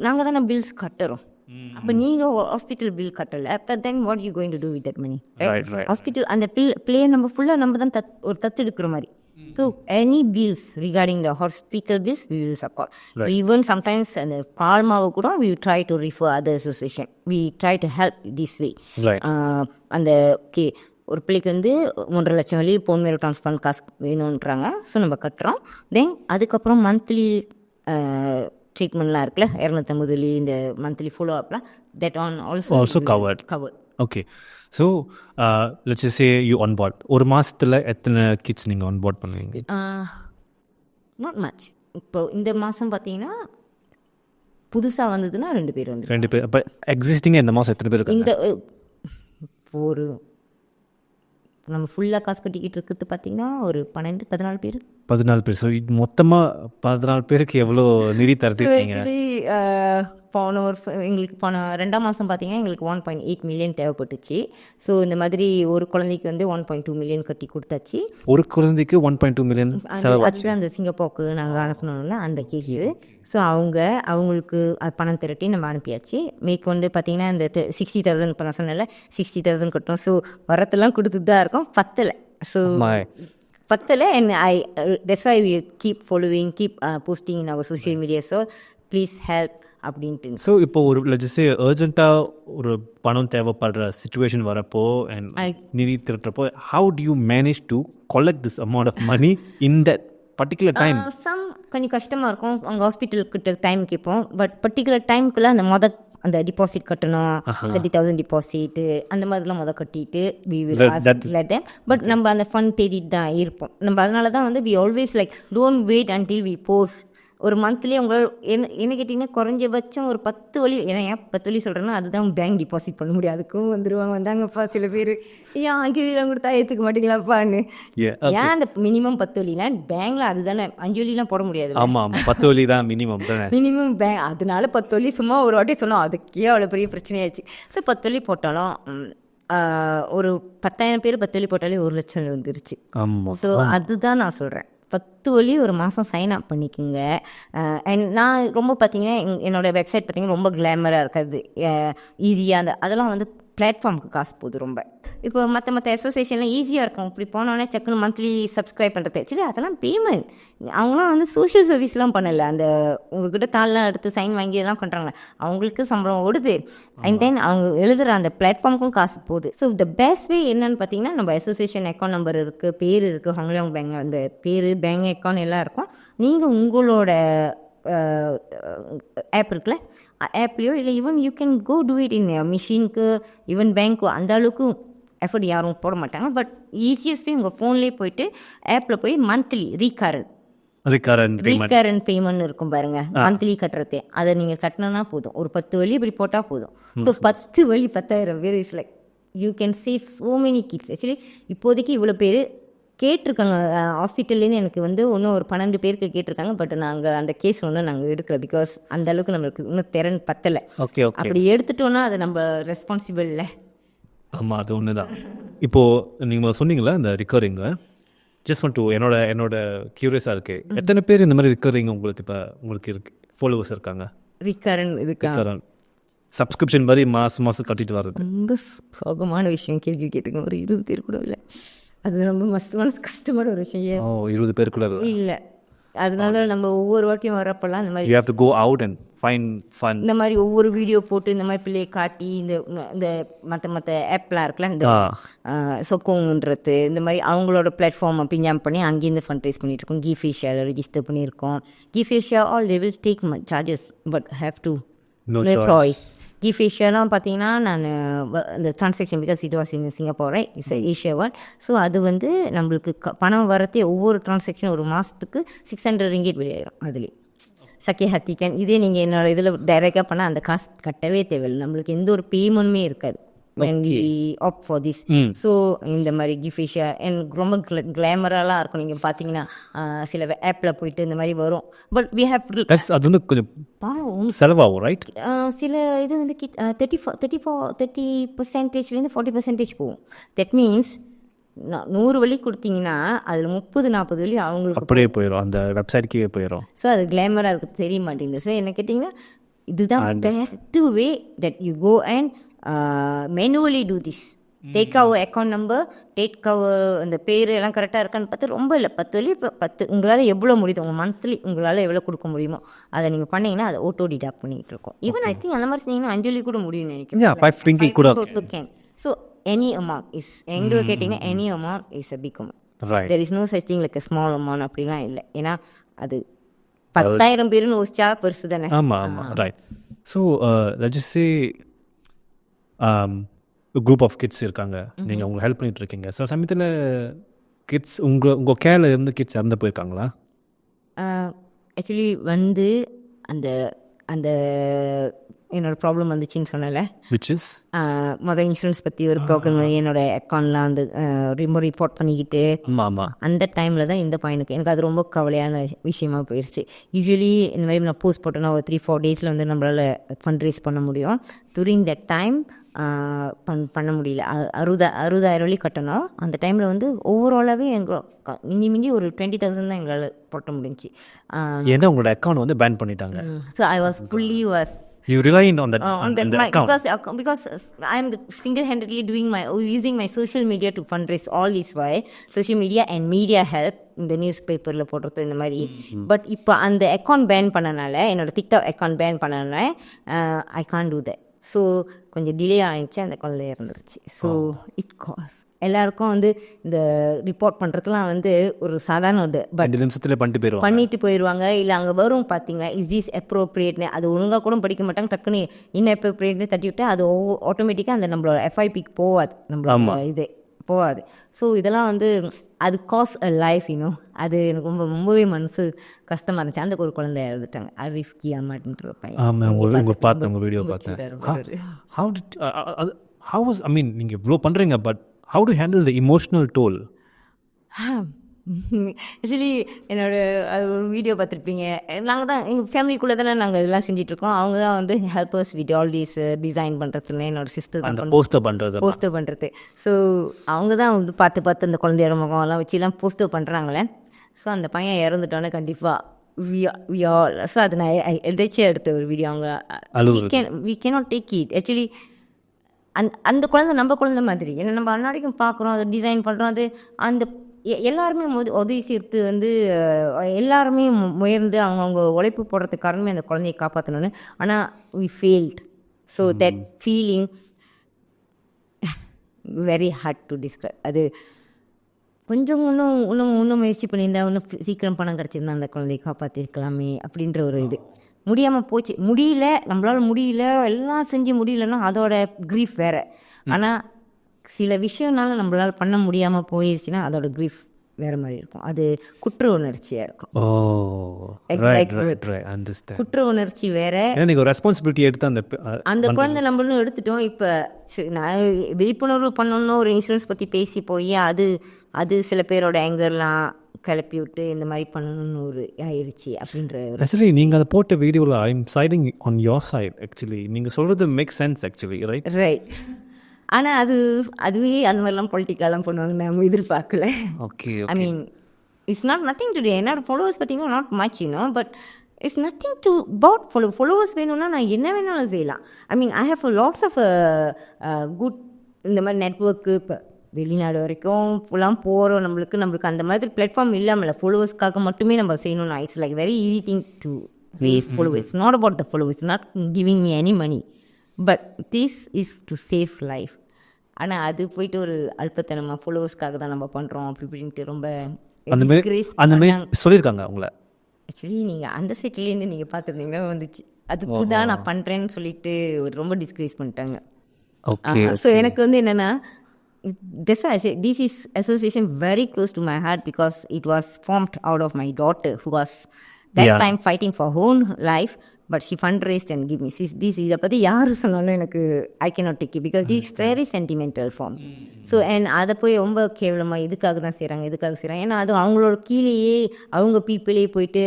நாங்கள் தானே பில்ஸ் கட்டுறோம். அப்போ நீங்கள் ஹாஸ்பிட்டல் பில் கட்டலை, அப்போ then what you going to do with that money? Hospital அந்த பிளே நம்ம ஃபுல்லாக நம்ம தான் தத்து எடுக்கிற மாதிரி. So any bills regarding the hospital bills we will support. Even sometimes அந்த பால்மாவை கூட we try to refer other association. We try to help this way. அந்த ஒரு பிள்ளைக்கு வந்து 1.5 லட்சம் வழி போன் மேலே ட்ரான்ஸ்ஃபர் காசு வேணுன்றாங்க. ஸோ நம்ம கட்டுறோம். தென் அதுக்கப்புறம் மந்த்லி ட்ரீட்மெண்ட்லாம் இருக்குல்ல, 250 வழி இந்த மந்த்லி ஃபாலோ அப்லாம், that on also covered. Okay. So let's say you onboard, ஒரு மாதத்தில் எத்தனை கிட்ஸ் நீங்கள் onboard பண்ணுவீங்க? Not much. இப்போ இந்த மாதம் பார்த்தீங்கன்னா புதுசாக வந்ததுன்னா 2 பேர் வந்து 2 பேர். அப்போ எக்ஸிஸ்டிங்காக இந்த மாதம் எத்தனை பேர் இருக்காங்க? இந்த ஒரு நம்ம ஃபுல்லாக காசு கட்டிக்கிட்டு இருக்கிறது பார்த்தீங்கன்னா ஒரு 14 பேர். 14 பேர். ஸோ இது மொத்தமாக 14 பேருக்கு எவ்வளோ நிதி தரத்துருக்கீங்க? போன வருஷம் எங்களுக்கு போன 2ஆம் மாதம் பார்த்தீங்கன்னா எங்களுக்கு 1.8 மில்லியன் தேவைப்பட்டுச்சு. ஸோ இந்த மாதிரி ஒரு குழந்தைக்கு வந்து 1.2 மில்லியன் கட்டி கொடுத்தாச்சு. ஒரு குழந்தைக்கு 1.2 மில்லியன் அதுதான் அந்த சிங்கப்பூருக்கு நாங்கள் அனுப்பணும்ல அந்த கேஸு. ஸோ அவங்களுக்கு அது பணம் திரட்டி நம்ம அனுப்பியாச்சு. மேற்கொண்டு பார்த்தீங்கன்னா இந்த 60,000 இப்போ நான் சொன்னேன்ல 60,000 கட்டணும். ஸோ வரத்தெல்லாம் கொடுத்துட்டு தான் இருக்கோம், பத்தலை. ஸோ பத்தலை. And that's why we keep following, keep posting in our social media. So please help அப்படின்ட்டு. ஸோ இப்போ ஒரு லெட்ஸ் அர்ஜென்ட்டாக ஒரு பணம் தேவைப்படுற சுச்சுவேஷன் வரப்போ அண்ட் நிதி திரட்டுறப்போ, how do you manage to collect this amount of money in that particular time? கொஞ்சம் கஷ்டமாக இருக்கும். அவங்க ஹாஸ்பிட்டலுக்கிட்ட டைம் கேட்போம். பட் பர்டிகுலர் டைமுக்குள்ளே அந்த டிபாசிட் கட்டணும், 30,000 டிபாசிட்டு அந்த மாதிரிலாம் கட்டிட்டு we will let them. But நம்ம அந்த ஃபண்ட் தேடிட்டு தான் இருப்போம். நம்ம அதனால தான் வந்து we always like don't wait until we post. ஒரு மந்த்லி உங்களால் என்ன கேட்டிங்கன்னா குறைஞ்சபட்சம் ஒரு 10 வழி, ஏன்னா ஏன் 10 வழி சொல்கிறேன்னா அதுதான் பேங்க் டிபாசிட் பண்ண முடியும். அதுக்கும் வந்தாங்கப்பா சில பேர், ஏன் 5 வழிலாம் கொடுத்தா ஏற்றுக்க மாட்டீங்களாப்பான்னு. ஏன் அந்த மினிமம் 10 வழிலாம் பேங்க்ல அதுதானே, 5 வழிலாம் போட முடியாது. ஆமாம், 10 வழி தான் மினிமம் பேங்க். அதனால 10 வழி சும்மா ஒரு வாட்டி சொன்னோம், அதுக்கே அவ்வளோ பெரிய பிரச்சனையாச்சு. ஸோ 10 வழி போட்டாலும் ஒரு 10,000 பேர் 10 வழி போட்டாலே 1 லட்சம் வந்துருச்சு. ஸோ அதுதான் நான் சொல்கிறேன், 10 வழி ஒரு மாதம் சைன் அப் பண்ணிக்கோங்க. அண்ட் நான் ரொம்ப பார்த்தீங்கன்னா என்னோடய வெப்சைட் பார்த்தீங்கன்னா ரொம்ப கிளாமராக இருக்காது, ஈஸியாக அதெல்லாம் வந்து பிளாட்ஃபார்முக்கு காசு போகுது ரொம்ப. இப்போ மற்ற அசோசியேஷன்லாம் ஈஸியாக இருக்கும், இப்படி போனோடனே செக்குன்னு மந்த்லி சப்ஸ்கிரைப் பண்ணுறது. ஆக்சுவலி அதெல்லாம் பேமெண்ட். அவங்களாம் வந்து சோஷியல் சர்வீஸ்லாம் பண்ணலை, அந்த உங்ககிட்ட தாள்லாம் எடுத்து சைன் வாங்கி இதெல்லாம் பண்ணுறாங்க, அவங்களுக்கு சம்பளம் ஓடுது. அண்ட் தென் அவங்க எழுதுகிற அந்த பிளாட்ஃபார்முக்கும் காசு போகுது. ஸோ த பெஸ்ட் வே என்னன்னு பார்த்தீங்கன்னா, நம்ம அசோசியேஷன் அக்கௌண்ட் நம்பர் இருக்குது, பேர் இருக்குது, ஹாங்லாங் பேங்க் அந்த பேர், பேங்க் அக்கௌண்ட் எல்லாம் இருக்கும். நீங்கள் உங்களோட ஆப் இருக்குல்ல, ஆப்லேயோ இல்லை even you can go do it in மிஷினுக்கு, ஈவன் பேங்க்கு அந்த அளவுக்கு எஃபர்ட் யாரும் போட மாட்டாங்க. பட் ஈஸியஸ்ட்லி உங்கள் ஃபோன்லேயே போயிட்டு ஆப்பில் போய் மந்த்லி ரீகரண்ட் பேமெண்ட் இருக்கும் பாருங்க, மந்த்லி கட்டுறது. அதை நீங்கள் கட்டினா போதும், ஒரு 10 வழி இப்படி போட்டால் போதும். இப்போ 10 வழி 10,000 பேர் is like you can save so many kids. Actually இப்போதைக்கு இவ்வளோ பேர் கேட்டிருக்காங்க ஹாஸ்பிட்டல்லேருந்து, எனக்கு வந்து இன்னும் ஒரு 12 பேருக்கு கேட்டிருக்காங்க. பட் நாங்கள் அந்த கேஸ் ஒன்றும் நாங்கள் எடுக்கல, பிகாஸ் அந்த அளவுக்கு நம்மளுக்கு இன்னும் திறன் பத்தலை. அப்படி எடுத்துட்டோன்னா அது நம்ம ரெஸ்பான்சிபிள் இல்லை. ஆமாம், அது ஒன்று தான். இப்போது நீங்கள் சொன்னீங்களா இந்த ரிக்கரிங்கு, ஜஸ்ட் ஒன் டூ என்னோட க்யூரியஸாக இருக்குது, எத்தனை பேர் இந்த மாதிரி ரிக்கரிங் உங்களுக்கு இருக்கு ஃபாலோவர்ஸ் இருக்காங்க? ரிக்கரண்ட் சப்ஸ்கிரிப்ஷன் மாதிரி மாதம் கட்டிட்டு வர்றது ரொம்ப சோகமான விஷயம். கேள்வி கேட்டுங்க, ஒரு 20 பேர் கூட இல்லை. அது ரொம்ப மனசு கஷ்டமான ஒரு விஷயம். 20 பேருக்குள்ள இல்லை, அதனால நம்ம ஒவ்வொரு வாட்டியும் வரப்பெல்லாம் இந்த மாதிரி you have to go out and find fun. இந்த மாதிரி ஒவ்வொரு வீடியோ போட்டு இந்த மாதிரி பிள்ளையை காட்டி இந்த மற்ற ஆப்லாம் இருக்குல்ல, இந்த சொக்கோங்கன்றது, இந்த மாதிரி அவங்களோட பிளாட்ஃபார்மை பிஞ்சாம் பண்ணி அங்கேருந்து ஃபண்ட் ரைஸ் பண்ணிட்டு இருக்கோம். கிஃபேஷியாவில் ரெஜிஸ்டர் பண்ணியிருக்கோம். கிஃபேஷியா all they will take charges, but have to no choice. கிஃபேஷியாலாம் பார்த்தீங்கன்னா நான் இந்த transaction, because it was in Singapore, it's Asia one. So அது வந்து நம்மளுக்கு பணம் வரத்தே ஒவ்வொரு ட்ரான்சாக்ஷன் ஒரு மாதத்துக்கு 600 ringgit வெளியாயிரும். அதுலேயே சக்கே ஹத்திக்கன் இதே நீங்கள் என்னோட இதில் டைரெக்டாக பண்ணால் அந்த காசு கட்டவே தேவையில்லை, நம்மளுக்கு எந்த ஒரு பேமெண்ட்டுமே இருக்காது when we opt for this. So இந்த மாதிரி கிஃபேஷியா ரொம்ப கிளாமராலாம் இருக்கும். நீங்கள் பார்த்தீங்கன்னா சில ஆப்பில் போயிட்டு இந்த மாதிரி வரும். பட் வி ஹேவ் அது வந்து கொஞ்சம் செலவாகும், ரைட்? சில இது வந்து 30%லேருந்து 40% போகும். தட் மீன்ஸ் 100 வழி கொடுத்தீங்கன்னா அதில் 30-40 வழி அவங்களுக்கு அப்படியே போயிடும், அந்த வெப்சைட்க்கே போயிடும். ஸோ அது கிளாமராக இருக்குது, தெரிய மாட்டேங்குது. ஸோ என்ன கேட்டிங்கன்னா, இதுதான் best way that you go and manually do this. Take our account number, take our அந்த பேர் எல்லாம் கரெக்டாக இருக்கான்னு பார்த்து, ரொம்ப இல்லை 10 வழி 10 உங்களால் எவ்வளோ முடியுது, உங்கள் மந்த்லி உங்களால் எவ்வளோ கொடுக்க முடியுமோ அதை நீங்கள் பண்ணிங்கன்னா அதை ஆட்டோ டிடாக்ட் பண்ணிகிட்டு இருக்கோம். ஈவன் ஐ திங்க் அந்த மாதிரி செஞ்சீங்கன்னா 5 வழி கூட முடியும்னு நினைக்கிறேன். ஸோ எனி அமௌண்ட் இஸ், எங்களோட கேட்டிங்கன்னா any amount is a big amount. There is no such thing like a small amount அப்படிலாம் இல்லை. ஏன்னா அது 10,000 பேருன்னு யோசிச்சா பெருசு தானே. ஆமாம், right. So let's just say group of kids இருக்காங்க, நீங்கள் உங்களுக்கு ஹெல்ப் பண்ணிட்டு இருக்கீங்க. சில சமயத்தில் கிட்ஸ் உங்கள் கேரில் இருந்து கிட்ஸ் இறந்து போயிருக்காங்களா? ஆக்சுவலி வந்து அந்த அந்த என்னோடய ப்ராப்ளம் வந்துச்சுன்னு சொன்னல, விச் இஸ் மொதல் இன்சூரன்ஸ் பற்றி ஒரு ப்ராப்ளம் என்னோட அக்கௌண்ட்லாம் வந்து ரிப்போர்ட் பண்ணிக்கிட்டு, அந்த டைமில் தான் இந்த பையனுக்கு எனக்கு அது ரொம்ப கவலையான விஷயமா போயிடுச்சு. யூஸ்வலி இந்த மாதிரி நான் போஸ்ட் போட்டோன்னா ஒரு 3-4 டேஸில் வந்து நம்மளால் ஃபண்ட் ரைஸ் பண்ண முடியும். டூரிங் தட் டைம் பண்ண முடியல. 60,000 வழி கட்டணும். அந்த டைமில் வந்து ஓவராலாகவே எங்கள் மிஞ்சி ஒரு 20,000 தான் எங்களால் போட்ட முடிஞ்சு. ஏன்னா உங்களோட அக்கௌண்ட் வந்து பேன் பண்ணிட்டாங்க. So I was fully You relying on that account because I am single-handedly using my social media to fundraise all this way. Social media and media help இந்த நியூஸ்பேப்பரில் போடுறது இந்த மாதிரி. பட் இப்போ அந்த அக்கௌண்ட் பேன் பண்ணனால, என்னோடய டிக்டாக் அக்கௌண்ட் பேன் பண்ணனால I can't two that. So கொஞ்சம் டிலே ஆகிடுச்சு, அந்த அக்கௌண்ட்டில் இருந்துருச்சு. ஸோ இட் காஸ் எல்லாருக்கும் வந்து இந்த ரிப்போர்ட் பண்ணுறதுலாம் வந்து ஒரு சாதாரண இது. பட் 2 நிமிஷத்தில் பண்ணிட்டு போயிடுவாங்க. இல்லை அங்கே வரும் பார்த்தீங்களா, இஸ் திஸ் அப்ரோப்ரியேட்னு, அது ஒழுங்காக கூட படிக்க மாட்டாங்க. டக்குன்னு இன்அப்ரோப்ரியேட்னு தட்டி விட்டு அது ஆட்டோமேட்டிக்காக அந்த நம்மளோட FIPக்கு போகாது, நம்மளோட இது போகாது. ஸோ இதெல்லாம் வந்து அது காஸ் அ லைஃப் இன்னும். அது எனக்கு ரொம்பவே மனசு கஷ்டமாக இருந்துச்சு. அந்த ஒரு குழந்தை இறந்துட்டாங்க, அரிஃப்கி அம்மாட்டுன்ற பையன். உங்கள் வீடியோ பார்த்தேன். How was, I mean, நீங்கள் இவ்வளோ பண்ணுறீங்க, but how to handle the emotional toll? Actually என்னோட அது ஒரு வீடியோ பார்த்துருப்பீங்க. நாங்கள் தான் எங்கள் ஃபேமிலிக்குள்ளே தானே நாங்கள் இதெல்லாம் செஞ்சிட்ருக்கோம். அவங்க தான் வந்து helpers with all these design பண்ணுறதுன்னு என்னோட சிஸ்டர் தான் போஸ்டர் பண்ணுறது. ஸோ அவங்க தான் வந்து பார்த்து அந்த குழந்தையோட முகம்லாம் வச்சுலாம் போஸ்டர் பண்ணுறாங்களே. ஸோ அந்த பையன் இறந்துட்டோன்னே கண்டிப்பாக ஸோ அது நான் எதாச்சும் எடுத்த ஒரு வீடியோ. அவங்க we cannot take it. Actually அந்த குழந்தை நம்ம குழந்தை மாதிரி. ஏன்னா நம்ம அன்னாடிக்கும் பார்க்குறோம், அதை டிசைன் பண்ணுறோம், அது அந்த எல்லாருமே உதவி சேர்த்து வந்து எல்லாருமே முயர்ந்து அவங்கவுங்க உழைப்பு போடுறதுக்கு காரணமே அந்த குழந்தையை காப்பாற்றணுன்னு. ஆனால் we failed. So that feeling very hard to describe. அது கொஞ்சம் இன்னும் முயற்சி பண்ணியிருந்தா இன்னும் சீக்கிரம் பணம் கிடச்சிருந்தா அந்த குழந்தையை காப்பாற்றிருக்கலாமே அப்படின்ற ஒரு இது. முடியாமல் போச்சு, முடியல, நம்மளால் முடியல, எல்லாம் செஞ்சு முடியலன்னா அதோட க்ரீஃப் வேறு. ஆனால் சில விஷயம்னால நம்மளால் பண்ண முடியாமல் போயிடுச்சுன்னா அதோட க்ரீஃப் வேறு மாதிரி இருக்கும். அது குற்ற உணர்ச்சியாக இருக்கும். குற்ற உணர்ச்சி வேற. நீங்கள் ரெஸ்பான்சிபிலிட்டி எடுத்து அந்த குழந்தை நம்மளும் எடுத்துட்டோம். இப்போ நான் விழிப்புணர்வு பண்ணணும்னு ஒரு இன்சூரன்ஸ் பற்றி பேசி போய் அது சில பேரோட ஆங்கர்லாம் கிளப்பி விட்டு இந்த மாதிரி பண்ணணும்னு ஒரு ஆயிடுச்சு அப்படின்ற. ஆக்சுவலி நீங்கள் அதை போட்ட வீடியோவில் I am siding on your side. Actually நீங்கள் சொல்கிறது மேக் சென்ஸ் ஆக்சுவலி. ரைட். ஆனால் அதுவே அந்த மாதிரிலாம் பொலிட்டிக்கெலாம் பண்ணுவாங்க, நம்ம எதிர்பார்க்கல. Okay. I mean it's not nothing to do. என்னோட ஃபாலோவர்ஸ் பார்த்தீங்கன்னா not much but it's nothing to about followers வேணும்னா நான் என்ன வேணாலும் செய்யலாம். I mean I have lots of good இந்த மாதிரி நெட்ஒர்க்கு. இப்போ வெளிநாடு வரைக்கும் ஃபுல்லாக போகிறோம், நம்மளுக்கு அந்த மாதிரி பிளாட்ஃபார்ம் இல்லாமல் ஃபாலோவர்ஸ்க்காக மட்டுமே நம்ம செய்யணும்னா it's like very easy thing to waste followers. It's not about the followers, not giving me any money, but this is to save life. ஆனால் அது போயிட்டு ஒரு அல்பத்தனமாக ஃபாலோவர்ஸ்க்காக தான் நம்ம பண்ணுறோம் அப்படி இப்படின்ட்டு ரொம்ப அந்த மாதிரி சொல்லியிருக்காங்க அவங்கள. ஆக்சுவலி நீங்கள் அந்த சைட்லேருந்து நீங்கள் பார்த்துருந்தீங்கன்னா வந்துச்சு, அதுக்கு தான் நான் பண்ணுறேன்னு சொல்லிட்டு ஒரு ரொம்ப டிஸ்கிரேஸ் பண்ணிட்டாங்க. ஸோ எனக்கு வந்து என்னென்னா that's why I say this is association very close to my heart because it was formed out of my daughter who was that time fighting for her own life, but she fundraised and give me this. இதை பற்றி யார் சொன்னாலும் எனக்கு I cannot take it because this is very sentimental form. So and அதை போய் ரொம்ப கேவலமாக இதுக்காக தான் செய்கிறாங்க. ஏன்னா அது அவங்களோட கீழேயே அவங்க பீப்புளே போயிட்டு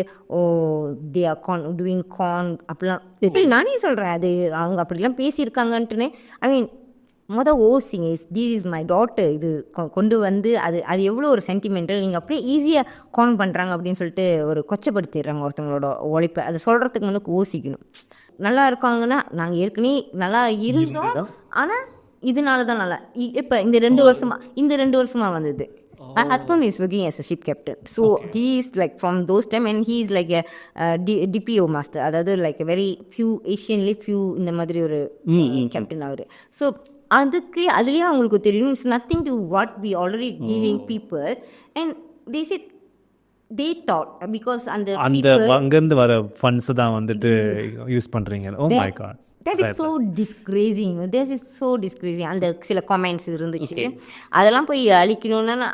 they are doing con அப்படிலாம் நானே சொல்கிறேன். அது அவங்க அப்படிலாம் பேசியிருக்காங்கன்ட்டுன்னு. ஐ மீன் ஓசிங்க திஸ் இஸ் மை டாட்டர், இது கொண்டு வந்து அது எவ்வளோ ஒரு சென்டிமெண்டல். நீங்கள் அப்படியே ஈஸியாக கான் பண்ணுறாங்க அப்படின்னு சொல்லிட்டு ஒரு கொச்சப்படுத்திடுறாங்க ஒருத்தவங்களோட உழைப்பை. அதை சொல்கிறதுக்கு வந்து யோசிக்கணும். நல்லா இருக்காங்கன்னா நாங்கள் ஏற்கனவே நல்லா இருந்தோம், ஆனால் இதனால தான் நல்லா இப்போ இந்த 2 வருஷமாக வந்தது. My husband is working as a ship captain. So he is like from those time and he is like a DPO master. அதாவது like a very few Asianly few இந்த மாதிரி ஒரு கேப்டன் அவர். ஸோ அதுலேயே அவங்களுக்கு தெரியும் it's nothing to what we already giving people and they said they thought because அந்த அங்கேருந்து வர ஃபண்ட்ஸ் தான் வந்துட்டு யூஸ் பண்ணுறீங்க. Oh my god, that is so disgracing. This is so disgracing. அந்த சில கமெண்ட்ஸ் இருந்துச்சு, அதெல்லாம் போய் அழிக்கணும்னா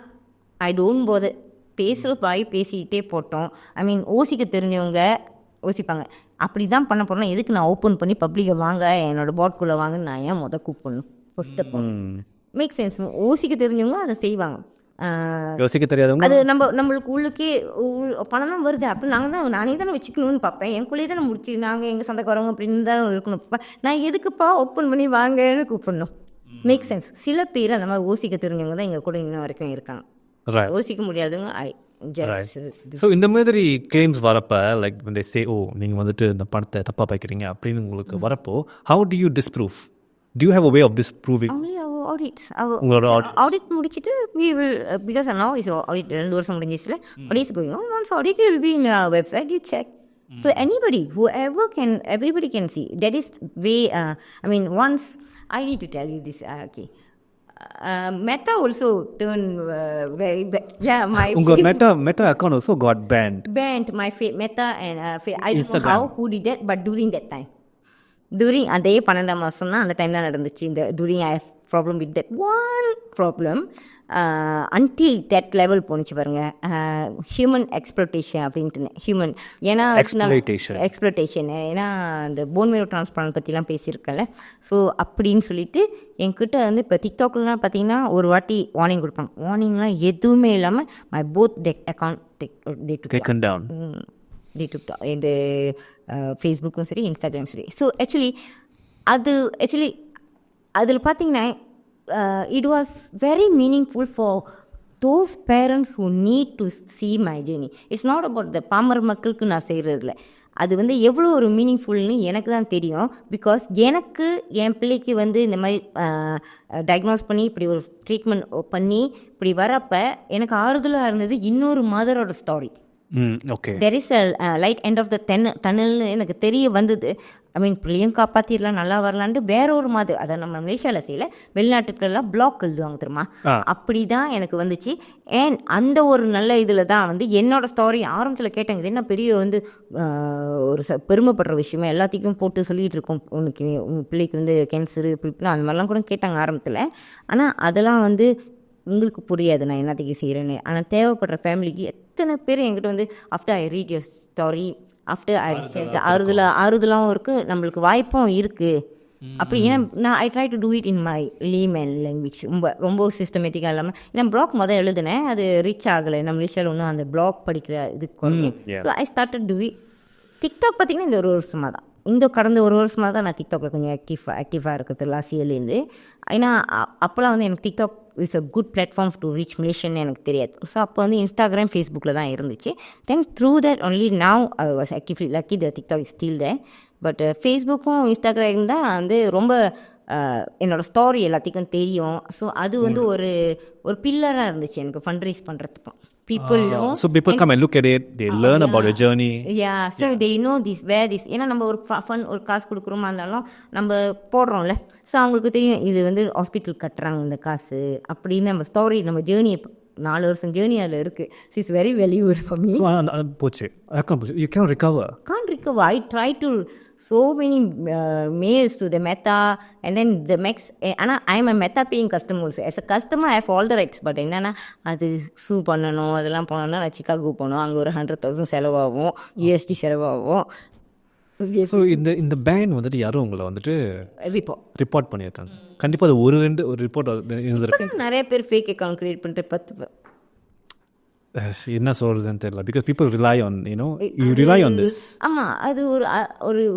ஐ டோன்ட் போதர். பேசிக்கிட்டே போட்டோம். ஐ மீன் ஓசிக்க தெரிஞ்சவங்க யோசிப்பாங்க, அப்படி தான் பண்ண போகிறோம், எதுக்கு நான் ஓப்பன் பண்ணி பப்ளிக்கை வாங்க என்னோடய பாட்குள்ளே வாங்கன்னு நான் ஏன் கூப்பிடணும்? First make sense. ஓசிக்க தெரிஞ்சவங்க அதை செய்வாங்க. யோசிக்க தெரியாதவங்க அது நம்மளுக்கு உள்ளுக்கே பணம் தான் வருது அப்படின்னு நானே தானே வச்சுக்கணும்னு பார்ப்பேன். எனக்குள்ளேயே தானே முடிச்சு நாங்கள் எங்கள் சொந்தக்காரவங்க அப்படின்னு தான் இருக்கணும். நான் எதுக்குப்பா ஓப்பன் பண்ணி வாங்கன்னு கூப்பிடணும்? Make sense. சில பேர் அந்த மாதிரி ஓசிக்க தெரிஞ்சவங்க தான் எங்கள் கூட இன்னும் வரைக்கும் இருக்காங்க. யோசிக்க முடியாதவங்க ஸோ இந்த மாதிரி கிளைம்ஸ் வரப்போ லைக் வந்து சே நீங்கள் வந்துட்டு இந்த பணத்தை தப்பாக பார்க்குறீங்க அப்படின்னு உங்களுக்கு வரப்போ how do you disprove? Do you have a way of disproving? Audits. Audit முடிச்சிட்டு we will because now is audit 2 வருஷம் முடிஞ்சிச்சுல, audits going on. Once audit will be in our website, you check. So everybody can see. That is way I mean once I need to tell you this. Okay. Meta also turned very bad. Yeah, my Meta account also got banned. My Meta and I don't know how who did that, but during that time. During அதே 12 மாதம் தான் அந்த டைம் தான் நடந்துச்சு. இந்த during I have problem with that one problem until that level போனிச்சு பாருங்க. ஹியூமன் எக்ஸ்ப்ளோட்டேஷன் அப்படின்ட்டு ஹியூமன் ஏன்னா எக்ஸ்ப்ளோட்டேஷன் ஏன்னா இந்த போன் மேரோ டிரான்ஸ்பிளான்ட் பற்றிலாம் பேசியிருக்கேன்ல. ஸோ அப்படின்னு சொல்லிட்டு என்கிட்ட வந்து இப்போ டிக்டாக்லாம் பார்த்தீங்கன்னா ஒரு வாட்டி வார்னிங் கொடுப்பாங்க. வார்னிங்லாம் எதுவுமே இல்லாமல் my both account taken down. இந்த ஃபேஸ்புக்கும் சரி இன்ஸ்டாகிராம் சரி. ஸோ ஆக்சுவலி அதில் பார்த்தீங்கன்னா it was very meaningful for those parents who need to see my journey. It's not about த பாமர மக்களுக்கு நான் செய்கிறதில்ல. அது வந்து எவ்வளோ ஒரு மீனிங்ஃபுல்னு எனக்கு தான் தெரியும். பிகாஸ் எனக்கு என் பிள்ளைக்கு வந்து இந்த மாதிரி டயக்னோஸ் பண்ணி இப்படி ஒரு ட்ரீட்மெண்ட் பண்ணி இப்படி வரப்போ எனக்கு ஆறுதலாக இருந்தது இன்னொரு மதரோட story. Okay, there is a light end of the டனல்னு எனக்கு தெரிய வந்தது. ஐ மீன் பிள்ளையும் காப்பாற்றிடலாம், நல்லா வரலான்ட்டு வேற ஒரு மாதிரி, அதை நம்ம மலேசியாவில் செய்யல, வெளிநாட்டுக்கெல்லாம் பிளாக் எழுதுவாங்க தெரியுமா, அப்படி தான் எனக்கு வந்துச்சு. அண்ட் அந்த ஒரு நல்ல இதில் தான் வந்து என்னோட ஸ்டாரி ஆரம்பத்தில் கேட்டாங்க. இது என்ன பெரிய வந்து ஒரு பெருமைப்படுற விஷயமா எல்லாத்தையும் போட்டு சொல்லிகிட்டு இருக்கோம், உனக்கு உங்கள் பிள்ளைக்கு வந்து கேன்சரு இப்படி அந்த மாதிரிலாம் கூட கேட்டாங்க ஆரம்பத்தில். ஆனால் அதெல்லாம் வந்து உங்களுக்கு புரியாது நான் என்னத்துக்கு செய்கிறேன்னு. ஆனால் தேவைப்படுற ஃபேமிலிக்கு எத்தனை பேர் என்கிட்ட வந்து after I read your story, after I ஆறுதலாகவும் இருக்குது, நம்மளுக்கு வாய்ப்பும் இருக்குது. அப்படி ஏன்னா நான் I try to do it in my layman language, ரொம்ப சிஸ்டமேட்டிக்காக இல்லாமல். ஏன்னா பிளாக் மொதல் எழுதுனேன், அது ரீச் ஆகலை நம்ம மலேசியாவில் ஒன்றும் அந்த பிளாக் படிக்கிற இது குறையும். So I started do it. TikTok பார்த்திங்கன்னா இந்த ஒரு வருஷமாக தான், கடந்த ஒரு வருஷமாக தான் நான் டிக்டாக்ல கொஞ்சம் ஆக்டிவாக இருக்கிறது லாஸ்ட் இயர்லேருந்து. ஏன்னா அப்போலாம் வந்து எனக்கு TikTok is a good platform to reach Malaysian எனக்கு தெரியாது. ஸோ அப்போ வந்து இன்ஸ்டாகிராம், ஃபேஸ்புக்கில் தான் இருந்துச்சு. Then through that only now I was actively lucky the TikTok is still there. But ஃபேஸ்புக்கும் இன்ஸ்டாகிராம் தான் வந்து ரொம்ப என்னோடய ஸ்டோரி எல்லாத்துக்கும் தெரியும். ஸோ அது வந்து ஒரு பில்லராக இருந்துச்சு எனக்கு ஃபண்ட்ரைஸ் பண்ணுறதுக்கும். People know. So people come and look at it, they learn about your journey. Yeah, so they know this, where this. ஏன்னா நம்ம ஒரு ஃபண்ட் ஒரு காசு கொடுக்குறோமா இருந்தாலும் நம்ம போடுறோம்ல, ஸோ அவங்களுக்கு தெரியும் இது வந்து ஹாஸ்பிட்டல் கட்டுறாங்க இந்த காசு அப்படின்னு. நம்ம ஸ்டோரி, நம்ம ஜேர்னி 4 வருஷம் ஜேர்னி அதில் இருக்குது. So it's very valuable for me. போச்சு, you can't recover. I try to so many mails to the Meta and then the Max. ஆனால் I am a Meta paying customer also. As a customer I have all the rights. But என்னென்னா அது சூ பண்ணணும், அதெல்லாம் பண்ணணும்னா நான் சிக்காகோ போகணும், அங்கே ஒரு 100,000 செலவாகும், USD செலவாகும். ஸோ இந்த பேன் வந்துட்டு யாரும் உங்களை வந்துட்டு ரிப்போர்ட் பண்ணியிருக்காங்க கண்டிப்பாக. அது ஒரு ரிப்போர்ட் இருந்திருக்கு. நிறைய பேர் ஃபேக் அக்கௌண்ட் கிரியேட் பண்ணிட்டு 10 என்ன சொல்கிறதுன்னு தெரியல. Because people rely on you rely on this. ஆமாம், அது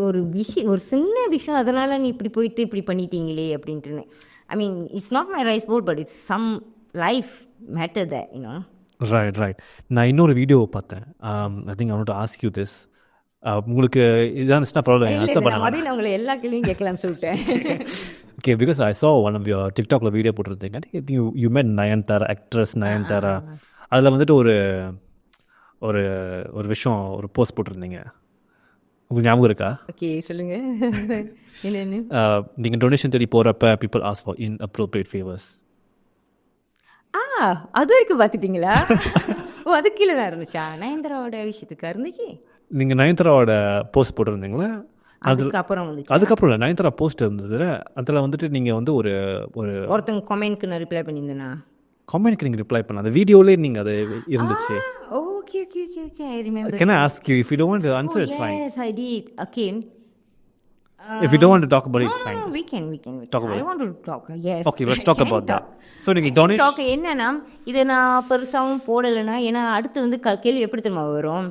ஒரு விஷயம், ஒரு சின்ன விஷயம், அதனால் நீ இப்படி போயிட்டு இப்படி பண்ணிட்டீங்களே அப்படின்ட்டுன்னு. I mean it's not my rice board, but it's some life matter that you know. Right. நான் இன்னொரு வீடியோ பார்த்தேன். I think I want to ask you this. உங்களுக்கு இதான் ப்ராப்ளம் ஆன்சர் பண்ணலாம். நான் உங்களை எல்லா கேள்வியும் கேட்கலாம்னு சொல்லிட்டேன். Okay, because I saw one of your TikTokல வீடியோ போட்டிருந்தீங்க. you met Nayanthara, actress Nayanthara. அதில் வந்துட்டு ஒரு விஷயம், ஒரு போஸ்ட் போட்டிருந்தீங்க, உங்களுக்கு ஞாபகம் இருக்கா? ஓகே சொல்லுங்க. என்னன்னு? நீங்கள் டொனேஷன் தேடி போகிறப்ப people ask for inappropriate favors. அது வரைக்கும் பார்த்துட்டிங்களா? ஓ, அது கீழே தான் இருந்துச்சா? நயன்தாராவோட விஷயத்துக்கா இருந்துச்சு? நீங்கள் நயன்தாராவோட போஸ்ட் போட்டிருந்தீங்களா? அதுக்கப்புறம் இல்லை, நயன்தாரா போஸ்ட் இருந்தது. அதில் வந்துட்டு நீங்கள் வந்து ஒருத்தங்க கமெண்ட்க்கு நான் ரிப்ளை பண்ணியிருந்தேனா? கமெண்ட்க்கு நீங்கள் ரிப்ளை பண்ண அந்த வீடியோலேயே நீங்கள் அது இருந்துச்சு. Okay, I remember. Can I ask you, if you don't want to answer, it's fine. Yes, I did. Okay. If you don't want to talk about it, it's fine. No, we can talk about I want to talk. Yes. Okay, let's talk about that. So நீங்கள் donation என்னன்னா, இதை நான் பெருசாகவும் போடலைன்னா, ஏன்னா அடுத்து வந்து கேள்வி எப்படி தெரியுமா வரும்?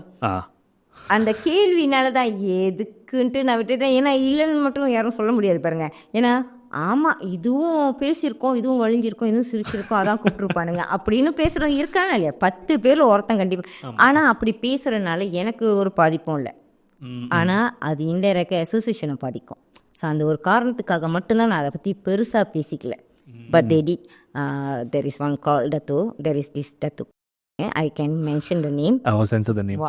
அந்த கேள்வினால தான் எதுக்குன்ட்டு நான் விட்டுட்டேன். ஏன்னா இல்லைன்னு மட்டும் யாரும் சொல்ல முடியாது பாருங்க. ஏன்னா ஆமாம், இதுவும் பேசியிருக்கோம், இதுவும் வழிஞ்சிருக்கோம், இதுவும் சிரிச்சிருக்கோம், அதான் கூப்பிட்ருப்பானுங்க அப்படின்னு பேசுகிறவங்க இருக்காங்க இல்லையா? 10 பேரில் ஒருத்தன் கண்டிப்பாக. ஆனால் அப்படி பேசுகிறதுனால எனக்கு ஒரு பாதிப்பும் இல்லை. ஆனால் அது இன்டைரக்டாக அசோசியேஷனை பாதிக்கும். ஸோ அந்த ஒரு காரணத்துக்காக மட்டும்தான் நான் அதை பற்றி பெருசாக பேசிக்கல. But there is one called Datu. There is this Datu. I can mention the name. I will censor the name.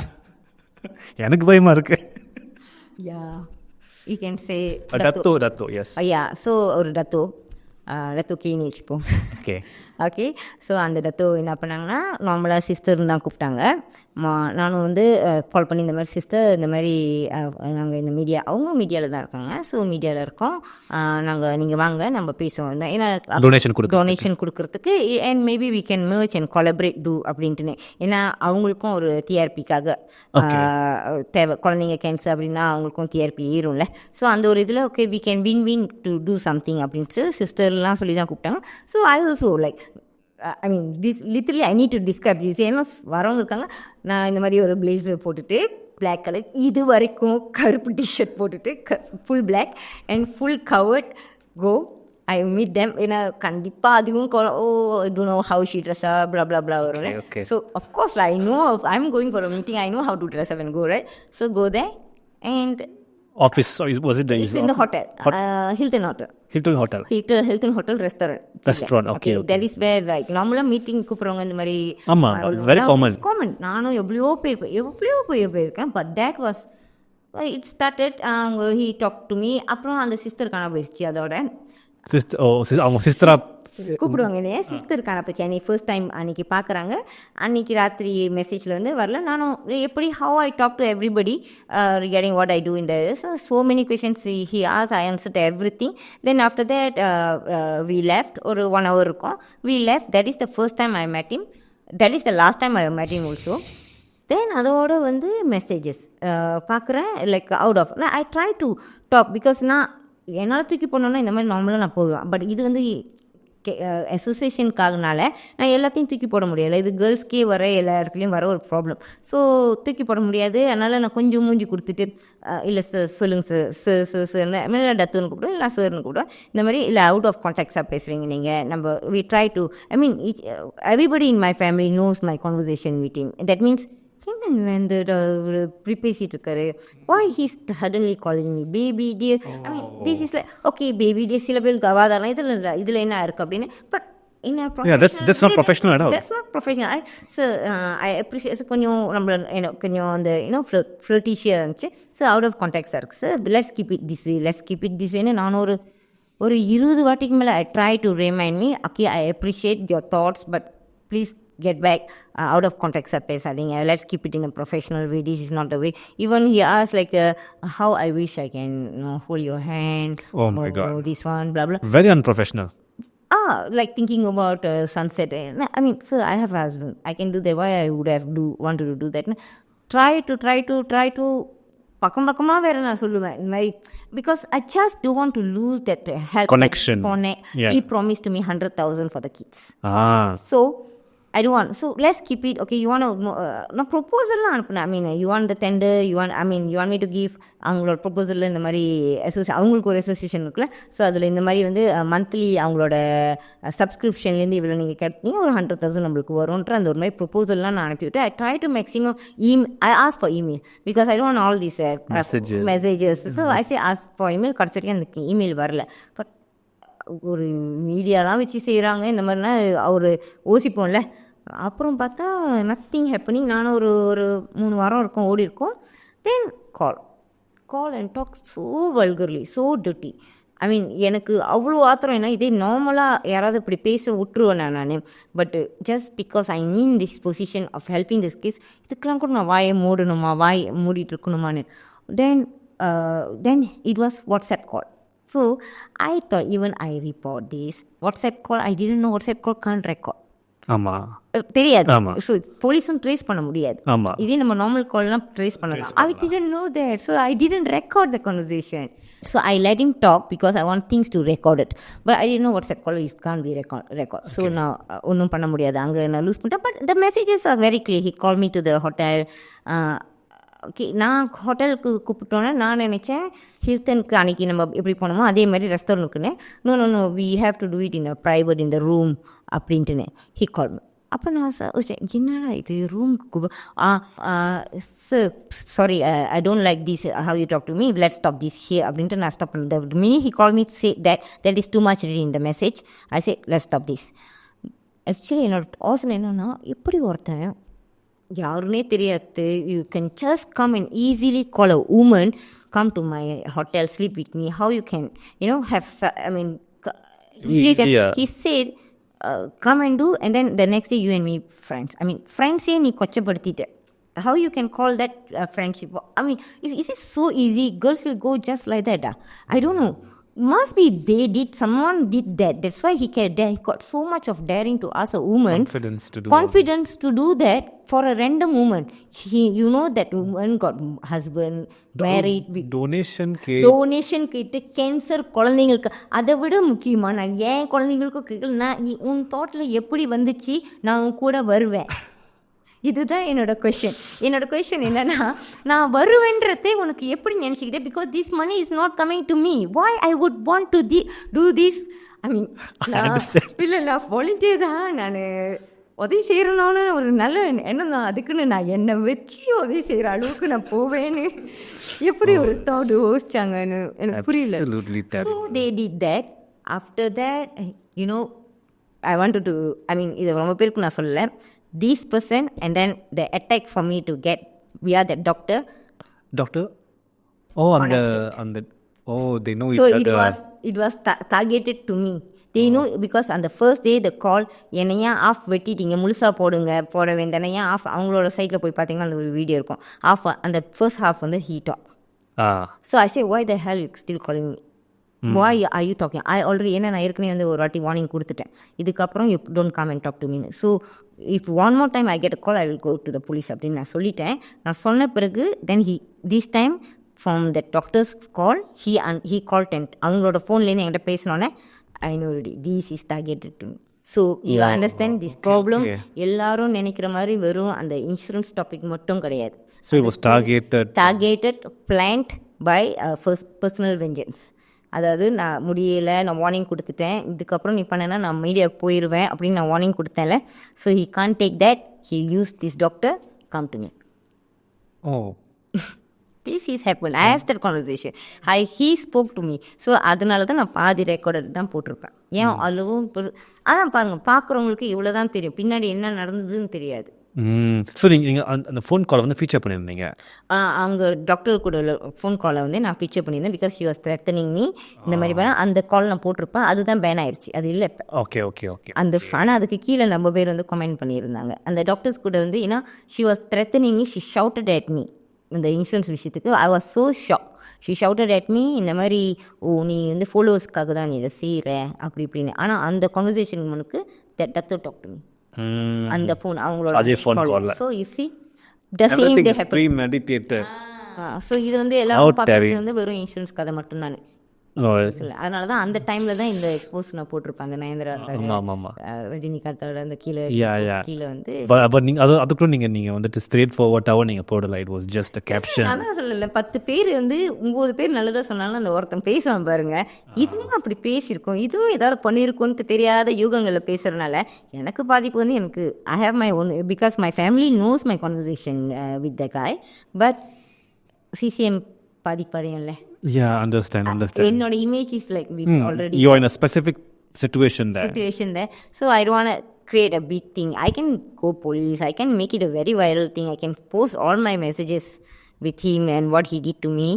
எனக்கு பயமா இருக்கு. Yeah, you can say Datu. Yes. Yeah, so ஒரு Datu கீனி வச்சுப்போம். ஓகே. ஸோ அந்த Datu என்ன பண்ணாங்கன்னா, நார்மலாக சிஸ்டர்னு தான் கூப்பிட்டாங்க. நானும் வந்து கால் பண்ணி இந்த மாதிரி சிஸ்டர், இந்த மாதிரி நாங்கள் இந்த மீடியா, அவங்களும் மீடியாவில் தான் இருக்காங்க, ஸோ மீடியாவில் இருக்கோம், நீங்கள் வாங்க நம்ம பேசுவோம், ஏன்னா டொனேஷன் கொடுக்கறதுக்கு, and maybe we can merge and collaborate do அப்படின்ட்டுன்னு. ஏன்னா அவங்களுக்கும் ஒரு டிஆர்பிக்காக தேவை, குழந்தைங்க கேன்சர் அப்படின்னா அவங்களுக்கும் டிஆர்பி ஏறும்ல. ஸோ அந்த ஒரு இதில் okay we can win to do something அப்படின்ட்டு சிஸ்டர்லாம் சொல்லி தான் கூப்பிட்டாங்க. So I also like, I mean this literally I need to describe this. ஏன்னா வரவங்க இருக்காங்க, நான் இந்த மாதிரி ஒரு பிளேசர் போட்டுட்டு பிளாக் கலர், இது வரைக்கும் கருப்பு டிஷர்ட் போட்டுட்டு full black and full covered go I meet them. ஏன்னா கண்டிப்பாக அதுவும் to know how she dress up blah blah blah வரும். So of course I know I am going for a meeting, I know how to dress up and go right. So go there and Office, or was it it's in the hotel, Hilton Hotel. Hilton Hotel? Hilton Hotel restaurant. Restaurant, okay. That is where like நார்மலா மீட்டிங் கூப்பிடுறவங்க இந்த மாதிரி ஆமா, very common. காமன். நானும் எவ்வளோ போயிருக்கேன். But that was it started. He talk to me. அப்புறம் அந்த சிஸ்டர் காண போயிடுச்சு. அதோட அவங்க சிஸ்டரா கூப்பிடுவாங்க இல்லையா, சிஸ்டர் காண போச்சு. அன்னைக்கு ஃபர்ஸ்ட் டைம் அன்னைக்கு பார்க்குறாங்க. அன்னைக்கு ராத்திரி மெசேஜில் வந்து வரல. நானும் எப்படி how I talk to everybody regarding what I do in the so many questions he ஆஸ். I answered everything. Then after that we left. ஒரு 1 hour இருக்கும். We left. That is the first time I met him. That is the last time I met him also. Then அதோட வந்து மெசேஜஸ் பார்க்குறேன். Like out of I try to talk. Because நான் என்னால் தூக்கி போனோன்னா இந்த மாதிரி நார்மலாக நான் போவேன். பட் இது வந்து அசோசியேஷனுக்காகனால நான் எல்லாத்தையும் தூக்கி போட முடியலை. இது கேர்ள்ஸ்க்கே வர எல்லா இடத்துலையும் வர ஒரு ப்ராப்ளம். ஸோ தூக்கி போட முடியாது. அதனால் நான் கொஞ்சம் மூஞ்சி கொடுத்துட்டு இல்லை சார் சொல்லுங்கள் சார் மேலே டத்துன்னு கூப்பிடுவேன், இல்லை சார்னு கூப்பிடுவேன். இந்த மாதிரி இல்லை அவுட் ஆஃப் கான்டாக்ட்ஸாக பேசுகிறீங்க நீங்கள். நம்ம we try to everybody in my family knows my conversation with him. That means வந்து பேசிட்டு இருக்காரு. Why he's suddenly calling me baby dear. This is like okay baby dear. சில பேர் கவாதாரம் இதில் என்ன இருக்குது அப்படின்னு. But that's not professional at all. That's not professional. So I appreciate கொஞ்சம் நம்மள கொஞ்சம் அந்த ஃப்ளர்ட்டிஷியாக இருந்துச்சு. ஸோ அவுட் ஆஃப் கான்டாக்ட்ஸாக இருக்குது. Sir let's keep it this வேன்னு நான் ஒரு 20 வாட்டிக்கு மேலே I try to remind me. Okay I appreciate your thoughts but please get back out of context பேசாதீங்க. let's keep it in a professional way. This is not the way. Even he asked like how I wish I can hold your hand. Oh my God. This one blah blah. Very unprofessional. Like thinking about sunset. I mean sir, I have a husband. I can do that. Why I would have wanted to do that? try to பக்கமாக வேறு நான் சொல்லுவேன் இந்த மாதிரி. Because I just don't want to lose that help connection. He promised to me 100,000 for the kids. So I don't want. So let's keep it. Okay, you want to நான் ப்ரொப்போசல்லாம் அனுப்புனேன். I mean you want the tender, you want me to give அவங்களோட ப்ரொப்போசலில் இந்த மாதிரி அவங்களுக்கு ஒரு அசோசியேஷன் இருக்குல்ல. ஸோ அதில் இந்த மாதிரி வந்து மந்த்லி அவங்களோட சப்ஸ்கிரிப்ஷன்லேருந்து இவ்வளோ நீங்கள் கட்டினீங்க ஒரு 100,000 நம்மளுக்கு வரும்ன்ற அந்த ஒரு மாதிரி ப்ரொப்போசல்லாம் நான் அனுப்பிவிட்டு ஐ try to maximum I ask for email because I don't want all these messages. So I say ask for email. கடைசியாக அந்த இமெயில் வரல. பட் ஒரு மீடியாலாம் வச்சு செய்கிறாங்க இந்த மாதிரினா அவர் யோசிப்போம்ல. அப்புறம் பார்த்தா நத்திங் ஹேப்பனிங். நானும் ஒரு 3 வாரம் இருக்கும் ஓடி இருக்கும். Then call and talk so vulgarly, so dirty. I mean எனக்கு அவ்வளோ ஆத்திரம். என்ன இதே நார்மலாக யாராவது இப்படி பேச விட்டுருவேன் நான். But just because I mean this position of helping this case இதுக்கெல்லாம் கூட நான் வாயை மூடிட்டு இருக்கணுமான்னு. Then it was WhatsApp call. So I thought even I report this WhatsApp call. I didn't know WhatsApp call can't record. ஆமாம் தெரியாது. ஸோ போலீஸும் ட்ரேஸ் பண்ண முடியாது. ஆமாம் இதே நம்ம நார்மல் கால்லாம் ட்ரேஸ் பண்ணலாம். I didn't know that. So I didn't record the conversation. So I let him talk because I want things to record it. But I didn't know WhatsApp call it can't be record. So now ஒன்றும் பண்ண முடியாது. அங்கே நான் லூஸ் பண்ணிட்டேன். But the messages are very clear. He called me to the hotel. Okay நான் ஹோட்டலுக்கு கூப்பிட்டோன்னே நான் நினச்சேன் ஹில்டனுக்கு அன்றைக்கி நம்ம எப்படி போனோமோ அதே மாதிரி ரெஸ்டாரண்ட்டுக்குன்னு. No we have to do it in a private in the room அப்படின்ட்டுன்னு ஹி கால் மீ. அப்போ நான் என்னடா இது ரூமுக்கு கூப்பிடு. Sir sorry I don't like this how you talk to me, let's stop this here அப்படின்ட்டு நான் ஸ்டாப் பண்ணேன். The minute he call me say that is too much in the message. I say let's stop this. Actually என்னோட யோசனை என்னென்னா எப்படி ஒருத்தன் யாருன்னே தெரியாது you can just come and easily call a woman come to my hotel sleep with me. How you can have I mean he said come and do and then the next day you and me friends. I mean friends நீ கொச்சப்படுத்திட்ட. How you can call that friendship? I mean is it so easy? Girls will go just like that. I don't know. Must be someone did that. That's why he got so much of daring to ask a woman confidence to do that for a random woman. You know that woman got husband married with donation கேட்டு கேன்சர் குழந்தைங்களுக்கு. அதை விட முக்கியமாக நான் ஏன் குழந்தைங்களுக்கு கேட்கல, நான் உன் தோட்டத்தில் எப்படி வந்துச்சு நான் கூட வருவேன். இதுதான் என்னோட கொஷின் என்னன்னா நான் வருவேன்றதே உனக்கு எப்படி நினச்சிக்கிட்டேன். Because this money is not coming to me. Why I would want to do this? I mean இல்லை நான் வாலண்டியர் தான். நான் உதவி செய்கிறனால ஒரு நல்ல எண்ணம் தான், அதுக்குன்னு நான் என்னை வச்சு உதவி செய்கிற அளவுக்கு நான் போவேன்னு எப்படி ஒரு தாட் யோசிச்சாங்கன்னு எனக்கு புரியல. Absolutely so they did that. After that you know I wanted to, I mean இது ரொம்ப பேருக்கு நான் சொல்லலை, this person and then the attack for me to get via that doctor. They know So each other. it was targeted to me. They know because on the first day the call என்னையா ஆஃப் வெட்டிட்டீங்க, முழுசாக போட வேண்டிய ஆஃப், அவங்களோட சைட்டில் போய் பார்த்தீங்கன்னா அந்த ஒரு வீடியோ இருக்கும், ஆஃப் அந்த ஃபர்ஸ்ட் ஹாஃப் வந்து he talk. So I say why the hell you still calling me? Why are you talking? I already நான் ஏற்கனவே வந்து ஒரு வாட்டி வார்னிங் கொடுத்துட்டேன், இதுக்கப்புறம் you don't come and talk to me. So if one more time I get a call I will go to the police அப்படின்னு நான் சொல்லிட்டேன். நான் சொன்ன பிறகு then this time from the doctor's call he called and அவங்களோட ஃபோன்லேருந்து என்கிட்ட பேசினோன்னே I know already this is targeted to me. So you understand this problem. எல்லாரும் நினைக்கிற மாதிரி வெறும் அந்த இன்சூரன்ஸ் டாபிக் மட்டும் கிடையாது. So it was targeted, planned by personal vengeance. அதாவது நான் முடியலை, நான் வார்னிங் கொடுத்துட்டேன், இதுக்கப்புறம் நீ பண்ணனா நான் மீடியாவுக்கு போயிடுவேன் அப்படின்னு நான் வார்னிங் கொடுத்தேன்ல. So he can't take that, he used this doctor come to me. This is happened. I asked that conversation. He spoke to me. So அதனால தான் நான் பாதி ரெக்கார்டர் தான் போட்டிருப்பேன். ஏன் அளவும் அதான் பாருங்கள், பார்க்குறவங்களுக்கு இவ்வளோ தான் தெரியும், பின்னாடி என்ன நடந்ததுன்னு தெரியாது. ஸோ நீங்கள் அந்த ஃபோன் காலை வந்து ஃபீச்சர் பண்ணியிருந்தீங்க? அவங்க டாக்டர் கூட ஃபோன் காலை வந்து நான் ஃபீச்சர் பண்ணியிருந்தேன். Because she was threatening me இந்த மாதிரி பண்ண அந்த கால் நான் போட்டிருப்பேன், அதுதான் பேன் ஆயிடுச்சு, அது இல்லை இப்போ. ஓகே அந்த ஆனால் அதுக்கு கீழே நம்ம பேர் வந்து கமெண்ட் பண்ணியிருந்தாங்க அந்த டாக்டர்ஸ் கூட வந்து. ஏன்னா she was threatening me, she shouted at me இந்த இன்சூரன்ஸ் விஷயத்துக்கு. I was so shock. She shouted at me இந்த மாதிரி, நீ வந்து ஃபாலோவர்ஸ்க்காக தான் நீ இதை செய்கிற அப்படி இப்படின்னு. ஆனால் அந்த கான்வர்சேஷன் உனக்கு டாக்டர் டாக் டு மீ அந்த ஃபோன் அவங்களோட அதே ஃபோன் கால்ல. So you see the same day happen. Premeditated. ஸோ இது வந்து எல்லாரும் பார்க்குறது வந்து வெறும் இன்சூரன்ஸ் கதை மட்டும்தானே. அதனால தான் அந்த டைமில் தான் இந்த எக்ஸ்போஸ் நான் போட்டிருப்பேன், அந்த நயன்தரா ரஜினிகாந்தோட அந்த கீழே வந்து. பட் நீங்கள் அதுக்குள்ள நீங்கள் வந்துட்டு ஸ்ட்ரெயிட் ஃபார்வர்டாகவும் நீங்கள் போடல, it was just a caption. அதான் சொல்லலை, 10 பேர் வந்து 9 பேர் நல்லதாக சொன்னாலும் அந்த ஒருத்தன் பேசுவான் பாருங்க, இதுவும் அப்படி பேசியிருக்கோம், இதுவும் ஏதாவது பண்ணியிருக்கோன்ட்டு தெரியாத யூகங்களில் பேசுகிறதுனால எனக்கு பாதிப்பு வந்து எனக்கு I have my own, because my family knows my conversation with the guy. But CCAM பாதிப்படையும்ல. Yeah, understand. என்னோட image is like already you're in a specific situation there. So I don't want to create a big thing. I can go police, I can make it a very viral thing, I can post all my messages with him and what he did to me,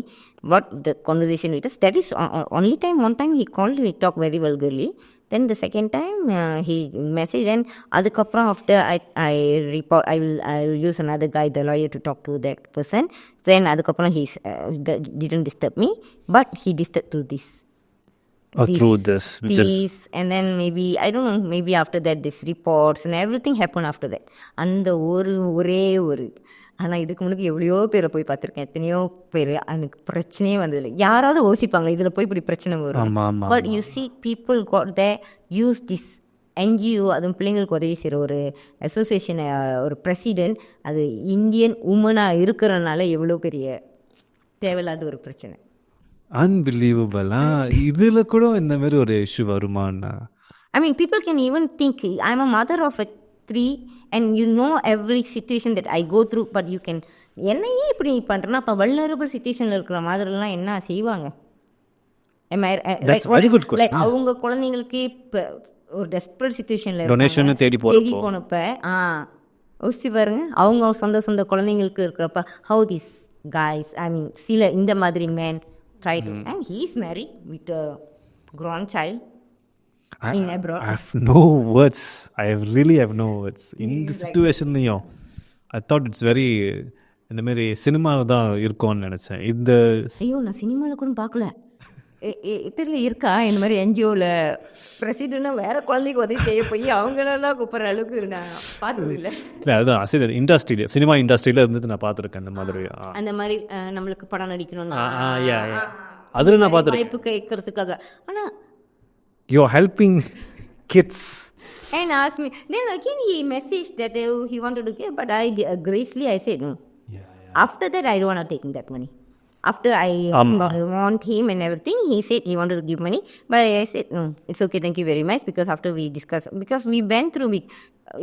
what the conversation with us. That is only time. One time he called, we talked very vulgarly. Then the second time he messaged, and adukapra after I report, I will use another guy, the lawyer, to talk to that person. Then adukapra he didn't disturb me, but he disturbed to this. Through this. And then maybe I don't know, maybe after that this reports and everything happened after that. அந்த ஒரே ஆனால் இதுக்கு முன்னாடி எவ்வளையோ பேரை போய் பார்த்துருக்கேன், எத்தனையோ பேர், எனக்கு பிரச்சனையே வந்ததில்லை. யாராவது யோசிப்பாங்க இதில் போய் இப்படி பிரச்சனை வரும். But you see people got the use this NGO, அதுவும் பிள்ளைங்களுக்கு உதவி செய்கிற ஒரு அசோசியேஷன், ஒரு பிரசிடென்ட், அது இந்தியன் உமனாக இருக்கிறனால எவ்வளோ பெரிய தேவையில்லாத ஒரு பிரச்சனை. அன்பிலீவபிளா, இதில் கூட இந்த மாதிரி ஒரு issue வருமானா? I mean, people can even think I'm a mother of a 3 and you know every situation that I go through, but you can என்னையே இப்படி நீ பண்ணுறேன்னா அப்போ வல்னரபிள் சிச்சுவேஷனில் இருக்கிற மாதிரிலாம் என்ன செய்வாங்க? அவங்க குழந்தைங்களுக்கு இப்போ ஒரு டெஸ்பரேட் சிச்சுவேஷனில் டொனேஷன் தேடி போனப்ப யோசிச்சு பாருங்க, அவங்க சொந்த குழந்தைங்களுக்கு இருக்கிறப்ப how these guys, I mean சில இந்த மாதிரி men try to, and he is married with a grown child. I have no words. I really have no words. In this situation, I thought it's very இந்த மாதிரி சினிமாவில் தான் இருக்கும்னு நினச்சேன். இந்த நான் சினிமாவில் கூட பார்க்கல, தெரியல இருக்கா இந்த மாதிரி NGOவில் பிரசிடென்ட்னா வேற குழந்தைக்கு உதவி செய்ய போய் அவங்களெல்லாம் கூப்பிட்ற அளவுக்கு நான் பார்த்தது இல்லை. அதுதான் சரி, இண்டஸ்ட்ரியில் சினிமா இண்டஸ்ட்ரியில் இருந்துட்டு நான் பார்த்துருக்கேன் அந்த மாதிரி நம்மளுக்கு படம் நடிக்கணும்னா அதில் நான் பார்த்துருக்கேன் வாய்ப்பு கேட்கறதுக்காக. ஆனால் you're helping kids and asked me, then again he messaged that he wanted to give, but I gracefully I said no. After that I don't want to take that money. After I want him and everything, he said he wanted to give money. But I said, no, it's okay, thank you very much. Because after we discussed, because we went through it,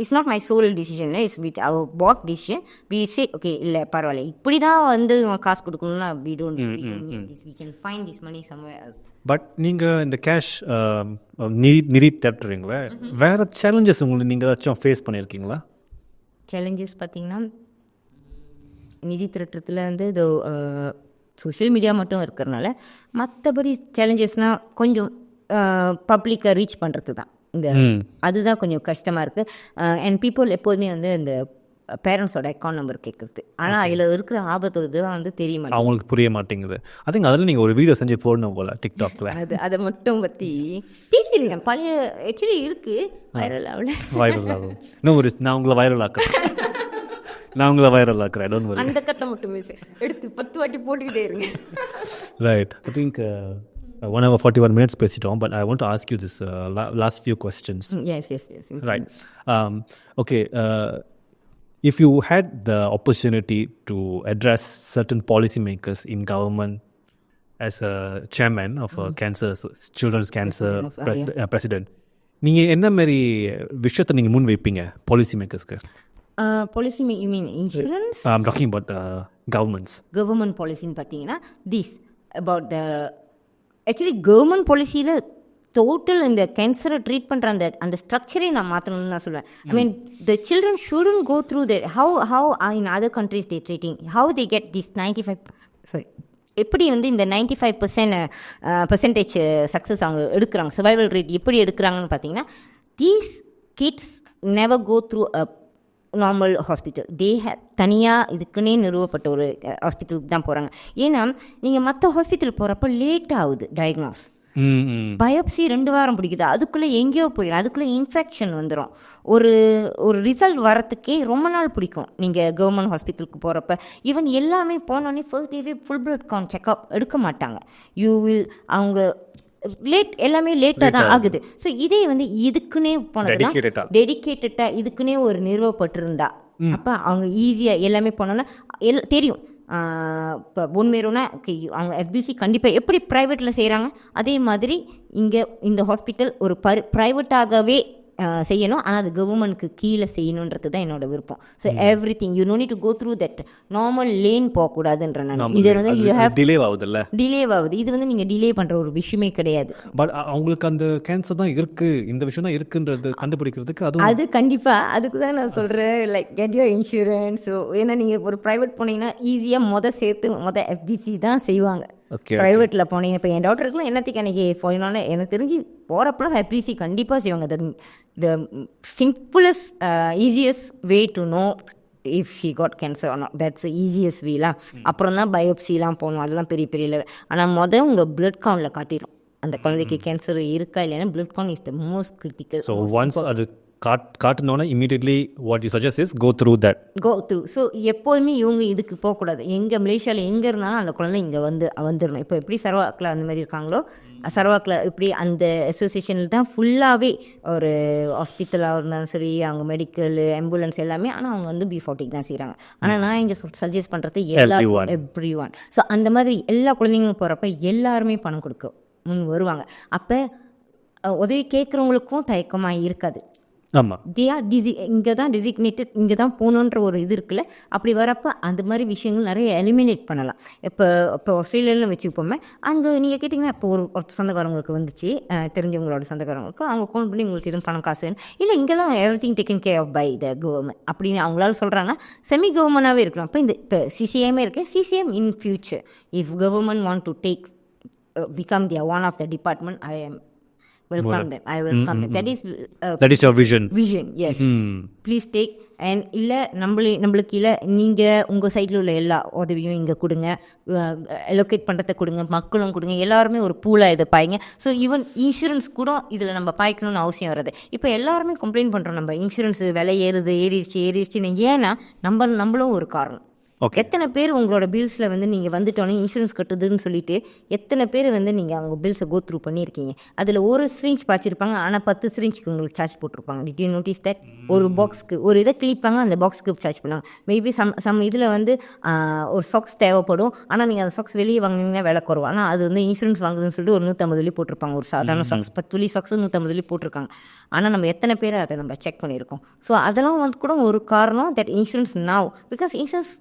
it's not my sole decision, it's with our board decision. We said, okay, இல்லை பரவாயில்ல இப்படி தான் வந்து காசு கொடுக்கணும்னா we don't need this. We can find this money somewhere else. But நீங்கள் இந்த கேஷ் நிதி திரட்டுறீங்களே, வேறு சேலஞ்சஸ் உங்களுக்கு நீங்கள் ஏதாச்சும் ஃபேஸ் பண்ணியிருக்கீங்களா? சேலஞ்சஸ் பார்த்தீங்கன்னா நிதி திரட்டுறதுல வந்து இது சோஷியல் மீடியா மட்டும் இருக்கிறனால, மற்றபடி சேலஞ்சஸ்னால் கொஞ்சம் பப்ளிக்கை ரீச் பண்ணுறது தான். இந்த அதுதான் கொஞ்சம் கஷ்டமாக இருக்குது. அண்ட் பீப்புள் எப்போதுமே வந்து இந்த பேரண்ட்ஸோட அக்கௌண்ட் நம்பர் கேட்குறது, ஆனால் அதில் இருக்கிற ஆபத்து இதுதான் வந்து தெரிய மாட்டேங்குது, அவங்களுக்கு புரிய மாட்டேங்குது. அதுங்க அதில் நீங்கள் ஒரு வீடியோ செஞ்சு போடணும் போல் டிக்டாக்ல. அதை மட்டும் பற்றி பேசியிருக்கேன். பழைய ஆக்சுவலி இருக்குது, வைரல் ஆகும். இன்னும் ஒரு நான் உங்களை வைரல் ஆக்குறேன், அந்த கட்டம் மட்டுமே எடுத்து 10 வாட்டி போட்டுக்கிட்டே இருங்க. Right, I think 1 hour 41 minutes பேசிட்டோம். But I want to ask you this last few questions. Yes. Right. Okay, if you had the opportunity to address certain policymakers in government as a chairman of a cancer, children's cancer president, நீங்கள் என்ன மாதிரி விஷயத்தை நீங்கள் முன் வைப்பீங்க policy மேக்கர்ஸ்க்கு? Policy, you mean insurance? I'm talking about governments. Government policy பார்த்தீங்கன்னா this about the actually government policyயில் டோட்டல் இந்த கேன்சரை ட்ரீட் பண்ணுற அந்த ஸ்ட்ரக்சரே நான் மாற்றணும்னு நான் சொல்லுவேன். I mean the children shouldn't go through that how in other countries they treating, how they get this 95 எப்படி வந்து இந்த 95% சக்ஸஸ் அவங்க எடுக்கிறாங்க, சர்வைவல் ரேட் எப்படி எடுக்கிறாங்கன்னு பார்த்தீங்கன்னா, these kids never go through a normal hospital. தனியாக இதுக்குன்னே நிறுவப்பட்ட ஒரு ஹாஸ்பிட்டலுக்கு தான் போகிறாங்க. ஏன்னா நீங்கள் மற்ற ஹாஸ்பிட்டல் போகிறப்ப லேட் ஆகுது டயக்னோஸ், பயோப்சி 2 வாரம் பிடிக்குது, அதுக்குள்ளே எங்கேயோ போயிடும், அதுக்குள்ளே இன்ஃபெக்ஷன் வந்துடும். ஒரு ரிசல்ட் வரத்துக்கே ரொம்ப நாள் பிடிக்கும். நீங்கள் கவர்மெண்ட் ஹாஸ்பிட்டலுக்கு போகிறப்ப ஈவன் எல்லாமே போனோடனே ஃபர்ஸ்ட் டேவே ஃபுல் பிளட் கவுண்ட் செக்அப் எடுக்க மாட்டாங்க. அவங்க எல்லாமே லேட்டாக தான் ஆகுது. ஸோ இதே வந்து இதுக்குன்னே போனதுன்னா டெடிக்கேட்டடாக இதுக்குன்னே ஒரு நிறுவப்பட்டிருந்தா அப்போ அவங்க ஈஸியாக எல்லாமே போனோன்னா தெரியும். இப்போ உண்மையினா அவங்க எஃபிசி கண்டிப்பாக எப்படி ப்ரைவேட்டில் செய்கிறாங்க அதே மாதிரி இங்கே இந்த ஹாஸ்பிட்டல் ஒரு ப்ரைவேட்டாகவே செய்யணும். ஆனால் அது கவர்மெண்ட்க்கு கீழே செய்யணுன்றது தான் என்னோட விருப்பம். So everything you know need to go through that normal lane போகக்கூடாதுன்ற நான். இது வந்து டிலே ஆகுது, இது வந்து நீங்கள் டிலே பண்ணுற ஒரு விஷயமே கிடையாது. பட் அவங்களுக்கு அந்த கேன்சர் தான் இருக்குது, இந்த விஷயம் தான் இருக்குன்றது கண்டுபிடிக்கிறதுக்கு அது கண்டிப்பாக அதுக்கு தான் நான் சொல்கிறேன், like get your insurance. So ஏன்னா நீங்கள் ஒரு ப்ரைவேட் போனீங்கன்னா ஈஸியாக சேர்த்து எஃபிசி தான் செய்வாங்க. ப்ரைவேட்டில் போனீங்க, இப்போ என் டாக்டருக்குலாம் என்னத்துக்கு அன்றைக்கி போயினால எனக்கு தெரிஞ்சு போகிறப்பெல்லாம் எஃபிசி கண்டிப்பாக செய்வாங்க. The simplest easiest way to know if she got cancer or not, that's easiest வேலாம். அப்புறம் தான் பயோப்சிலாம் போகணும், அதெல்லாம் பெரிய லெவல். ஆனால் உங்கள் பிளட் கவுண்டில் காட்டிடும் அந்த குழந்தைக்கு கேன்சர் இருக்கா இல்லைன்னா. Blood count is the most critical. So once அது காட்டணுன்னா immediately what you suggest is go through. So எப்போதுமே இவங்க இதுக்கு போகக்கூடாது. எங்கே மலேசியாவில் எங்கே இருந்தாலும் அந்த குழந்தை இங்கே வந்துடணும். இப்போ எப்படி சரவாக்கில் அந்த மாதிரி இருக்காங்களோ, சரவாக்கில் இப்படி அந்த அசோசியேஷனில் தான் ஃபுல்லாகவே ஒரு ஹாஸ்பிட்டலாக இருந்தாலும் சரி, அவங்க மெடிக்கல் ஆம்புலன்ஸ் எல்லாமே. ஆனால் அவங்க வந்து B40 தான் செய்கிறாங்க. ஆனால் நான் இங்கே சஜஸ்ட் பண்ணுறது எவ்ரி ஒன். ஸோ அந்த மாதிரி எல்லா குழந்தைங்களும் போகிறப்ப எல்லாருமே பணம் கொடுக்க முன் வருவாங்க. அப்போ உதவி கேட்குறவங்களுக்கும் தயக்கமாக இருக்காது. ஆமாம், இங்கே தான் டெசிக்னேட்டட், இங்கே தான் போகணுன்ற ஒரு இது இருக்குல்ல. அப்படி வரப்போ அந்த மாதிரி விஷயங்கள் நிறைய எலிமினேட் பண்ணலாம். இப்போ ஆஸ்திரேலியாவில் வச்சுப்போமே, அங்கே நீங்கள் கேட்டிங்கன்னா இப்போ ஒரு சொந்தக்காரங்களுக்கு வந்துச்சு, தெரிஞ்சவங்களோட சொந்தக்காரங்களுக்கு, அவங்க ஃபோன் பண்ணி உங்களுக்கு எதுவும் பணம் காசு இல்லை, இங்கெல்லாம் everything taken care of by the government அப்படின்னு அவங்களால சொல்கிறாங்க. செமி கவர்மெண்டாகவே இருக்கலாம். இப்போ CCAM இருக்குது. CCAM in future if government want to take become their one of the department, I am welcome them. I will come. That is your vision. Yes. Please take. And இல்லை நம்மளுக்கு இல்லை, நீங்கள் உங்கள் சைடில் உள்ள எல்லா உதவியும் இங்கே கொடுங்க, அலோகேட் பண்ணுறத கொடுங்க, மக்களும் கொடுங்க, எல்லாருமே ஒரு பூலாக இதை பாய்ங்க. ஸோ ஈவன் இன்சூரன்ஸ் கூட இதில் நம்ம பாய்க்கணும்னு அவசியம் வராது. இப்போ எல்லாருமே கம்ப்ளைண்ட் பண்ணுறோம், நம்ம இன்சூரன்ஸ் விலை ஏறிடுச்சு. ஏன்னா நம்மளும் ஒரு காரணம். Okay. எத்தனை பேர் உங்களோட பில்ஸில் வந்து நீங்கள் வந்துட்டோன்னே இன்சூரன்ஸ் கட்டுதுன்னு சொல்லிட்டு எத்தனை பேர் வந்து நீங்கள் அவங்க பில்ஸை கோ த்ரூ பண்ணியிருக்கீங்க. அதில் ஒரு ஸ்ட்ரிஞ்ச் பாய்ச்சிருப்பாங்க, ஆனால் 10 ஸ்ட்ரிஞ்சுக்கு உங்களுக்கு சார்ஜ் போட்டிருப்பாங்க. Did you notice that? ஒரு பாக்ஸ்க்கு ஒரு இதை கிளிப்பாங்க, அந்த பாக்ஸ்க்கு சார்ஜ் பண்ணுவாங்க. மேபி சம் இதில் வந்து ஒரு சாக்ஸ் தேவைப்படும், ஆனால் நீங்கள் அந்த சாக்ஸ் வெளியே வாங்கினீங்கன்னா விலை குறவு. ஆனால் அது வந்து இன்சூரன்ஸ் வாங்குதுன்னு சொல்லிட்டு ஒரு 150 வெள்ளி போட்டிருப்பாங்க. ஒரு சாதாரண சாக்ஸ் 10 வெள்ளி சாக்ஸ் 150 வெள்ளி போட்டிருக்காங்க. ஆனால் நம்ம எத்தனை பேர் அதை நம்ம செக் பண்ணியிருக்கோம். ஸோ அதெல்லாம் வந்து கூட ஒரு காரணம் that insurance now, because insurance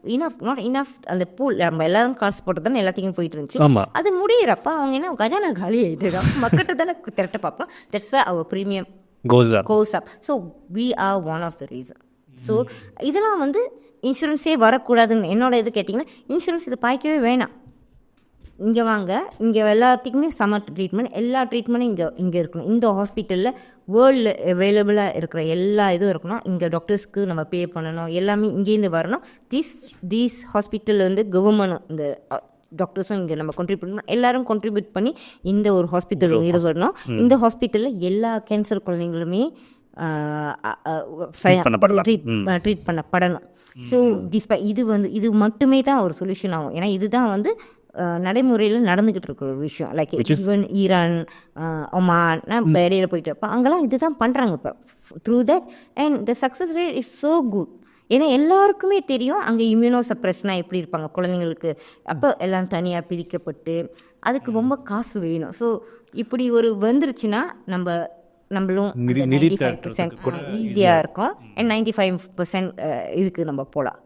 not enough. அந்த பூல் நம்ம எல்லாரும் காசு போட்டு தானே எல்லாத்தையும் போயிட்டு இருந்துச்சு. அது முடியிறப்ப அவங்க என்ன கஜானா காலி ஆகிட்டு மக்கள்கிட்ட தானே திரட்ட பார்ப்போம். That's why our premium goes up. So we are one of the reason. So இதெல்லாம் வந்து இன்சூரன்ஸே வரக்கூடாதுன்னு என்னோட இது கேட்டிங்கன்னா, இன்சூரன்ஸ் இது பாய்க்கவே வேணாம். இங்கே வாங்க, இங்கே எல்லாத்துக்குமே சம்மர் ட்ரீட்மெண்ட், எல்லா ட்ரீட்மெண்ட்டும் இங்கே இருக்கணும். இந்த ஹாஸ்பிட்டலில் வேர்ல்டில் அவைலபிளாக இருக்கிற எல்லா இதுவும் இருக்கணும். இங்கே டாக்டர்ஸ்க்கு நம்ம பே பண்ணணும், எல்லாமே இங்கேருந்து வரணும். தீஸ் ஹாஸ்பிட்டலில் வந்து கவர்மெண்ட் இந்த டாக்டர்ஸும் இங்கே நம்ம கான்ட்ரிபியூட் பண்ணணும். எல்லாரும் கான்ட்ரிபியூட் பண்ணி இந்த ஒரு ஹாஸ்பிட்டல் இருக்கணும். இந்த ஹாஸ்பிட்டலில் எல்லா கேன்சர் குழந்தைங்களுமே ட்ரீட் பண்ணப்படணும். ஸோ இது மட்டுமே தான் ஒரு சொல்யூஷன் ஆகும். ஏன்னா இதுதான் வந்து நடைமுறையில் நடந்துக்கிட்டு இருக்கிற ஒரு விஷயம். லைக் ஈவன் ஈரான், ஒமான், நான் இடையில போயிட்டு இருப்பேன், அங்கெல்லாம் இதுதான் பண்ணுறாங்க இப்போ through that. And the success rate is so good. ஏன்னா எல்லாருக்குமே தெரியும் அங்கே இம்யூனோ சப்ரெஸ்னால் எப்படி இருப்பாங்க குழந்தைங்களுக்கு. அப்போ எல்லாம் தனியாக பிரிக்கப்பட்டு அதுக்கு ரொம்ப காசு வேணும். ஸோ இப்படி ஒரு வந்துருச்சுன்னா நம்மளும் 95% ஈஸியாக இருக்கும். அண்ட் 95% இதுக்கு நம்ம போகலாம்.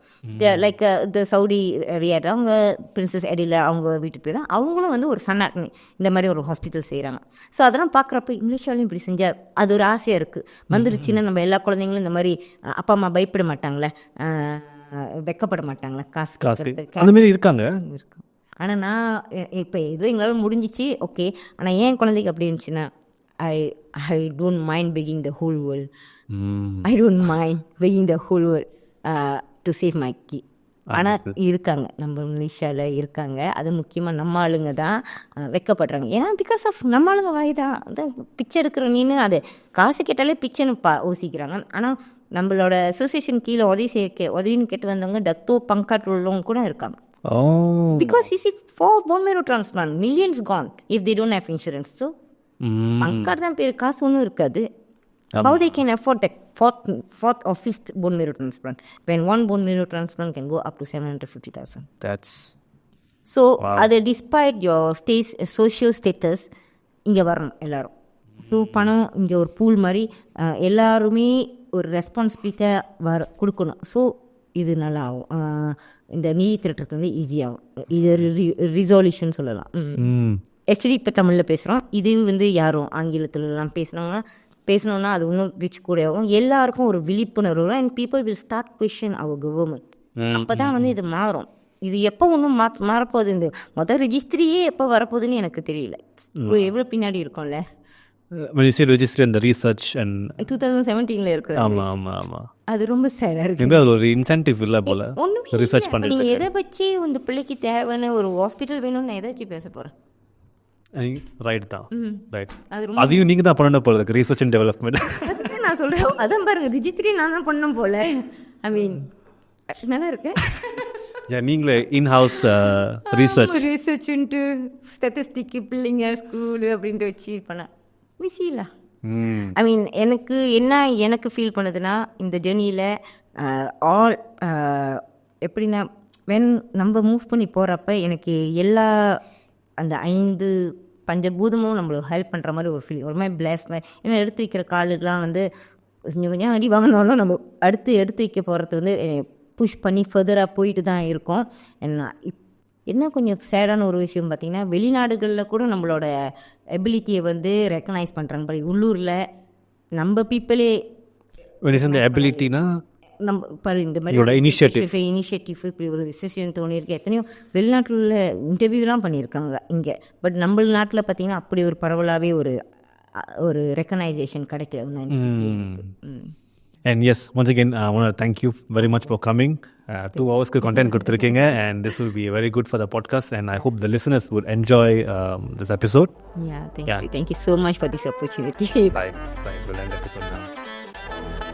லைக் த சவுடி ரியாட், அவங்க பிரின்சஸ் எடில அவங்க வீட்டுக்கு போய் தான் அவங்களும் வந்து ஒரு சன்னாட்னி இந்த மாதிரி ஒரு ஹாஸ்பிட்டல் செய்கிறாங்க. ஸோ அதெல்லாம் பார்க்குறப்ப இங்கிலீஷ்லையும் இப்படி செஞ்சால் அது ஒரு ஆசையாக இருக்குது. வந்துருச்சுன்னா நம்ம எல்லா குழந்தைங்களும் இந்த மாதிரி அப்பா அம்மா பயப்பட மாட்டாங்களே, வெக்கப்பட மாட்டாங்களே காசு அந்த மாதிரி இருக்காங்க. ஆனால் நான் இப்போ எதுவும் எங்களால் முடிஞ்சிச்சு, ஓகே. ஆனால் ஏன் குழந்தைக்கு அப்படி இருந்துச்சுன்னா, I don't mind begging the whole world. I don't mind begging the whole world to save my kid. ஆனால் இருக்காங்க, நம்ம மலேசியாவில் இருக்காங்க. அது முக்கியமாக நம்ம ஆளுங்க தான் வெக்கப்படுறாங்க. ஏன்னா பிகாஸ் ஆஃப் நம்ம ஆளுங்க வாய் தான் அதான் பிச்சை எடுக்கிற நீன்னு அது காசு கேட்டாலே பிச்சைன்னு யோசிக்கிறாங்க. ஆனால் நம்மளோட அசோசியேஷன் கீழே உதவின்னு கேட்டு வந்தவங்க டக்டோ பங்காட் உள்ளவங்க கூட இருக்காங்க. Because you see, for bone marrow transplant, millions gone if they don't have insurance. So பங்காட் தான் பேர், காசு ஒன்றும் இருக்காது. How they can afford the fourth or fifth bone marrow transplant when one bone marrow transplant can go up to 750,000. That's so அது despite your social status இங்கே வரணும் எல்லாரும். ஸோ பணம் இங்கே ஒரு பூல் மாதிரி எல்லாருமே ஒரு ரெஸ்பான்சிபிலிட்டியாக கொடுக்கணும். ஸோ இது நல்லா ஆகும். இந்த நீதி திரட்டுறது வந்து ஈஸியாகும். இது ரிசால்யூஷன் சொல்லலாம். ஆக்சுவலி இப்போ தமிழில் பேசுகிறோம், இது வந்து யாரும் ஆங்கிலத்துலலாம் பேசணுன்னா அது இன்னும் ரிச் கூட ஆகும். எல்லாருக்கும் ஒரு விழிப்புணர்வு வரும். And people will start question our government. அப்போ தான் வந்து இது மாறும். இது எப்போ ஒன்றும் மாறப்போகுது, இந்த மொதல் ரெஜிஸ்ட்ரியே எப்போ வரப்போகுதுன்னு எனக்கு தெரியல. ஸோ எவ்வளோ பின்னாடி இருக்கும்ல. When you say registry and the research and 2017 இருக்குது. ஆமா அது ரொம்ப சேடாக இருக்குது. எங்க அது ஒரு இன்சென்டிவ் இல்லை போல ரிசர்ச் பண்ணுறது. நீங்கள் எதை வச்சு இந்த பிள்ளைக்கு தேவைன்னு ஒரு ஹாஸ்பிட்டல் வேணும்னு நான் எதை வச்சு பேச போகிறேன். ரைட் தான், ரைட். அதையும் நீங்கள் தான் பண்ணணும் போல இருக்கு, ரிசர்ச் அண்ட் டெவலப்மெண்ட். அதுதான் நான் சொல்கிறேன். அதான் பாருங்கள், ரிஜிஸ்ட்ரி நான் தான் பண்ணணும் போல. ஐ மீன் நல்லா இருக்கு. நீங்களே இன்ஹவுஸ் ரிசர்ச்சுன்ட்டு ஸ்டெட்டிஸ்டிக்கு பிள்ளைங்க ஸ்கூலு அப்படின்ட்டு வச்சு பண்ணேன் விசியில. ஐ மீன் எனக்கு ஃபீல் பண்ணுதுன்னா இந்த ஜேர்னியில் ஆல் எப்படின்னா நம்ம மூவ் பண்ணி போகிறப்ப எனக்கு எல்லா அந்த 5 பஞ்சபூதமும் நம்மளுக்கு ஹெல்ப் பண்ணுற மாதிரி ஒரு ஃபீல், ஒரு மாதிரி பிளஸ் மாதிரி. ஏன்னா எடுத்து வைக்கிற காலுக்கெலாம் வந்து கொஞ்சம் அடி வாங்கினாலும் நம்ம எடுத்து வைக்க போகிறது வந்து புஷ் பண்ணி ஃபர்தராக போயிட்டு தான் இருக்கோம். என்ன கொஞ்சம் சேடான ஒரு விஷயம் பார்த்திங்கன்னா, வெளிநாடுகளில் கூட நம்மளோட எபிலிட்டியை வந்து ரெக்கக்னைஸ் பண்ணுறாங்க. உள்ளூரில் நம்ம பீப்புளே எபிலிட்டினா நம்ம பாரு இந்த மாதிரி இனிஷியேட்டிவ் இப்படி ஒரு டிசிஷன் தோணியிருக்கு. எத்தனையோ வெளிநாட்டில் இன்டர்வியூலாம் பண்ணியிருக்காங்க இங்கே. பட் நம்ம நாட்டில் பார்த்திங்கன்னா அப்படி ஒரு பரவலாகவே ஒரு ரெக்கக்னைசேஷன் கிடைக்கல. And yes, once again, I want to thank you very much for coming. 2 hours content கொடுத்திருக்கீங்க, and this will be very good for the podcast, and I hope the listeners would enjoy this episode. Thank you so much for this opportunity. Bye. We'll end the episode now.